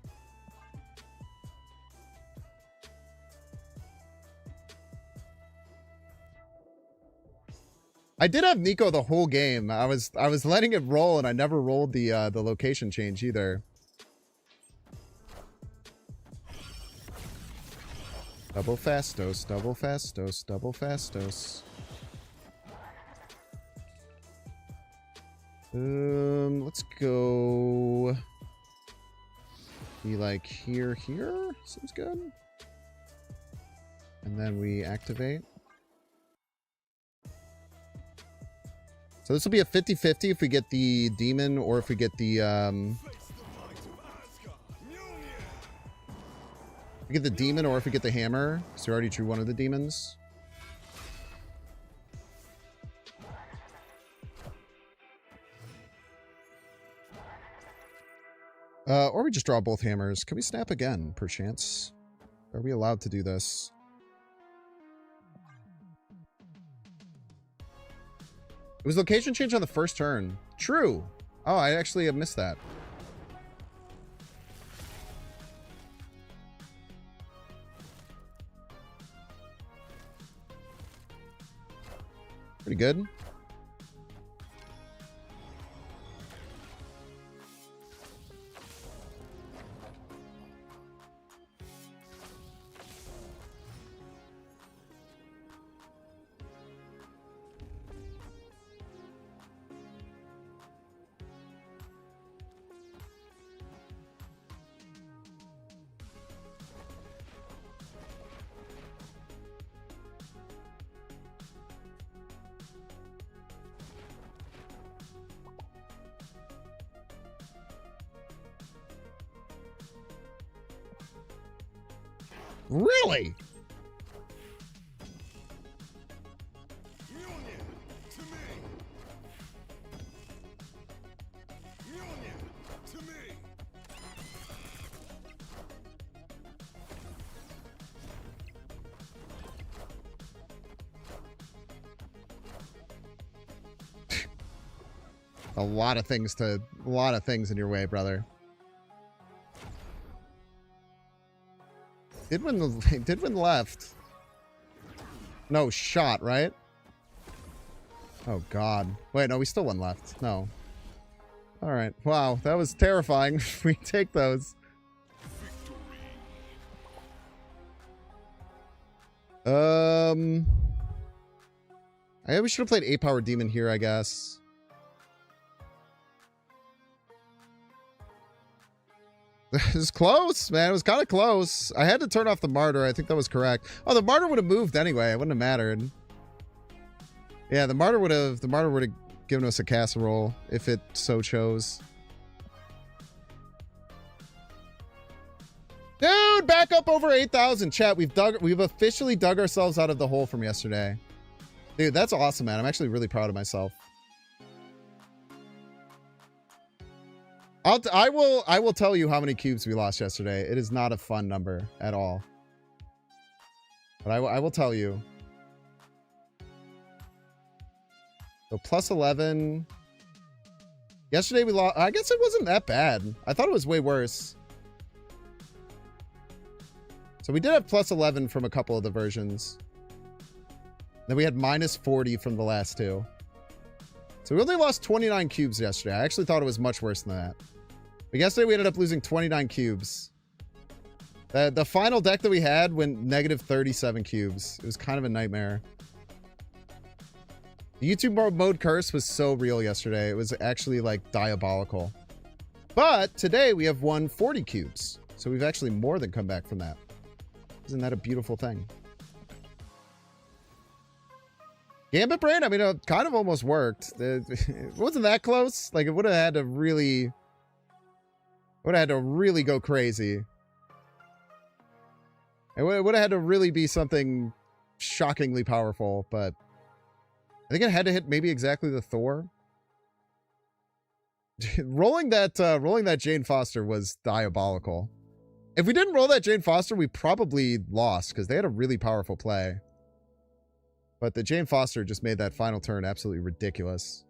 I did have Nico the whole game. I was letting it roll, and I never rolled the location change either. Double Fastos, double Fastos, double Fastos. Let's go. Be like here. Seems good. And then we activate. So this will be a 50-50 if we get the demon or if we get the we get the demon or if we get the hammer. So we already drew one of the demons. Or we just draw both hammers. Can we snap again, perchance? Are we allowed to do this? It was location change on the first turn. True. Oh, I actually have missed that. Pretty good. Really? A lot of things in your way, brother. Did win left. No shot, right? Oh god. Wait, no, we still won left. No. Alright. Wow, that was terrifying. We take those. We should have played 8-power demon here, I guess. It was close, man. It was kind of close. I had to turn off the martyr. I think that was correct. Oh, the martyr would have moved anyway. It wouldn't have mattered. Yeah, the martyr would have given us a casserole if it so chose. Dude, back up over 8,000. Chat, we've officially dug ourselves out of the hole from yesterday. Dude, that's awesome, man. I'm actually really proud of myself. I will tell you how many cubes we lost yesterday. It is not a fun number at all. But I will tell you. So plus 11. Yesterday we lost. I guess it wasn't that bad. I thought it was way worse. So we did have plus 11 from a couple of the versions. Then we had minus 40 from the last two. So we only lost 29 cubes yesterday. I actually thought it was much worse than that. But yesterday we ended up losing 29 cubes. The final deck that we had went negative 37 cubes. It was kind of a nightmare. The YouTube mode curse was so real yesterday. It was actually like diabolical. But today we have won 40 cubes. So we've actually more than come back from that. Isn't that a beautiful thing? Gambit Brain, I mean, it kind of almost worked. It wasn't that close. Like, it would have had to really... go crazy. It would have had to really be something shockingly powerful, but... I think it had to hit maybe exactly the Thor. rolling that Jane Foster was diabolical. If we didn't roll that Jane Foster, we probably lost, because they had a really powerful play. But the Jane Foster just made that final turn absolutely ridiculous.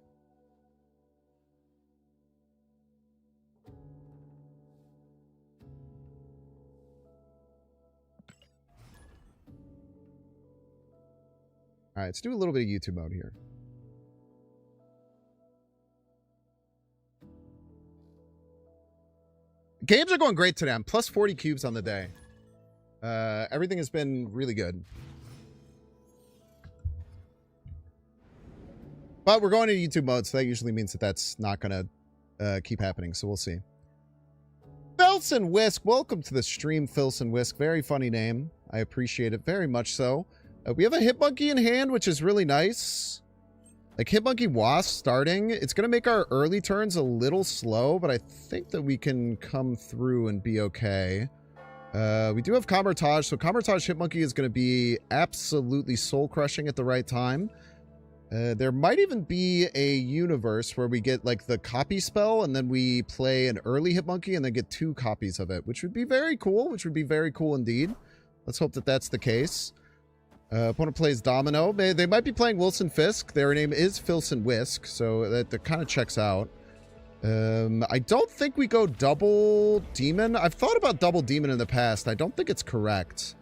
All right, let's do a little bit of YouTube mode here. Games are going great today. I'm plus 40 cubes on the day. Everything has been really good. But we're going to YouTube mode, so that usually means that that's not going to keep happening, so we'll see. Filson Whisk, welcome to the stream, Filson Whisk. Very funny name. I appreciate it very much so. We have a Hitmonkey in hand, which is really nice. Like, Hitmonkey Wasp starting. It's going to make our early turns a little slow, but I think that we can come through and be okay. We do have Kamar-Taj, so Kamar-Taj Hitmonkey is going to be absolutely soul-crushing at the right time. There might even be a universe where we get, like, the copy spell, and then we play an early Hitmonkey and then get 2 copies of it, which would be very cool, indeed. Let's hope that that's the case. Opponent plays Domino. They might be playing Wilson Fisk. Their name is Filson Whisk, so that kind of checks out. I don't think we go double Demon. I've thought about double Demon in the past. I don't think it's correct.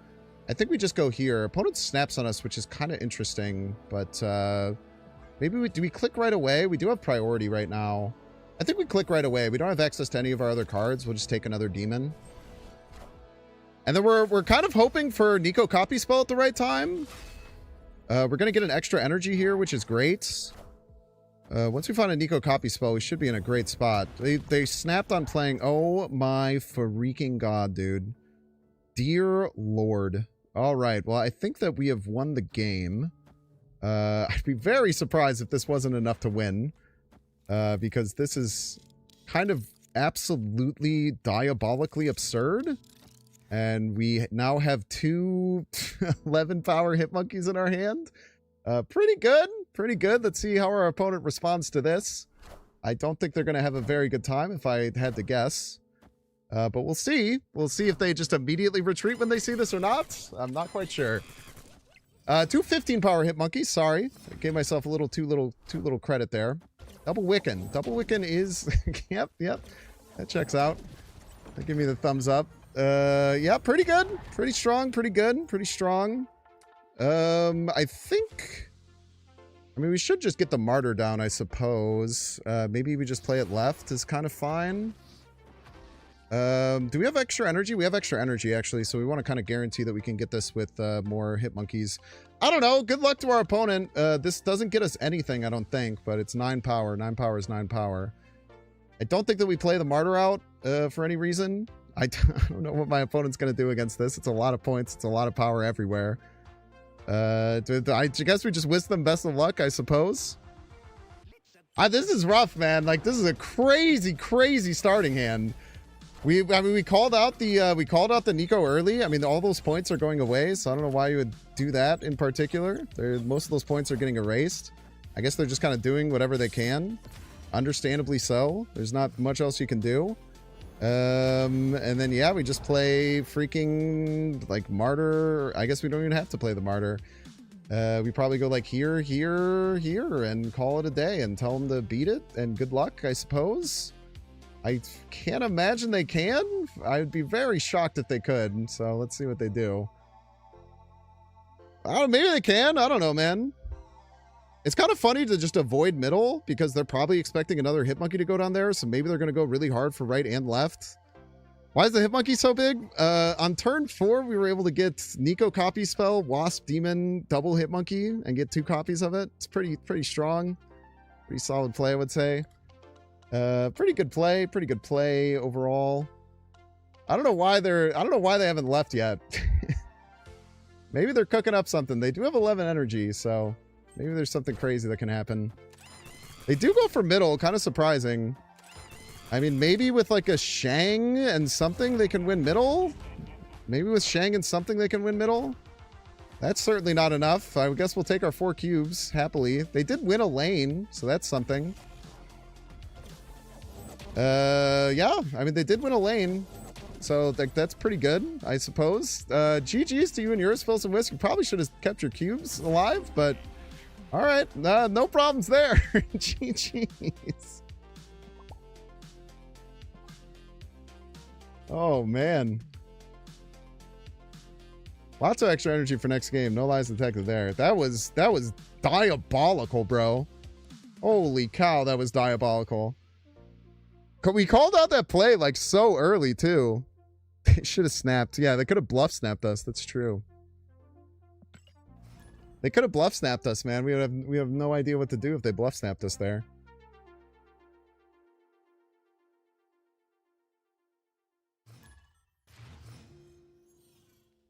I think we just go here. Opponent snaps on us, which is kind of interesting, but maybe do we click right away? We do have priority right now. I think we click right away. We don't have access to any of our other cards. We'll just take another Demon. And then we're kind of hoping for Nico Copy Spell at the right time. We're going to get an extra energy here, which is great. Once we find a Nico Copy Spell, we should be in a great spot. They snapped on playing... Oh my freaking god, dude. Dear Lord. All right, well, I think that we have won the game. I'd be very surprised if this wasn't enough to win. Because this is kind of absolutely diabolically absurd. And we now have 2 11 power Hitmonkeys in our hand. Pretty good. Pretty good. Let's see how our opponent responds to this. I don't think they're going to have a very good time if I had to guess. But we'll see. We'll see if they just immediately retreat when they see this or not. I'm not quite sure. 2 15 power Hitmonkeys. Sorry. I gave myself a little too little credit there. Double Wiccan. Double Wiccan is... Yep. That checks out. Give me the thumbs up. Yeah, pretty good. Pretty strong. Pretty good. Pretty strong. I think... I mean, we should just get the Martyr down, I suppose. Maybe we just play it left is kind of fine. Do we have extra energy? We have extra energy, actually, so we want to kind of guarantee that we can get this with more Hitmonkeys. I don't know. Good luck to our opponent. This doesn't get us anything, I don't think, but it's 9 power. 9 power is 9 power. I don't think that we play the Martyr out for any reason. I don't know what my opponent's going to do against this. It's a lot of points. It's a lot of power everywhere. I guess we just wish them best of luck, I suppose. This is rough, man. Like, this is a crazy starting hand. We called out the Nico early. I mean, all those points are going away, so I don't know why you would do that in particular. Most of those points are getting erased. I guess they're just kind of doing whatever they can. Understandably so. There's not much else you can do. And then, yeah, we just play freaking, like, Martyr. I guess we don't even have to play the Martyr. We probably go, like, here, and call it a day and tell them to beat it, and good luck, I suppose. I can't imagine they can. I'd be very shocked if they could. So let's see what they do. I don't know, maybe they can. I don't know, man. It's kind of funny to just avoid middle because they're probably expecting another Hitmonkey to go down there. So maybe they're going to go really hard for right and left. Why is the Hitmonkey so big? On turn 4, we were able to get Nico copy spell, Wasp, Demon, double Hitmonkey, and get 2 copies of it. It's pretty strong. Pretty solid play, I would say. Pretty good play overall. I don't know why they haven't left yet. Maybe they're cooking up something. They do have 11 energy, so maybe there's something crazy that can happen. They do go for middle, kind of surprising. I mean, maybe with like a Shang and something they can win middle? Maybe with Shang and something they can win middle? That's certainly not enough. I guess we'll take our 4 cubes, happily. They did win a lane, so that's something. Yeah, I mean, they did win a lane. So that's pretty good, I suppose. GG's to you and yours, Phil and Whisk. You probably should have kept your cubes alive, but all right. No problems there. GG's. Oh, man. Lots of extra energy for next game. No lies detected there. That was diabolical, bro. Holy cow, that was diabolical. We called out that play like so early, too. They should have snapped. Yeah, they could have bluff snapped us. That's true. They could have bluff snapped us, man. We have no idea what to do if they bluff snapped us there.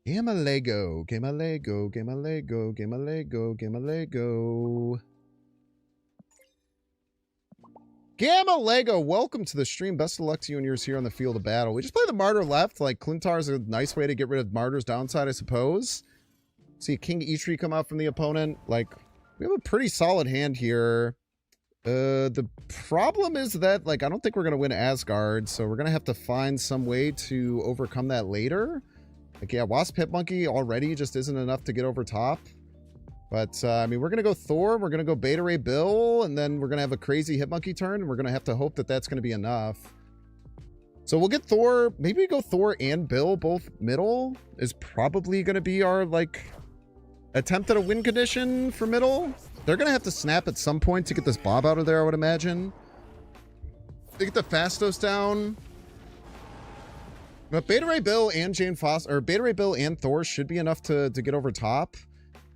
Game a Lego, game a Lego, game a Lego, game a Lego, game a Lego. Gamma Lego, welcome to the stream. Best of luck to you and yours here on the field of battle. We just play the Martyr left. Like, Clintar is a nice way to get rid of Martyr's downside, I suppose. See a King Eitri come out from the opponent. Like, we have a pretty solid hand here. The problem is that, like, I don't think we're going to win Asgard, so we're going to have to find some way to overcome that later. Like, yeah, Wasp Hitmonkey already just isn't enough to get over top. But, I mean, we're going to go Thor, we're going to go Beta Ray Bill, and then we're going to have a crazy Hitmonkey turn, and we're going to have to hope that that's going to be enough. So we'll get Thor, maybe we go Thor and Bill, both middle, is probably going to be our, like, attempt at a win condition for middle. They're going to have to snap at some point to get this Bob out of there, I would imagine. They get the Fastos down. But Beta Ray Bill and Jane Foster, or Beta Ray Bill and Thor should be enough to get over top.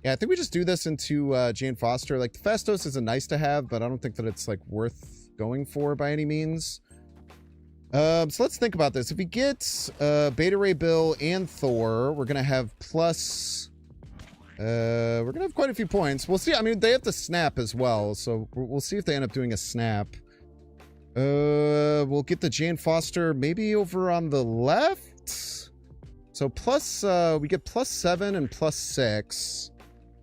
Yeah, I think we just do this into Jane Foster. Like, the Fastos is a nice to have, but I don't think that it's, like, worth going for by any means. So let's think about this. If we get Beta Ray Bill and Thor, we're going to have plus... we're going to have quite a few points. We'll see. I mean, they have to snap as well, so we'll see if they end up doing a snap. We'll get the Jane Foster maybe over on the left. So plus, we get plus 7 and plus 6.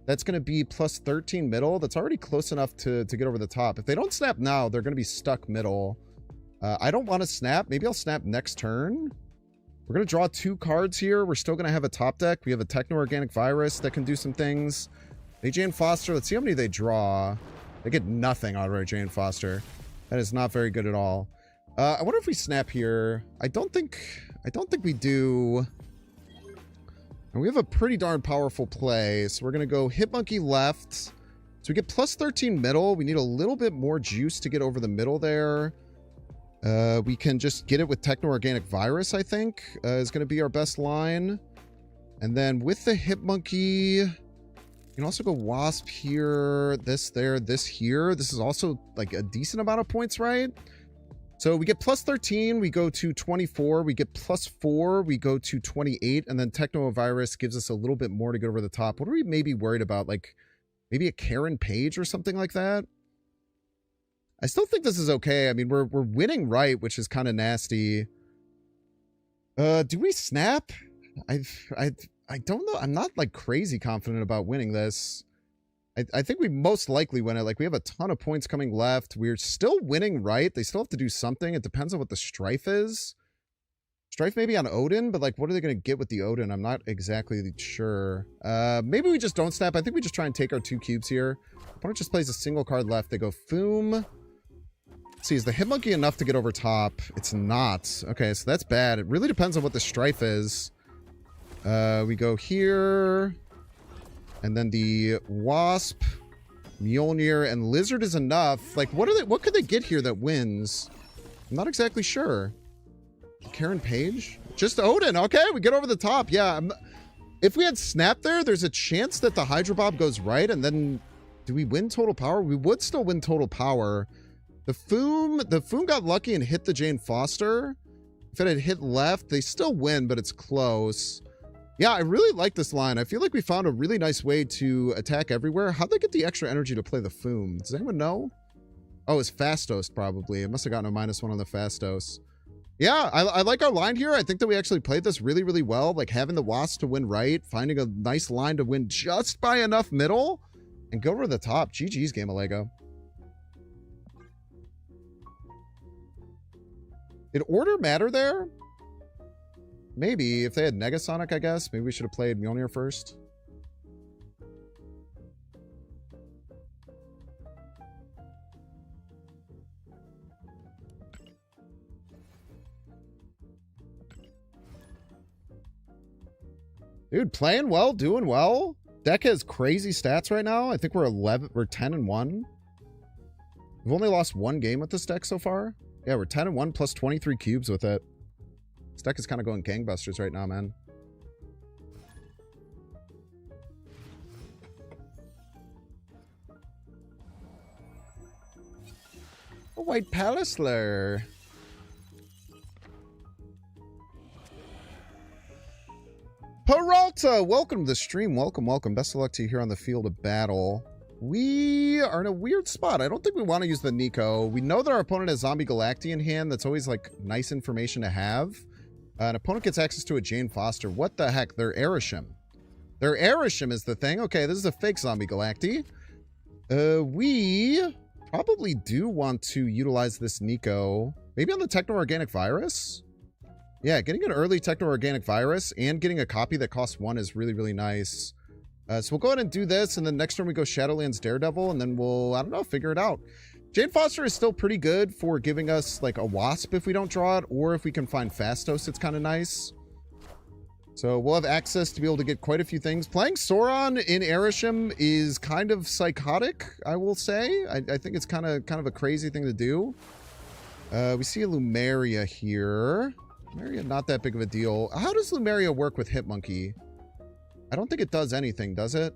That's going to be plus 13 middle. That's already close enough to get over the top. If they don't snap now, they're going to be stuck middle. I don't want to snap. Maybe I'll snap next turn. We're going to draw 2 cards here. We're still going to have a top deck. We have a Techno-Organic Virus that can do some things. They Jane Foster. Let's see how many they draw. They get nothing out of our Jane Foster. That is not very good at all. I wonder if we snap here. I don't think we do. And we have a pretty darn powerful play. So we're going to go Hitmonkey left. So we get plus 13 middle. We need a little bit more juice to get over the middle there. We can just get it with Techno-Organic Virus, I think, is going to be our best line. And then with the Hitmonkey, you can also go Wasp here, this there, this here. This is also like a decent amount of points, right? So we get plus 13, we go to 24, we get plus 4, we go to 28, and then Techno-Virus gives us a little bit more to get over the top. What are we maybe worried about? Like maybe a Karen Page or something like that? I still think this is okay. I mean, we're winning right, which is kind of nasty. Do we snap? I don't know. I'm not like crazy confident about winning this. I think we most likely win it. Like, we have a ton of points coming left. We're still winning right. They still have to do something. It depends on what the Strife is. Strife maybe on Odin, but like, what are they going to get with the Odin? I'm not exactly sure. Maybe we just don't snap. I think we just try and take our 2 cubes here. Opponent just plays a single card left. They go Foom. Let's see, is the Hitmonkey enough to get over top? It's not. Okay, so that's bad. It really depends on what the Strife is. We go here. And then the Wasp, Mjolnir, and Lizard is enough. Like, what could they get here that wins? I'm not exactly sure. Karen Page? Just Odin. Okay, we get over the top. Yeah. If we had Snap there, there's a chance that the Hydro Bob goes right, and then do we win total power? We would still win total power. The Foom got lucky and hit the Jane Foster. If it had hit left, they still win, but it's close. Yeah, I really like this line. I feel like we found a really nice way to attack everywhere. How'd they get the extra energy to play the Foom? Does anyone know? Oh, it's Fastos probably. It must have gotten a -1 on the Fastos. Yeah, I like our line here. I think that we actually played this really, really well. Like having the Wasp to win right, finding a nice line to win just by enough middle, and go over the top. GG's, Game of Lego. Did order matter there? Maybe. If they had Negasonic, I guess. Maybe we should have played Mjolnir first. Dude, playing well, doing well. Deck has crazy stats right now. I think we're 10-1. We've only lost 1 game with this deck so far. Yeah, we're 10-1 plus 23 cubes with it. This deck is kind of going gangbusters right now, man. A White Pallasler. Peralta, welcome to the stream. Welcome, welcome. Best of luck to you here on the field of battle. We are in a weird spot. I don't think we want to use the Nico. We know that our opponent has Zombie Galacti in hand. That's always, like, nice information to have. An opponent gets access to a Jane Foster. What the heck? They're Erisham. Their Erisham is the thing. Okay, this is a fake Zombie Galacti. We probably do want to utilize this Nico. Maybe on the Techno-Organic Virus? Yeah, getting an early Techno-Organic Virus and getting a copy that costs 1 is really, really nice. So we'll go ahead and do this, and then next turn we go Shadowlands Daredevil, and then we'll, I don't know, figure it out. Jane Foster is still pretty good for giving us, like, a Wasp if we don't draw it, or if we can find Fastos, it's kind of nice. So we'll have access to be able to get quite a few things. Playing Sauron in Erisham is kind of psychotic, I will say. I think it's kind of a crazy thing to do. We see a Lumeria here. Lumeria, not that big of a deal. How does Lumeria work with Hitmonkey? I don't think it does anything, does it?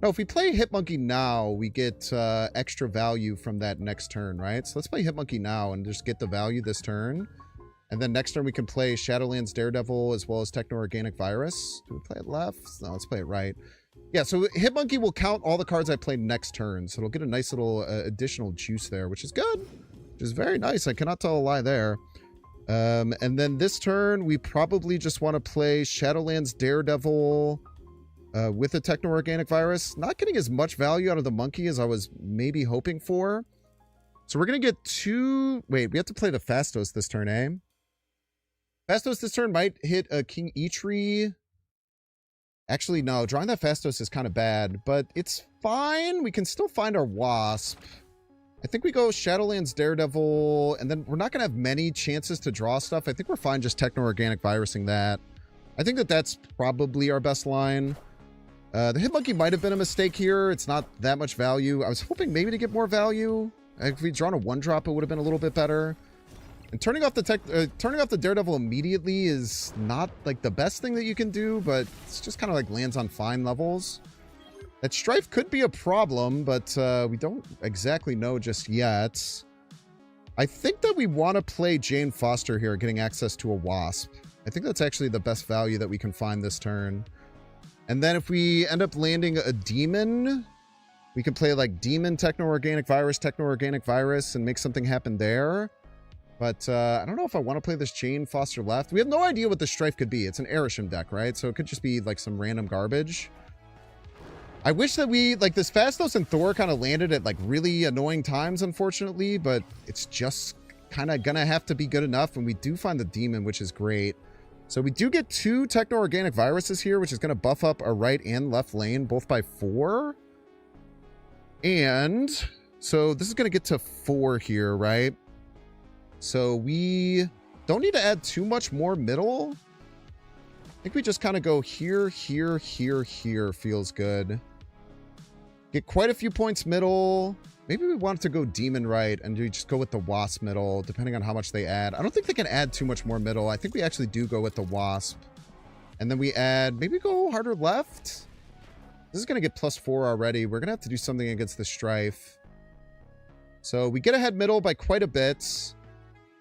No, if we play Hitmonkey now, we get extra value from that next turn, right? So let's play Hitmonkey now and just get the value this turn. And then next turn we can play Shadowlands Daredevil as well as Techno-Organic Virus. Do we play it left? No, let's play it right. Yeah, so Hitmonkey will count all the cards I played next turn. So it'll get a nice little additional juice there, which is good. Which is very nice. I cannot tell a lie there. And then this turn, we probably just want to play Shadowlands Daredevil with a Techno-Organic Virus. Not getting as much value out of the monkey as I was maybe hoping for. So we're going to get 2... Wait, we have to play the Fastos this turn, eh? Fastos this turn might hit a King Eitri. Actually, no. Drawing that Fastos is kind of bad, but it's fine. We can still find our Wasp. I think we go Shadowlands Daredevil, and then we're not going to have many chances to draw stuff. I think we're fine just Techno-Organic Virusing that. I think that that's probably our best line. The Hitmonkey might have been a mistake here. It's not that much value. I was hoping maybe to get more value. If we'd drawn a 1-drop, it would have been a little bit better. And turning off the Daredevil immediately is not like the best thing that you can do, but it's just kind of like lands on fine levels. That Strife could be a problem, but we don't exactly know just yet. I think that we want to play Jane Foster here, getting access to a Wasp. I think that's actually the best value that we can find this turn. And then if we end up landing a Demon, we can play like Demon, Techno-Organic Virus, and make something happen there. But I don't know if I want to play this Jane Foster left. We have no idea what the Strife could be. It's an Erisham deck, right? So it could just be like some random garbage. I wish that we, like, this Fastos and Thor kind of landed at, like, really annoying times, unfortunately, but it's just kind of gonna have to be good enough, and we do find the Demon, which is great. So we do get 2 Techno-Organic Viruses here, which is going to buff up our right and left lane, both by 4. And So this is going to get to 4 here, right? So we don't need to add too much more middle. I think we just kind of go here, here, here, here. Feels good. Get quite a few points middle. Maybe we want to go demon right and we just go with the wasp middle, depending on how much they add. I don't think they can add too much more middle. I think we actually do go with the wasp. And then we add, maybe go harder left. This is going to get +4 already. We're going to have to do something against the strife. So we get ahead middle by quite a bit.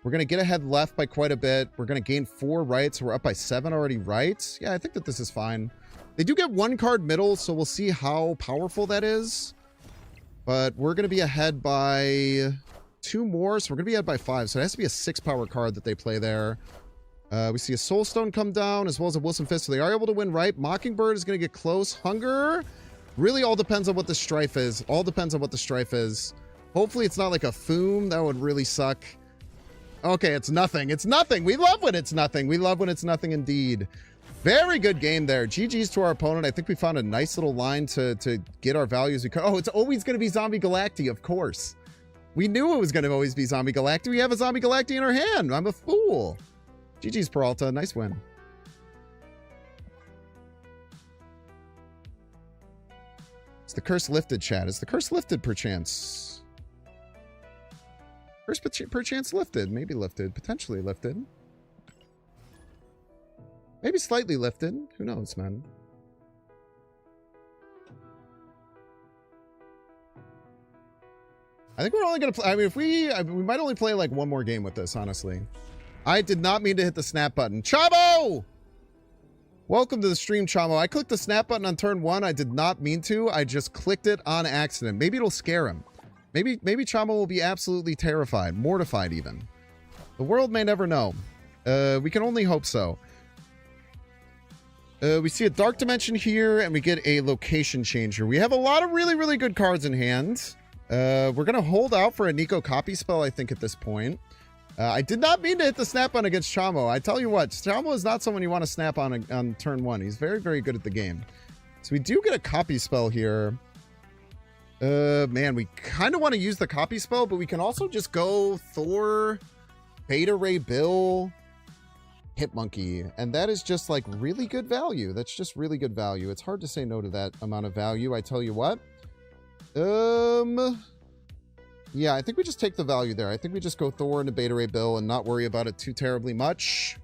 We're going to get ahead left by quite a bit. We're going to gain 4 right, so we're up by 7 already right. Yeah, I think that this is fine. They do get 1 card middle, so we'll see how powerful that is. But we're going to be ahead by 2 more, so we're going to be ahead by 5. So it has to be a 6 power card that they play there. We see a Soulstone come down, as well as a Wilson Fist, so they are able to win right. Mockingbird is going to get close. Hunger really all depends on what the strife is. All depends on what the strife is. Hopefully it's not like a Foom. That would really suck. Okay, it's nothing. It's nothing. We love when it's nothing. We love when it's nothing indeed. Very good game there. GG's to our opponent. I think we found a nice little line to get our values. Oh, it's always going to be Zombie Galacti, of course. We knew it was going to always be Zombie Galacti. We have a Zombie Galacti in our hand. I'm a fool. GG's, Peralta. Nice win. Is the curse lifted, chat? Is the curse lifted, perchance? Curse perchance lifted. Maybe lifted. Potentially lifted. Maybe slightly lifted. Who knows, man? I think we're only going to play... I mean, if we might only play like 1 more game with this, honestly. I did not mean to hit the snap button. Chamo! Welcome to the stream, Chamo. I clicked the snap button on turn 1. I did not mean to. I just clicked it on accident. Maybe it'll scare him. Maybe Chamo will be absolutely terrified. Mortified, even. The world may never know. We can only hope so. We see a Dark Dimension here, and we get a Location Changer. We have a lot of really, really good cards in hand. We're going to hold out for a Nico Copy Spell, I think, at this point. I did not mean to hit the snap on against Chamo. I tell you what, Chamo is not someone you want to snap on turn 1. He's very, very good at the game. So we do get a Copy Spell here. Man, we kind of want to use the Copy Spell, but we can also just go Thor, Beta Ray Bill, Hitmonkey, and that is just like really good value. That's just really good value. It's hard to say no to that amount of value, I tell you what. Yeah, I think we just take the value there. I think we just go Thor into Beta Ray Bill and not worry about it too terribly much.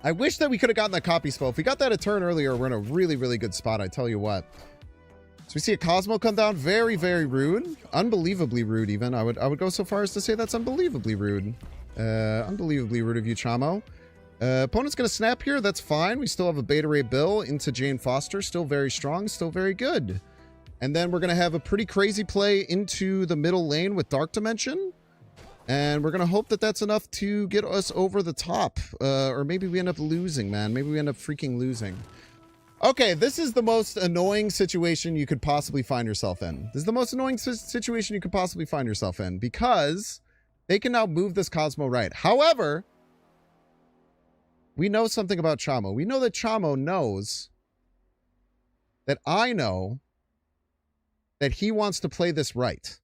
I wish that we could have gotten that Copy Spell. If we got that a turn earlier, we're in a really, really good spot, I tell you what. So we see a Cosmo come down. Very, very rude. Unbelievably rude, even. I would go so far as to say that's unbelievably rude. Unbelievably rude of you, Chamo. Opponent's going to snap here. That's fine. We still have a Beta Ray Bill into Jane Foster. Still very strong. Still very good. And then we're going to have a pretty crazy play into the middle lane with Dark Dimension. And we're going to hope that that's enough to get us over the top. Or maybe we end up losing, man. Maybe we end up freaking losing. Okay, this is the most annoying situation you could possibly find yourself in. This is the most annoying situation you could possibly find yourself in. Because they can now move this Cosmo right. However, we know something about Chamo. We know that Chamo knows that I know that he wants to play this right.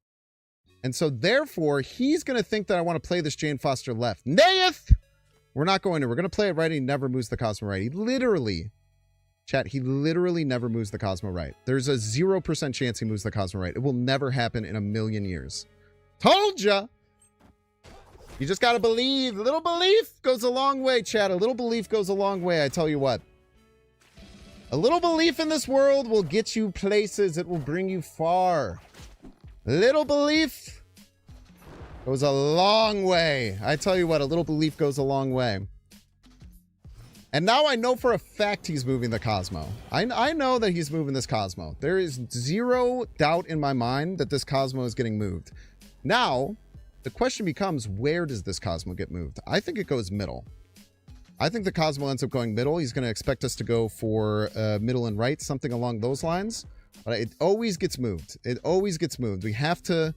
And so therefore, he's going to think that I want to play this Jane Foster left. Nayeth! We're not going to. We're going to play it right. He never moves the Cosmo right. He literally, chat, he literally never moves the Cosmo right. There's a 0% chance he moves the Cosmo right. It will never happen in a million years. Told ya! You just got to believe. A little belief goes a long way, chat. A little belief goes a long way, I tell you what. A little belief in this world will get you places. It will bring you far. Little belief goes a long way. I tell you what, a little belief goes a long way. And now I know for a fact he's moving the Cosmo. I know that he's moving this Cosmo. There is 0 doubt in my mind that this Cosmo is getting moved. Now, the question becomes, where does this Cosmo get moved? I think it goes middle. I think the Cosmo ends up going middle. He's going to expect us to go for middle and right, something along those lines. But it always gets moved. It always gets moved. We have to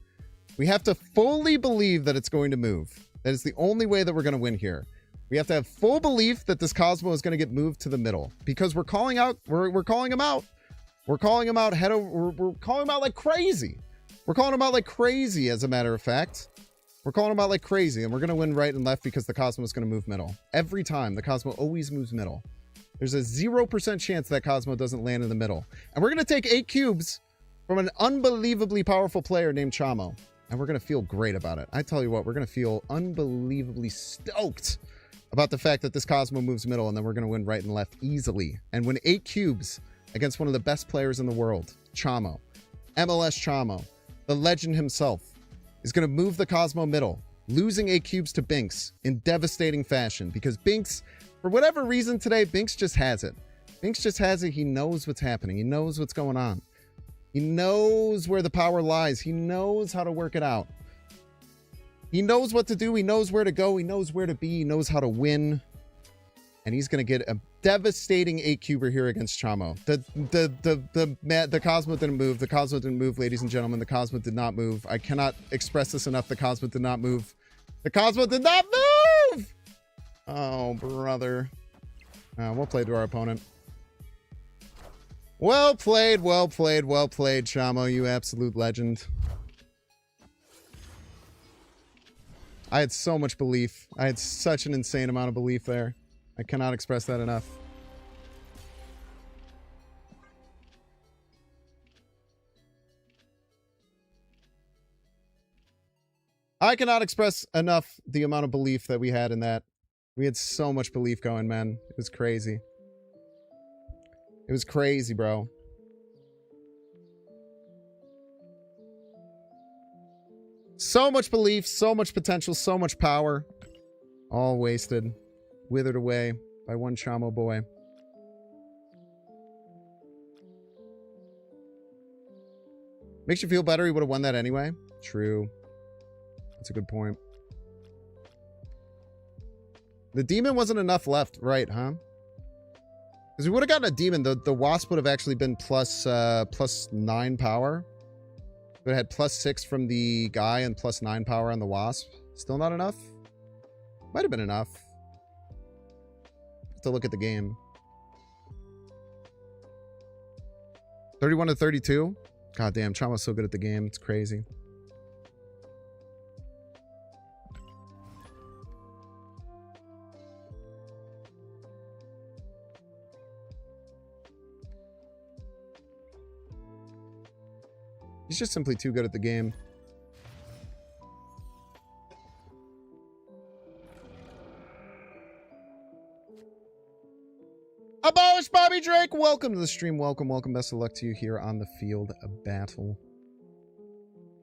fully believe that it's going to move. That is the only way that we're going to win here. We have to have full belief that this Cosmo is going to get moved to the middle, because we're calling out. We're calling him out. We're calling him out. We're calling him out like crazy. We're calling them out like crazy, as a matter of fact. We're calling them out like crazy, and we're going to win right and left because the Cosmo is going to move middle. Every time, the Cosmo always moves middle. There's a 0% chance that Cosmo doesn't land in the middle. And we're going to take 8 cubes from an unbelievably powerful player named Chamo. And we're going to feel great about it. I tell you what, we're going to feel unbelievably stoked about the fact that this Cosmo moves middle, and then we're going to win right and left easily. And win 8 cubes against one of the best players in the world, Chamo. MLS Chamo, the legend himself, is going to move the Cosmo middle, losing 8 cubes to Binks in devastating fashion. Because Binks, for whatever reason today, Binks just has it. Binks just has it. He knows what's happening. He knows what's going on. He knows where the power lies. He knows how to work it out. He knows what to do. He knows where to go. He knows where to be. He knows how to win. And he's going to get a devastating 8-cuber here against Chamo. The Cosmo didn't move. The Cosmo didn't move, ladies and gentlemen. The Cosmo did not move. I cannot express this enough. The Cosmo did not move. The Cosmo did not move! Oh, brother. We'll play to our opponent. Well played, well played, well played, Chamo, you absolute legend. I had so much belief. I had such an insane amount of belief there. I cannot express that enough. I cannot express enough the amount of belief that we had in that. We had so much belief going, man. It was crazy. It was crazy, bro. So much belief, so much potential, so much power. All wasted. Withered away by one Chamo boy. Makes you feel better he would have won that anyway. True. That's a good point. The demon wasn't enough left, right, huh? Because we would have gotten a demon. The wasp would have actually been plus 9 power. But it had plus 6 from the guy and plus 9 power on the wasp. Still not enough? Might have been enough. Have to look at the game. 31 to 32? God damn, Chamo's so good at the game. It's crazy. He's just simply too good at the game. Abolish Bobby Drake! Welcome to the stream. Welcome, welcome. Best of luck to you here on the field of battle.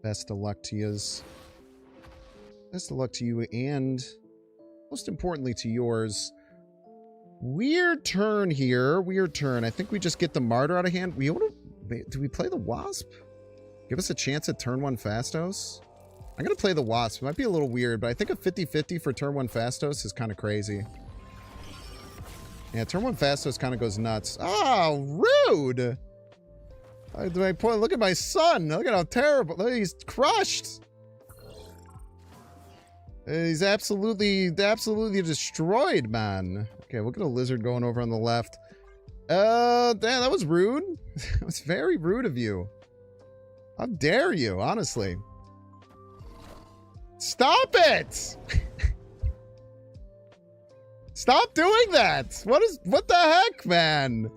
Best of luck to yous. Best of luck to you and, most importantly, to yours. Weird turn here. Weird turn. I think we just get the Martyr out of hand. Do we play the Wasp? Give us a chance at turn 1 Fastos. I'm going to play the Wasp. It might be a little weird, but I think a 50-50 for turn 1 Fastos is kind of crazy. Yeah, turn 1 Fastos kind of goes nuts. Oh, rude! Look at my son. Look at how terrible. Look, he's crushed. He's absolutely destroyed, man. Okay, look at a lizard going over on the left. Damn, that was rude. That was very rude of you. How dare you, honestly. Stop it! Stop doing that! What the heck, man?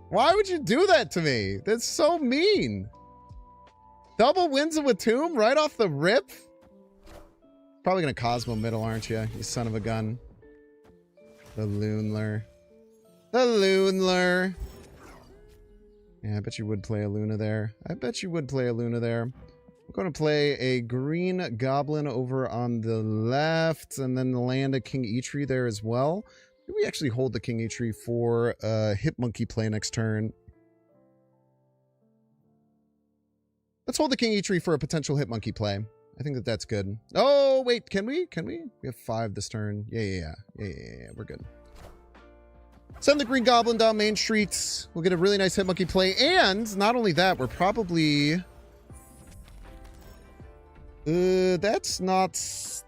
Why would you do that to me? That's so mean. Double wins of a tomb right off the rip? Probably gonna Cosmo middle, aren't you? You son of a gun. The Lunler. The Lunler. Yeah, I bet you would play a Luna there. I bet you would play a Luna there. I'm going to play a green goblin over on the left and then land a King Eitri there as well. Maybe we actually hold the King Eitri for a Hip Monkey play next turn. Let's hold the King Eitri for a potential Hip Monkey play. I think that's good. Oh, wait, can we? Can we? We have 5 this turn. Yeah, we're good. Send the Green Goblin down Main Street. We'll get a really nice Hip Monkey play. And not only that, we're probably...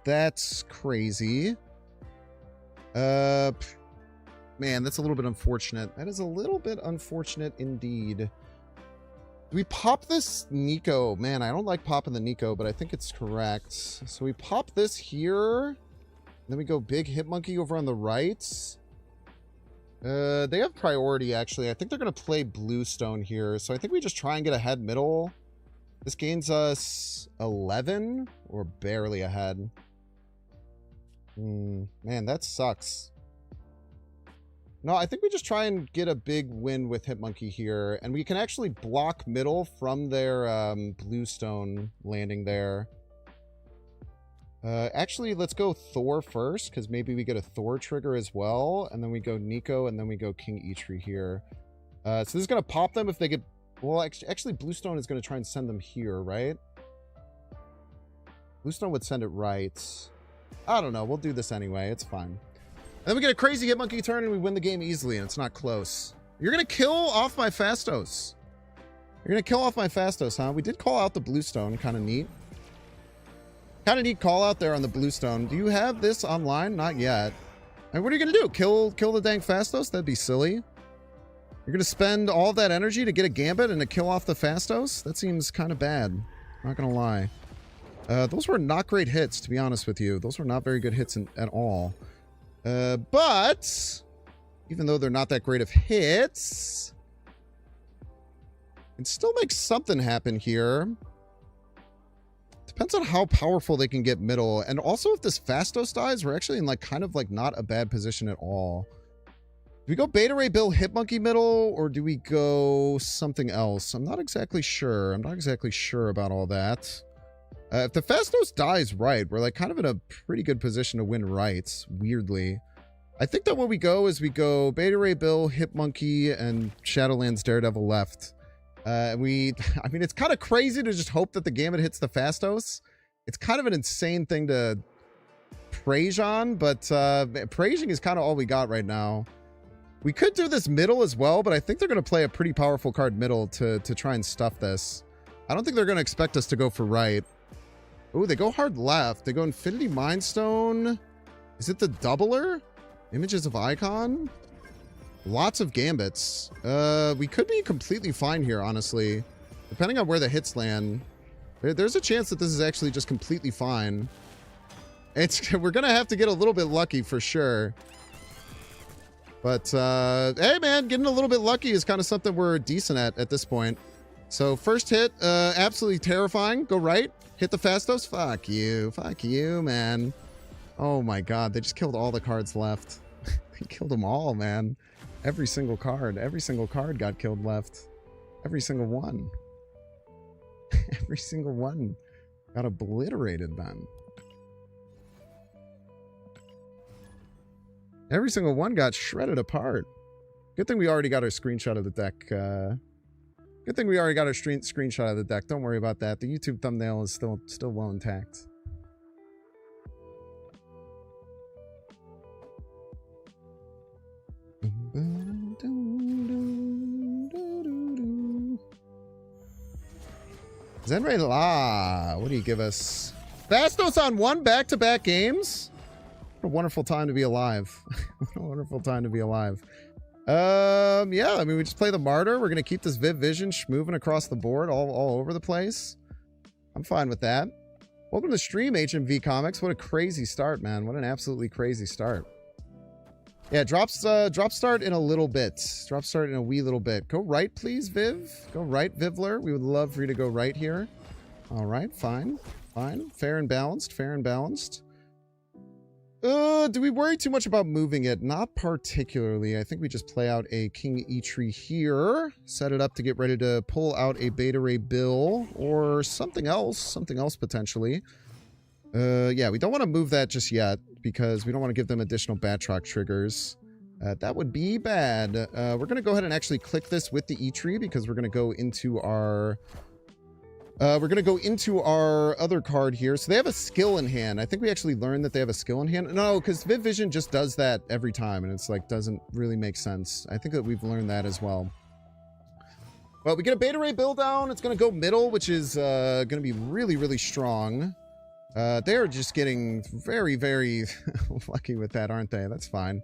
that's crazy. Man, that's a little bit unfortunate. That is a little bit unfortunate indeed. Do we pop this Nico? Man, I don't like popping the Nico, but I think it's correct. So we pop this here. Then we go big Hitmonkey over on the right. They have priority, actually. I think they're going to play Bluestone here. So I think we just try and get ahead middle. This gains us 11 or barely ahead. Man, that sucks. No, I think we just try and get a big win with Hitmonkey here. And we can actually block middle from their Bluestone landing there. Actually, let's go Thor first, because maybe we get a Thor trigger as well. And then we go Nico, and then we go King Eitri here. So this is going to pop them if they get... Well, actually, Bluestone is going to try and send them here, right? Bluestone would send it right. I don't know. We'll do this anyway. It's fine. And then we get a crazy Hitmonkey turn, and we win the game easily, and it's not close. You're going to kill off my Fastos. You're going to kill off my Fastos, huh? We did call out the Bluestone. Kind of neat. Kind of neat call out there on the Bluestone. Do you have this online? Not yet. And what are you going to do? Kill the dang Fastos? That'd be silly. You're going to spend all that energy to get a Gambit and to kill off the Fastos? That seems kind of bad. Not going to lie. Those were not great hits, to be honest with you. Those were not very good hits at all. But even though they're not that great of hits, it still makes something happen here. Depends on how powerful they can get middle. And also if this Fastos dies, we're actually in like kind of like not a bad position at all. Do we go Beta Ray Bill Hitmonkey middle, or do we go something else? I'm not exactly sure. I'm not exactly sure about all that. If the Fastos dies right, we're like kind of in a pretty good position to win rights, weirdly. I think that what we go is we go Beta Ray Bill, Hitmonkey, and Shadowlands Daredevil left. I mean, it's kind of crazy to just hope that the Gambit hits the Fastos. It's kind of an insane thing to praise on, but praising is kind of all we got right now. We could do this middle as well, but I think they're going to play a pretty powerful card middle to try and stuff this. I don't think they're going to expect us to go for right. Oh, they go hard left. They go Infinity Mind Stone. Is it the doubler? Images of Icon? Lots of Gambits. We could be completely fine here, honestly. Depending on where the hits land. There's a chance that this is actually just completely fine. We're going to have to get a little bit lucky for sure. But, hey man, getting a little bit lucky is kind of something we're decent at this point. So first hit, absolutely terrifying. Go right. Hit the Fastos. Fuck you. Fuck you, man. Oh my god, they just killed all the cards left. They killed them all, man. Every single card got killed left. Every single one. Every single one got obliterated, man. Every single one got shredded apart. Good thing we already got our screenshot of the deck. Good thing we already got our screenshot of the deck. Don't worry about that. The YouTube thumbnail is still well intact. Zenray La, what do you give us? Fastos on 1 back-to-back games? What a wonderful time to be alive. What a wonderful time to be alive. Yeah, I mean, we just play the Martyr. We're going to keep this Viv Vision moving across the board all over the place. I'm fine with that. Welcome to the stream, HMV Comics. What a crazy start, man. What an absolutely crazy start. Yeah, drop start in a little bit. Drop start in a wee little bit. Go right, please, Viv. Go right, Vivler. We would love for you to go right here. All right, fine. Fine. Fair and balanced. Fair and balanced. Do we worry too much about moving it? Not particularly. I think we just play out a King Eitri here. Set it up to get ready to pull out a Beta Ray Bill or something else. Something else potentially. Yeah, we don't want to move that just yet because we don't want to give them additional Batroc triggers. That would be bad. We're going to go ahead and actually click this with the Eitri because we're going to go into our... other card here. So they have a skill in hand. I think we actually learned that they have a skill in hand. No, because Viv Vision just does that every time, and it's like doesn't really make sense. I think that we've learned that as well. Well, we get a Beta Ray Bill down. It's going to go middle, which is going to be really, really strong. They're just getting very, very lucky with that, aren't they? That's fine.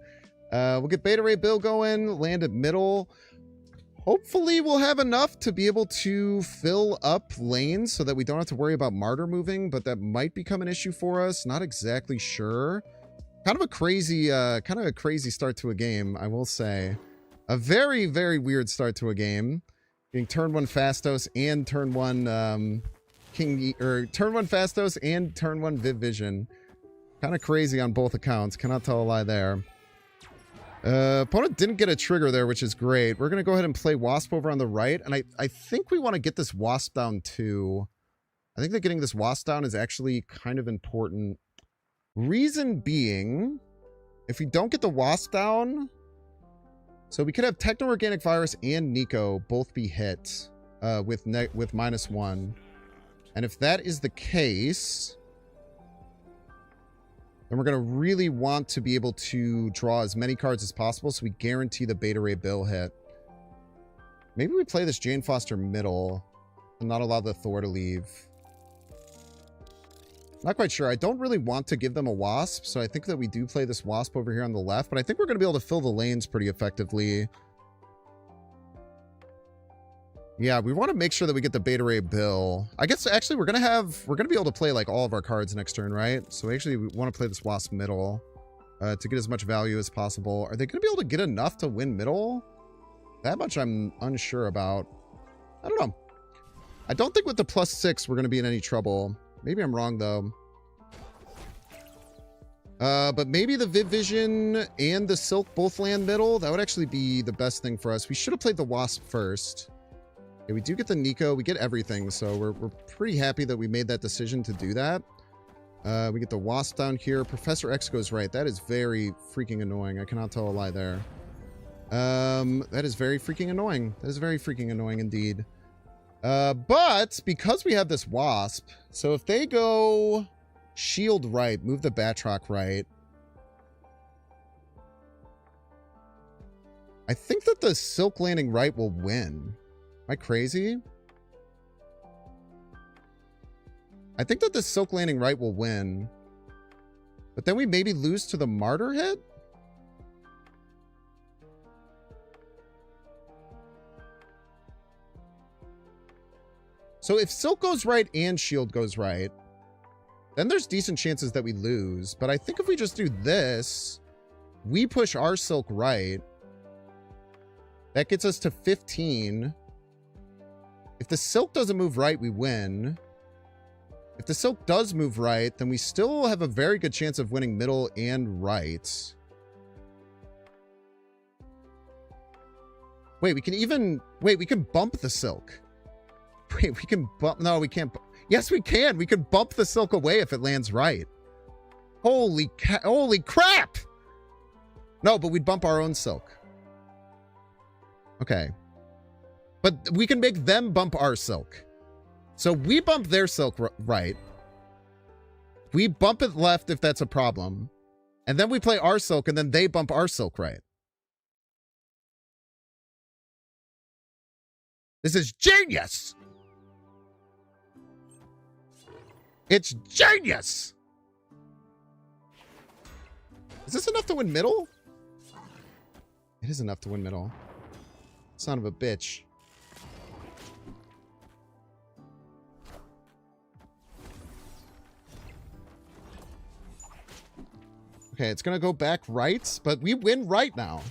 We'll get Beta Ray Bill going, land at middle. Hopefully we'll have enough to be able to fill up lanes so that we don't have to worry about Martyr moving, but that might become an issue for us. Not exactly sure. Kind of a crazy start to a game, I will say. A very, very weird start to a game. Being turn 1 Fastos and turn 1 turn 1 Fastos and turn 1 Viv Vision. Kind of crazy on both accounts. Cannot tell a lie there. Opponent didn't get a trigger there, which is great. We're going to go ahead and play Wasp over on the right. And I think we want to get this Wasp down too. I think that getting this Wasp down is actually kind of important. Reason being, if we don't get the Wasp down... So we could have Techno-Organic Virus and Nico both be hit with -1. And if that is the case... then we're going to really want to be able to draw as many cards as possible so we guarantee the Beta Ray Bill hit. Maybe we play this Jane Foster middle and not allow the Thor to leave. Not quite sure. I don't really want to give them a Wasp, so I think that we do play this Wasp over here on the left, but I think we're going to be able to fill the lanes pretty effectively. Yeah, we want to make sure that we get the Beta Ray Bill. I guess actually we're going to be able to play like all of our cards next turn, right? So actually we want to play this Wasp middle to get as much value as possible. Are they going to be able to get enough to win middle? That much I'm unsure about. I don't know. I don't think with the +6 we're going to be in any trouble. Maybe I'm wrong though. But maybe the Viv Vision and the Silk both land middle. That would actually be the best thing for us. We should have played the Wasp first. Okay, we do get the Nico. We get everything, so we're pretty happy that we made that decision to do that. We get the Wasp down here. Professor X goes right. That is very freaking annoying. I cannot tell a lie there. That is very freaking annoying. That is very freaking annoying indeed. But because we have this Wasp, so if they go shield right, move the Batroc right, I think that the Silk landing right will win. Am I crazy? I think that the Silk landing right will win. But then we maybe lose to the Martyr hit? So if Silk goes right and Shield goes right, then there's decent chances that we lose. But I think if we just do this, we push our Silk right. That gets us to 15. If the Silk doesn't move right, we win. If the Silk does move right, then we still have a very good chance of winning middle and right. Wait, we can bump the Silk. Wait, we can bump... No, we can't... Yes, we can! We can bump the Silk away if it lands right. Holy crap! No, but we'd bump our own Silk. Okay. But we can make them bump our Silk. So we bump their Silk right. We bump it left if that's a problem. And then we play our Silk, and then they bump our Silk right. This is genius! It's genius! Is this enough to win middle? It is enough to win middle. Son of a bitch. Okay, it's gonna go back right, but we win right now.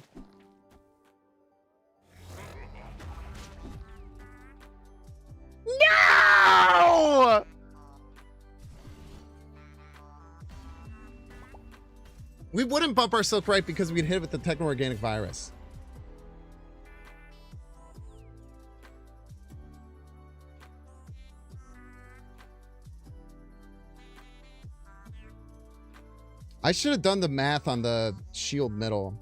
No! We wouldn't bump our Silk right because we'd hit it with the Techno-Organic Virus. I should have done the math on the shield middle.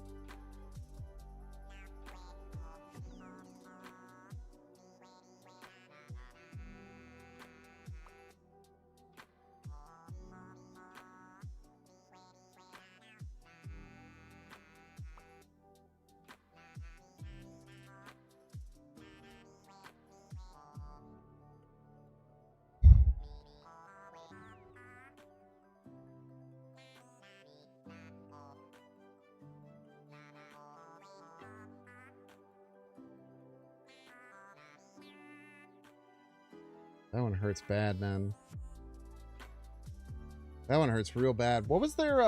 That one hurts bad, man. That one hurts real bad. What was their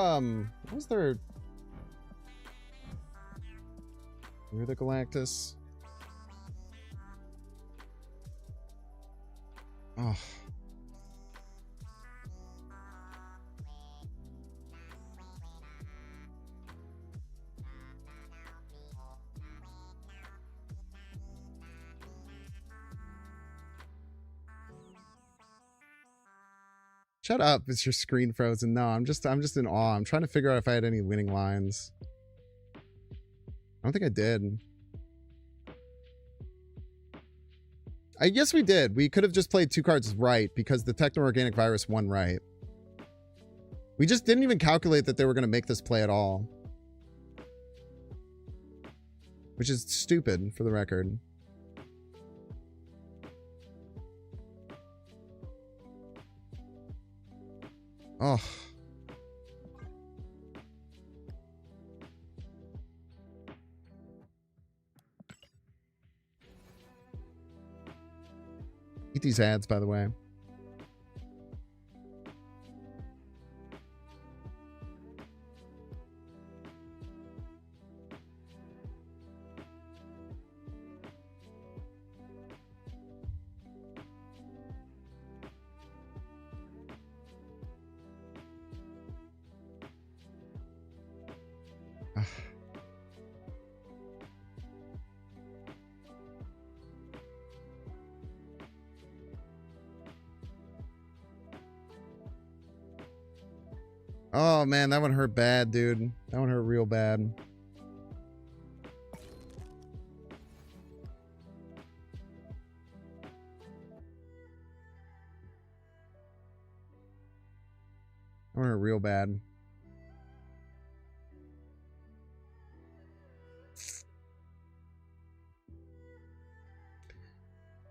You're the Galactus. Oh. Shut up. Is your screen frozen? No, I'm just in awe. I'm trying to figure out if I had any winning lines. I don't think I did. I guess we did. We could have just played 2 cards right because the Techno-Organic Virus won right. We just didn't even calculate that they were going to make this play at all. Which is stupid, for the record. Oh. Eat these ads, by the way. Oh man, that one hurt bad, dude. That one hurt real bad. That one hurt real bad.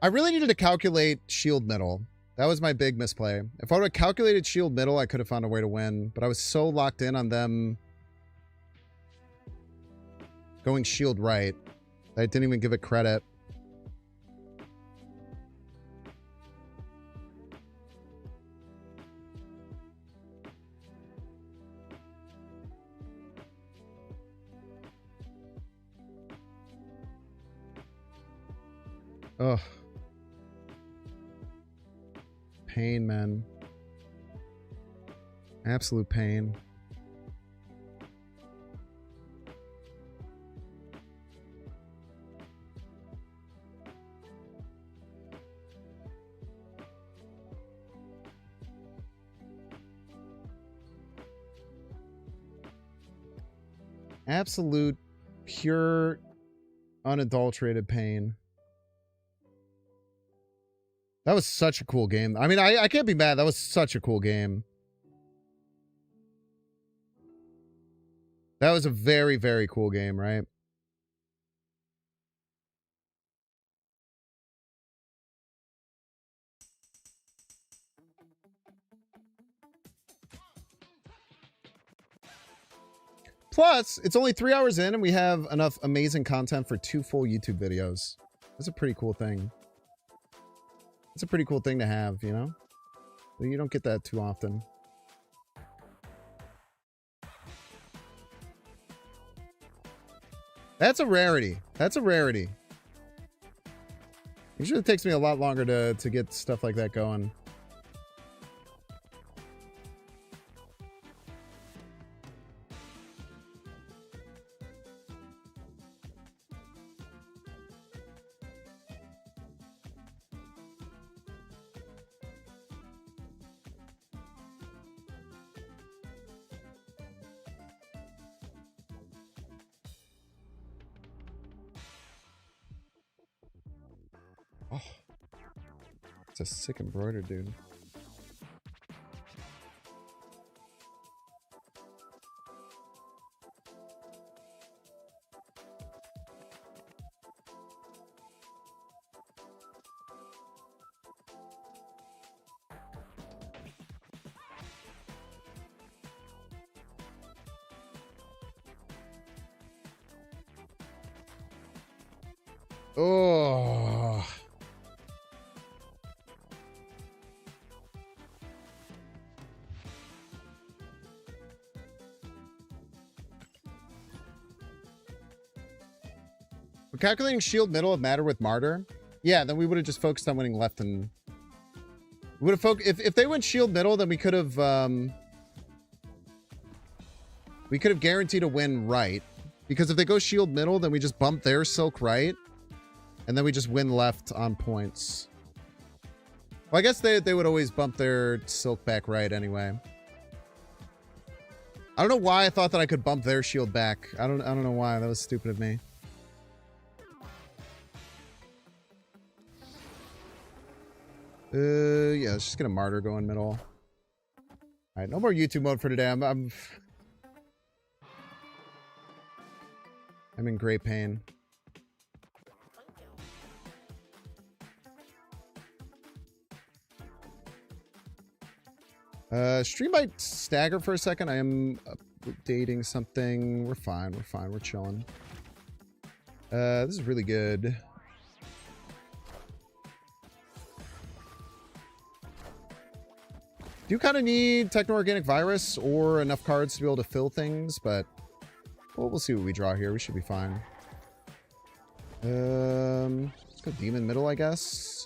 I really needed to calculate shield middle. That was my big misplay. If I would have calculated shield middle, I could have found a way to win. But I was so locked in on them going shield right that I didn't even give it credit. Ugh. Pain, man. Absolute pain. Absolute, pure, unadulterated pain. That was such a cool game. I mean, I can't be mad. That was such a cool game. That was a very, very cool game, right? Plus, it's only 3 hours in and we have enough amazing content for 2 full YouTube videos. That's a pretty cool thing. It's a pretty cool thing to have, you know? You don't get that too often. That's a rarity. That's a rarity. Usually it takes me a lot longer to get stuff like that going. Oh, it's a sick embroider, dude. Oh. calculating shield middle have mattered with Martyr, yeah, then we would have just focused on winning left and... We would have if they went shield middle, then we could have guaranteed a win right. Because if they go shield middle, then we just bump their silk right. And then we just win left on points. Well, I guess they would always bump their silk back right anyway. I don't know why I thought that I could bump their shield back. I don't know why. That was stupid of me. Yeah, let's just get a Martyr going middle. Alright, no more YouTube mode for today. I'm in great pain. Stream might stagger for a second. I am updating something. We're fine. We're fine. We're chilling. This is really good. Do kind of need Techno-Organic Virus or enough cards to be able to fill things, but well, we'll see what we draw here. We should be fine. Let's go Demon middle, I guess.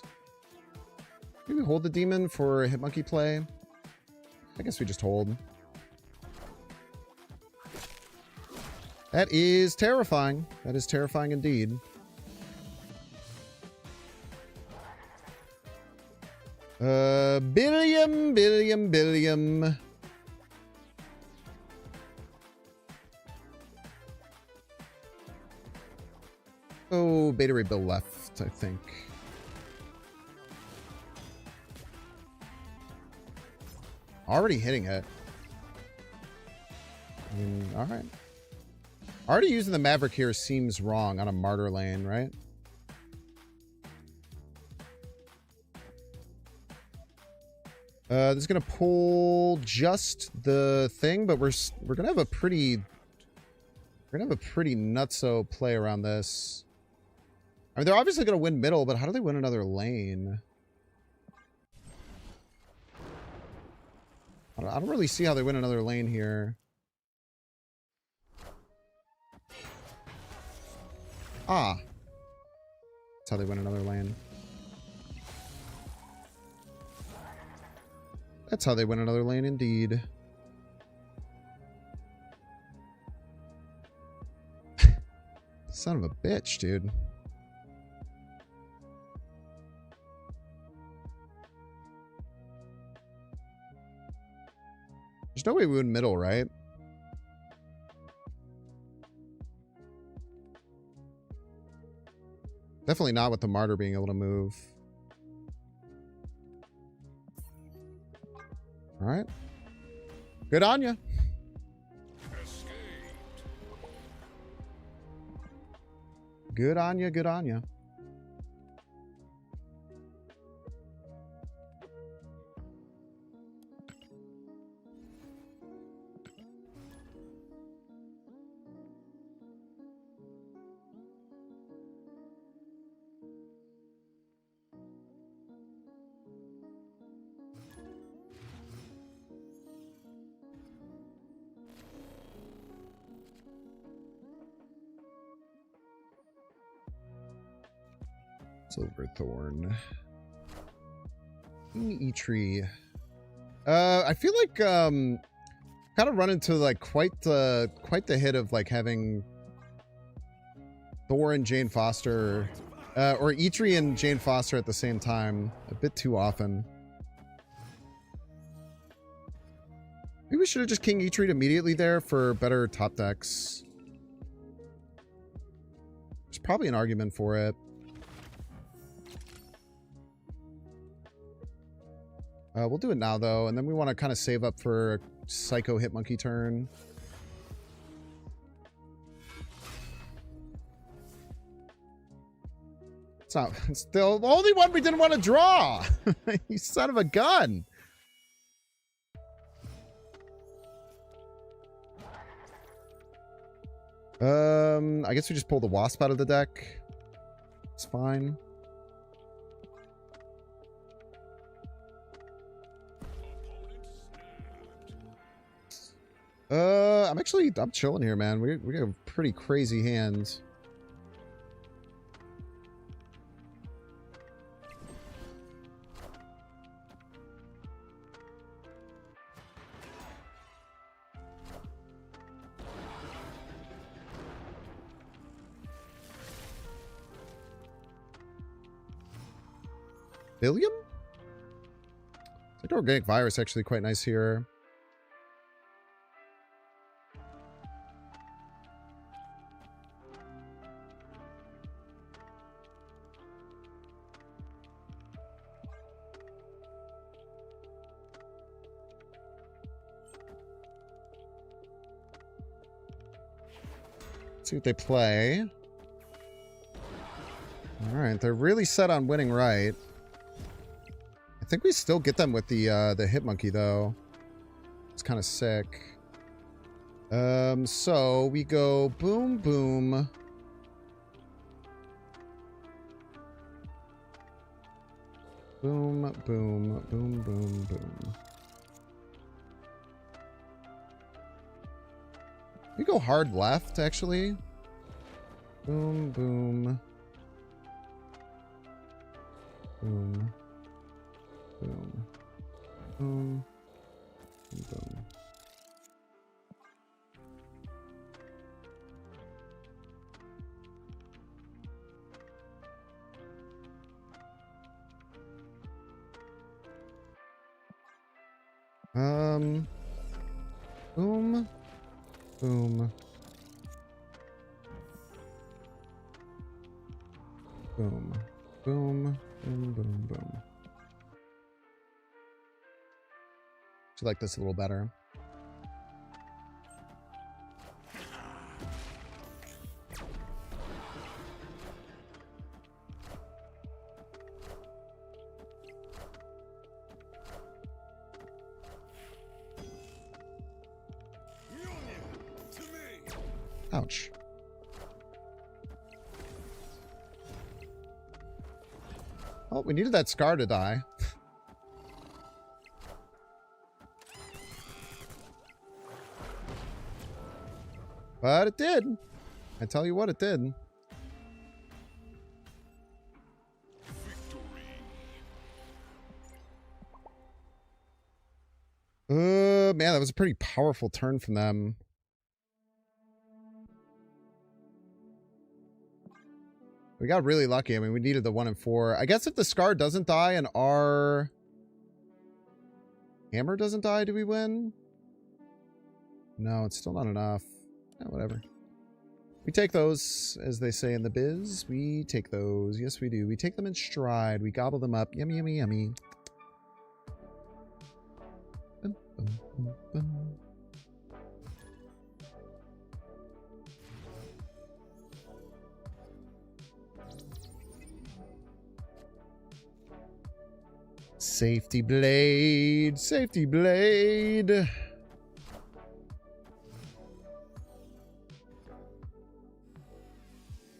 Maybe hold the Demon for a Hitmonkey play. I guess we just hold. That is terrifying. That is terrifying indeed. Billiam. Oh, Beta Ray Bill left, I think. Already hitting it. I mean, alright. Already using the Maverick here seems wrong on a Martyr lane, right? This is gonna pull just the thing, but we're gonna have a pretty nutso play around this. I mean, they're obviously gonna win middle, but how do they win another lane? I don't really see how they win another lane here. Ah, that's how they win another lane. That's how they win another lane, indeed. Son of a bitch, dude. There's no way we win middle, right? Definitely not with the Martyr being able to move. All right. Good on ya. Good on ya, good on ya. Silverthorn. Eitri. I feel like kind of run into like quite the hit of like having Thor and Jane Foster or Eitri and Jane Foster at the same time a bit too often. Maybe we should have just King Eitri immediately there for better top decks. There's probably an argument for it. We'll do it now, though, and then we want to kind of save up for a Psycho Hitmonkey turn. It's still the only one we didn't want to draw! You son of a gun! I guess we just pull the Wasp out of the deck. It's fine. I'm chilling here, man. We have pretty crazy hands. Billium? It's like organic virus actually quite nice here. Let's see what they play. Alright, they're really set on winning right. I think we still get them with the Hitmonkey, though. It's kind of sick. So we go boom, boom. Boom, boom, boom, boom, boom. We go hard left, actually. Boom, boom. Boom. Boom. Boom. Boom. Boom. Boom. Boom. Boom. Boom, boom, boom. I like this a little better. Ouch. Oh, we needed that Scar to die. But it did. I tell you what, it did. Man, that was a pretty powerful turn from them. We got really lucky. I mean, we needed the 1 and 4. I guess if the Scar doesn't die and our hammer doesn't die, do we win? No, it's still not enough. Whatever. We take those, as they say in the biz. We take those. Yes, we do. We take them in stride. We gobble them up. Yummy, yummy, yummy. Boom, boom, boom, boom. Safety blade. Safety blade.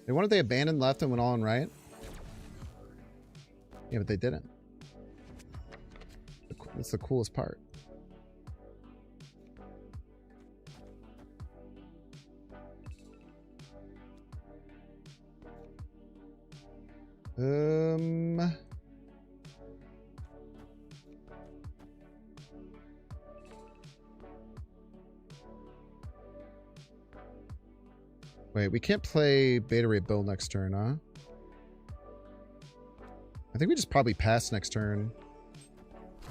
They wanted they abandoned left and went all in right. Yeah, but they didn't. That's the coolest part. Wait, we can't play Beta Ray Bill next turn, huh? I think we just probably pass next turn.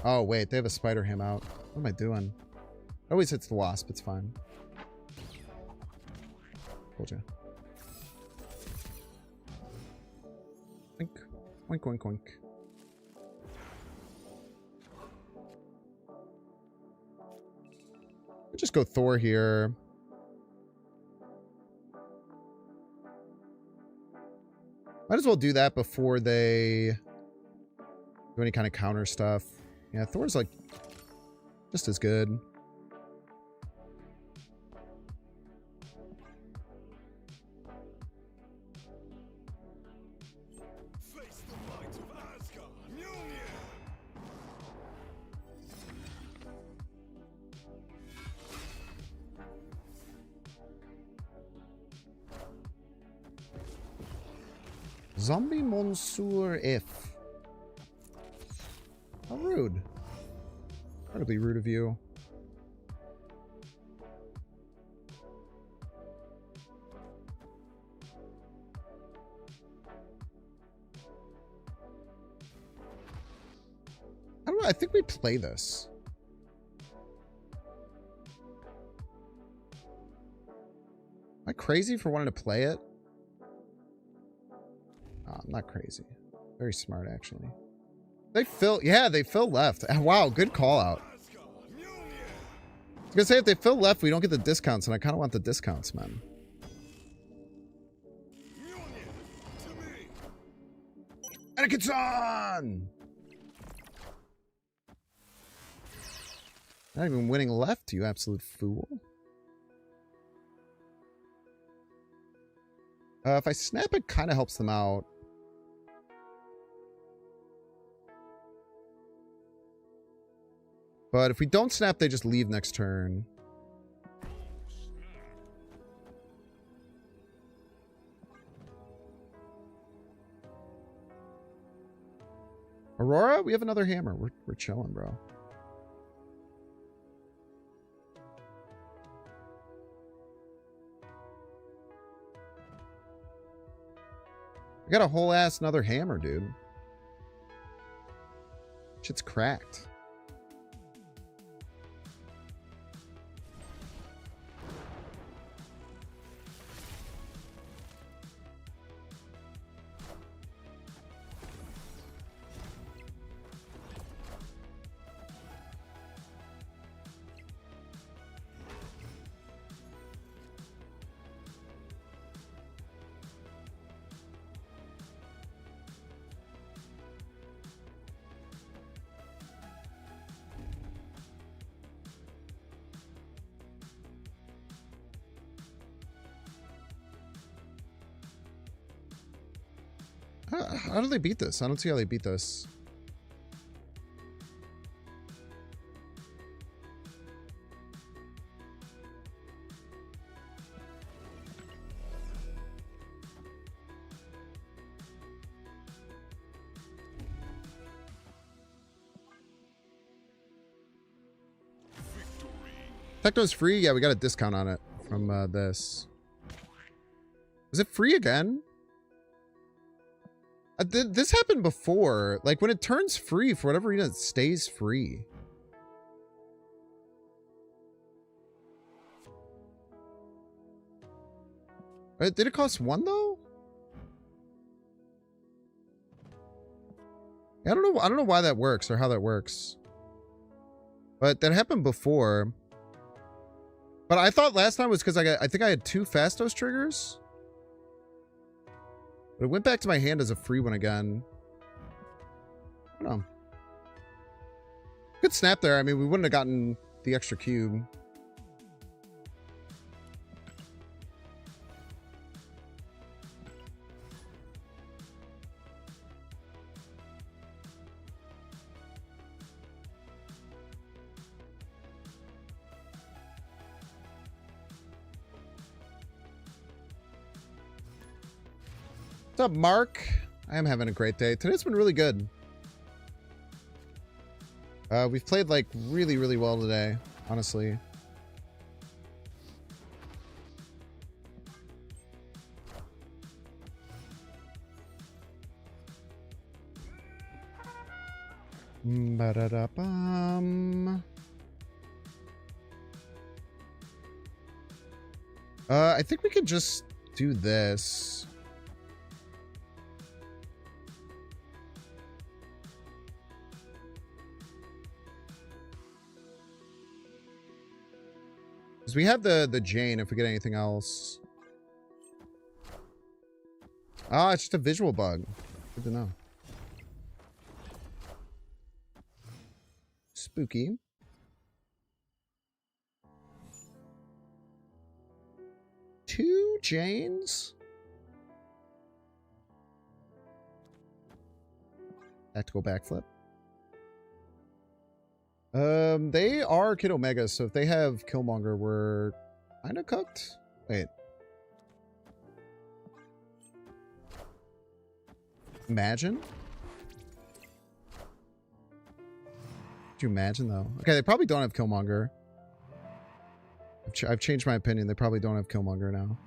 Oh, wait, they have a Spider Ham out. What am I doing? It always hits the Wasp, it's fine. Told you. Wink, wink, wink, wink. We'll just go Thor here. Might as well do that before they do any kind of counter stuff. Yeah, Thor's like just as good. Face the might of Asgard. Mjolnir. Zombie Monsieur If. How rude. Incredibly rude of you. I don't know. I think we play this. Am I crazy for wanting to play it? Oh, I'm not crazy. Very smart, actually. They fill... Yeah, they fill left. Wow, good call out. Asgard, Mjolnir. I was gonna say, if they fill left, we don't get the discounts, and I kind of want the discounts, man. Mjolnir to me. Anakin-san! Not even winning left, you absolute fool. If I snap, it kind of helps them out. But if we don't snap, they just leave next turn. Aurora, we have another hammer. We're chilling, bro. I got a whole ass another hammer, dude. Shit's cracked. How do they beat this? I don't see how they beat this. Techno's free? Yeah, we got a discount on it from this. Is it free again? This happened before. Like, when it turns free, for whatever reason, it stays free. Did it cost 1, though? I don't know why that works or how that works. But that happened before. But I thought last time was because I think I had 2 Fastos triggers. But it went back to my hand as a free one again. I don't know. Good snap there. I mean, we wouldn't have gotten the extra cube. What's up, Mark? I am having a great day. Today's been really good. We've played, like, really, really well today, honestly. Ba-da-da-bum. I think we could just do this. Because we have the Jane if we get anything else. Ah, it's just a visual bug. Good to know. Spooky. Two Janes? Tactical backflip. They are Kid Omega, so if they have Killmonger, we're kind of cooked. Wait. Imagine? Could you imagine, though? Okay, they probably don't have Killmonger. I've changed my opinion. They probably don't have Killmonger now.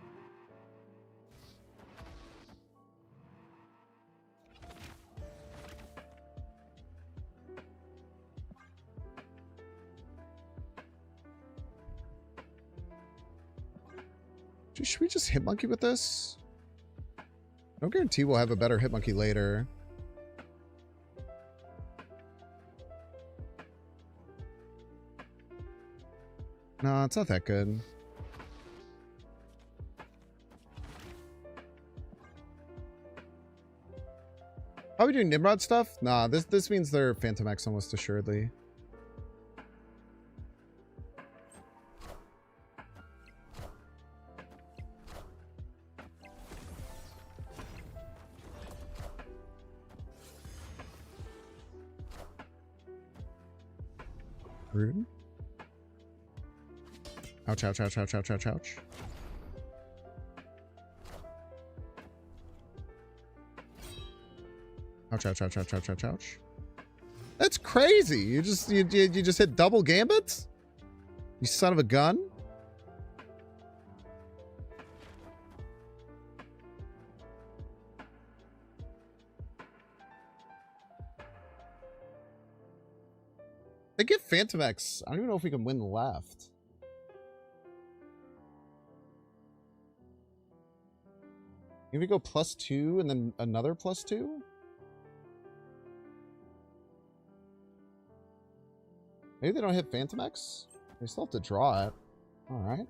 Should we just Hitmonkey with this? No guarantee we'll have a better Hitmonkey later. No, it's not that good. Are we doing Nimrod stuff? Nah, this means they're Phantom X almost assuredly. Rude. Ouch, ouch, ouch, ouch, ouch, ouch, ouch. Ouch, ouch, ouch, ouch, ouch, ouch, ouch. That's crazy. You just hit double gambits? You son of a gun? They get Phantom X. I don't even know if we can win left. Maybe go +2 and then another +2? Maybe they don't hit Phantom X? They still have to draw it. Alright.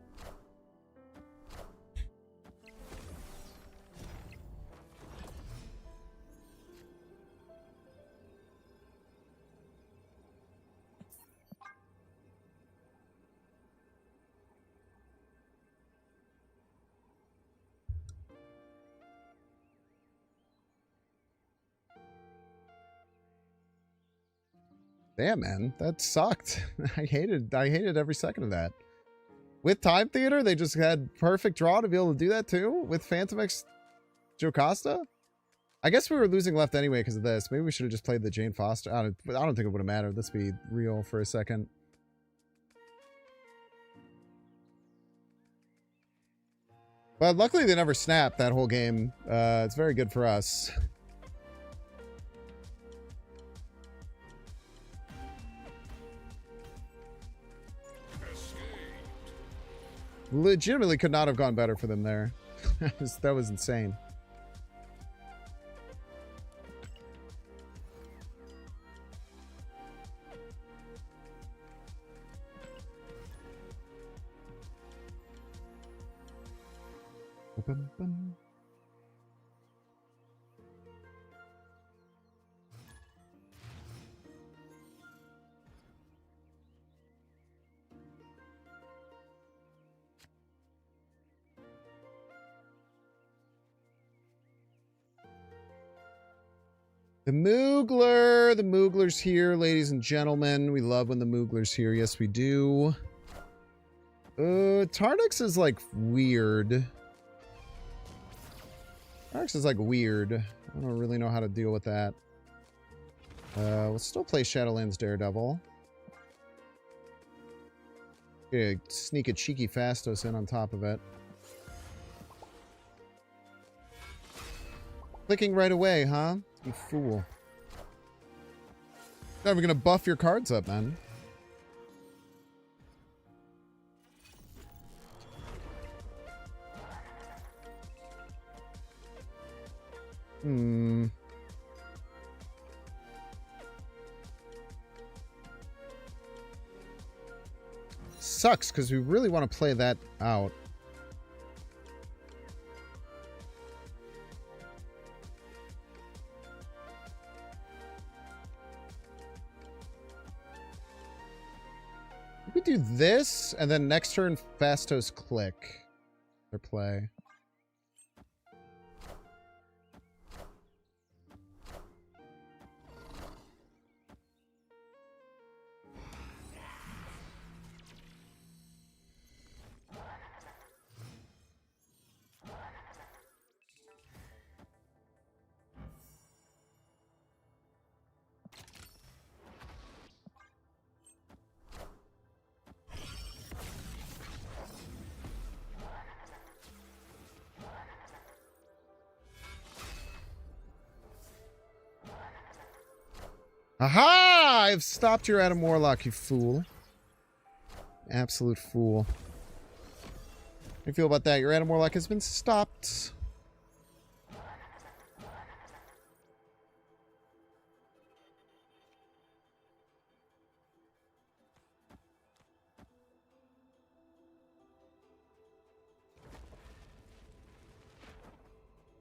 Damn, man, that sucked. I hated every second of that. With Time Theater, they just had perfect draw to be able to do that too. With Phantom X Jocasta, I guess we were losing left anyway because of this. Maybe we should have just played the Jane Foster. I don't think it would have mattered. Let's be real for a second. But luckily they never snapped that whole game. It's very good for us. Legitimately could not have gone better for them there. That was insane. Bum-bum. The Moogler! The Moogler's here, ladies and gentlemen. We love when the Moogler's here. Yes, we do. Tarnix is, like, weird. Tarnix is, like, weird. I don't really know how to deal with that. We'll still play Shadowlands Daredevil. Yeah, sneak a cheeky Fastos in on top of it. Clicking right away, huh? You fool. Never gonna buff your cards up, man. Sucks, because we really want to play that out. We do this, and then next turn, Fastos click. Or play. Aha! I've stopped your Adam Warlock, you fool. Absolute fool. do you feel about that? Your Animal Warlock has been stopped.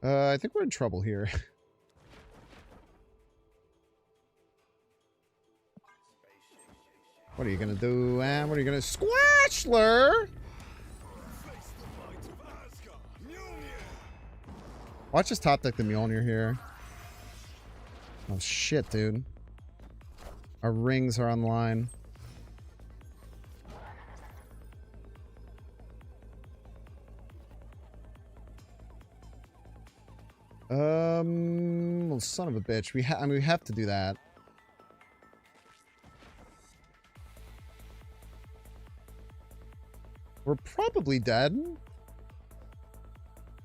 I think we're in trouble here. What are you gonna do, What are you gonna... Squashler! Face the might of Asgard. Mjolnir. Watch us top deck the Mjolnir here. Oh shit, dude. Our rings are online. Well, son of a bitch. I mean, we have to do that. We're probably dead.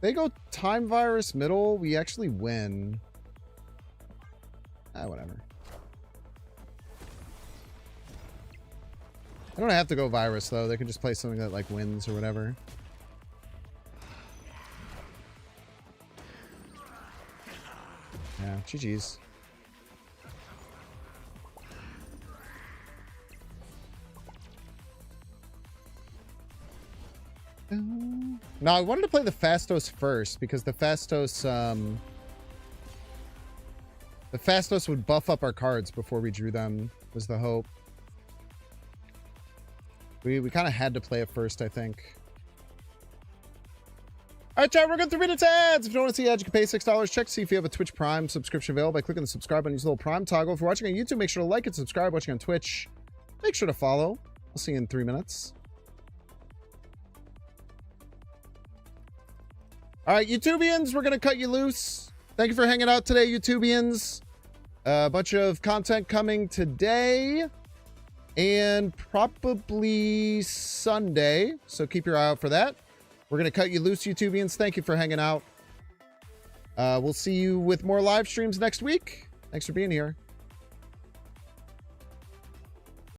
They go Time Virus middle. We actually win. Whatever. I don't have to go Virus, though. They can just play something that, like, wins or whatever. Yeah, GG's. No, I wanted to play the Fastos first because the Fastos would buff up our cards before we drew them, was the hope. We kind of had to play it first, I think. All right, chat, we're going 3 minutes ads. If you don't want to see ads, you can pay $6. Check to see if you have a Twitch Prime subscription available by clicking the subscribe button. Use the little Prime toggle. If you're watching on YouTube, make sure to like and subscribe. Watching on Twitch, make sure to follow. I'll see you in 3 minutes. All right, YouTubians, we're going to cut you loose. Thank you for hanging out today, YouTubians. A bunch of content coming today and probably Sunday, so keep your eye out for that. We're going to cut you loose, YouTubians. Thank you for hanging out. We'll see you with more live streams next week. Thanks for being here.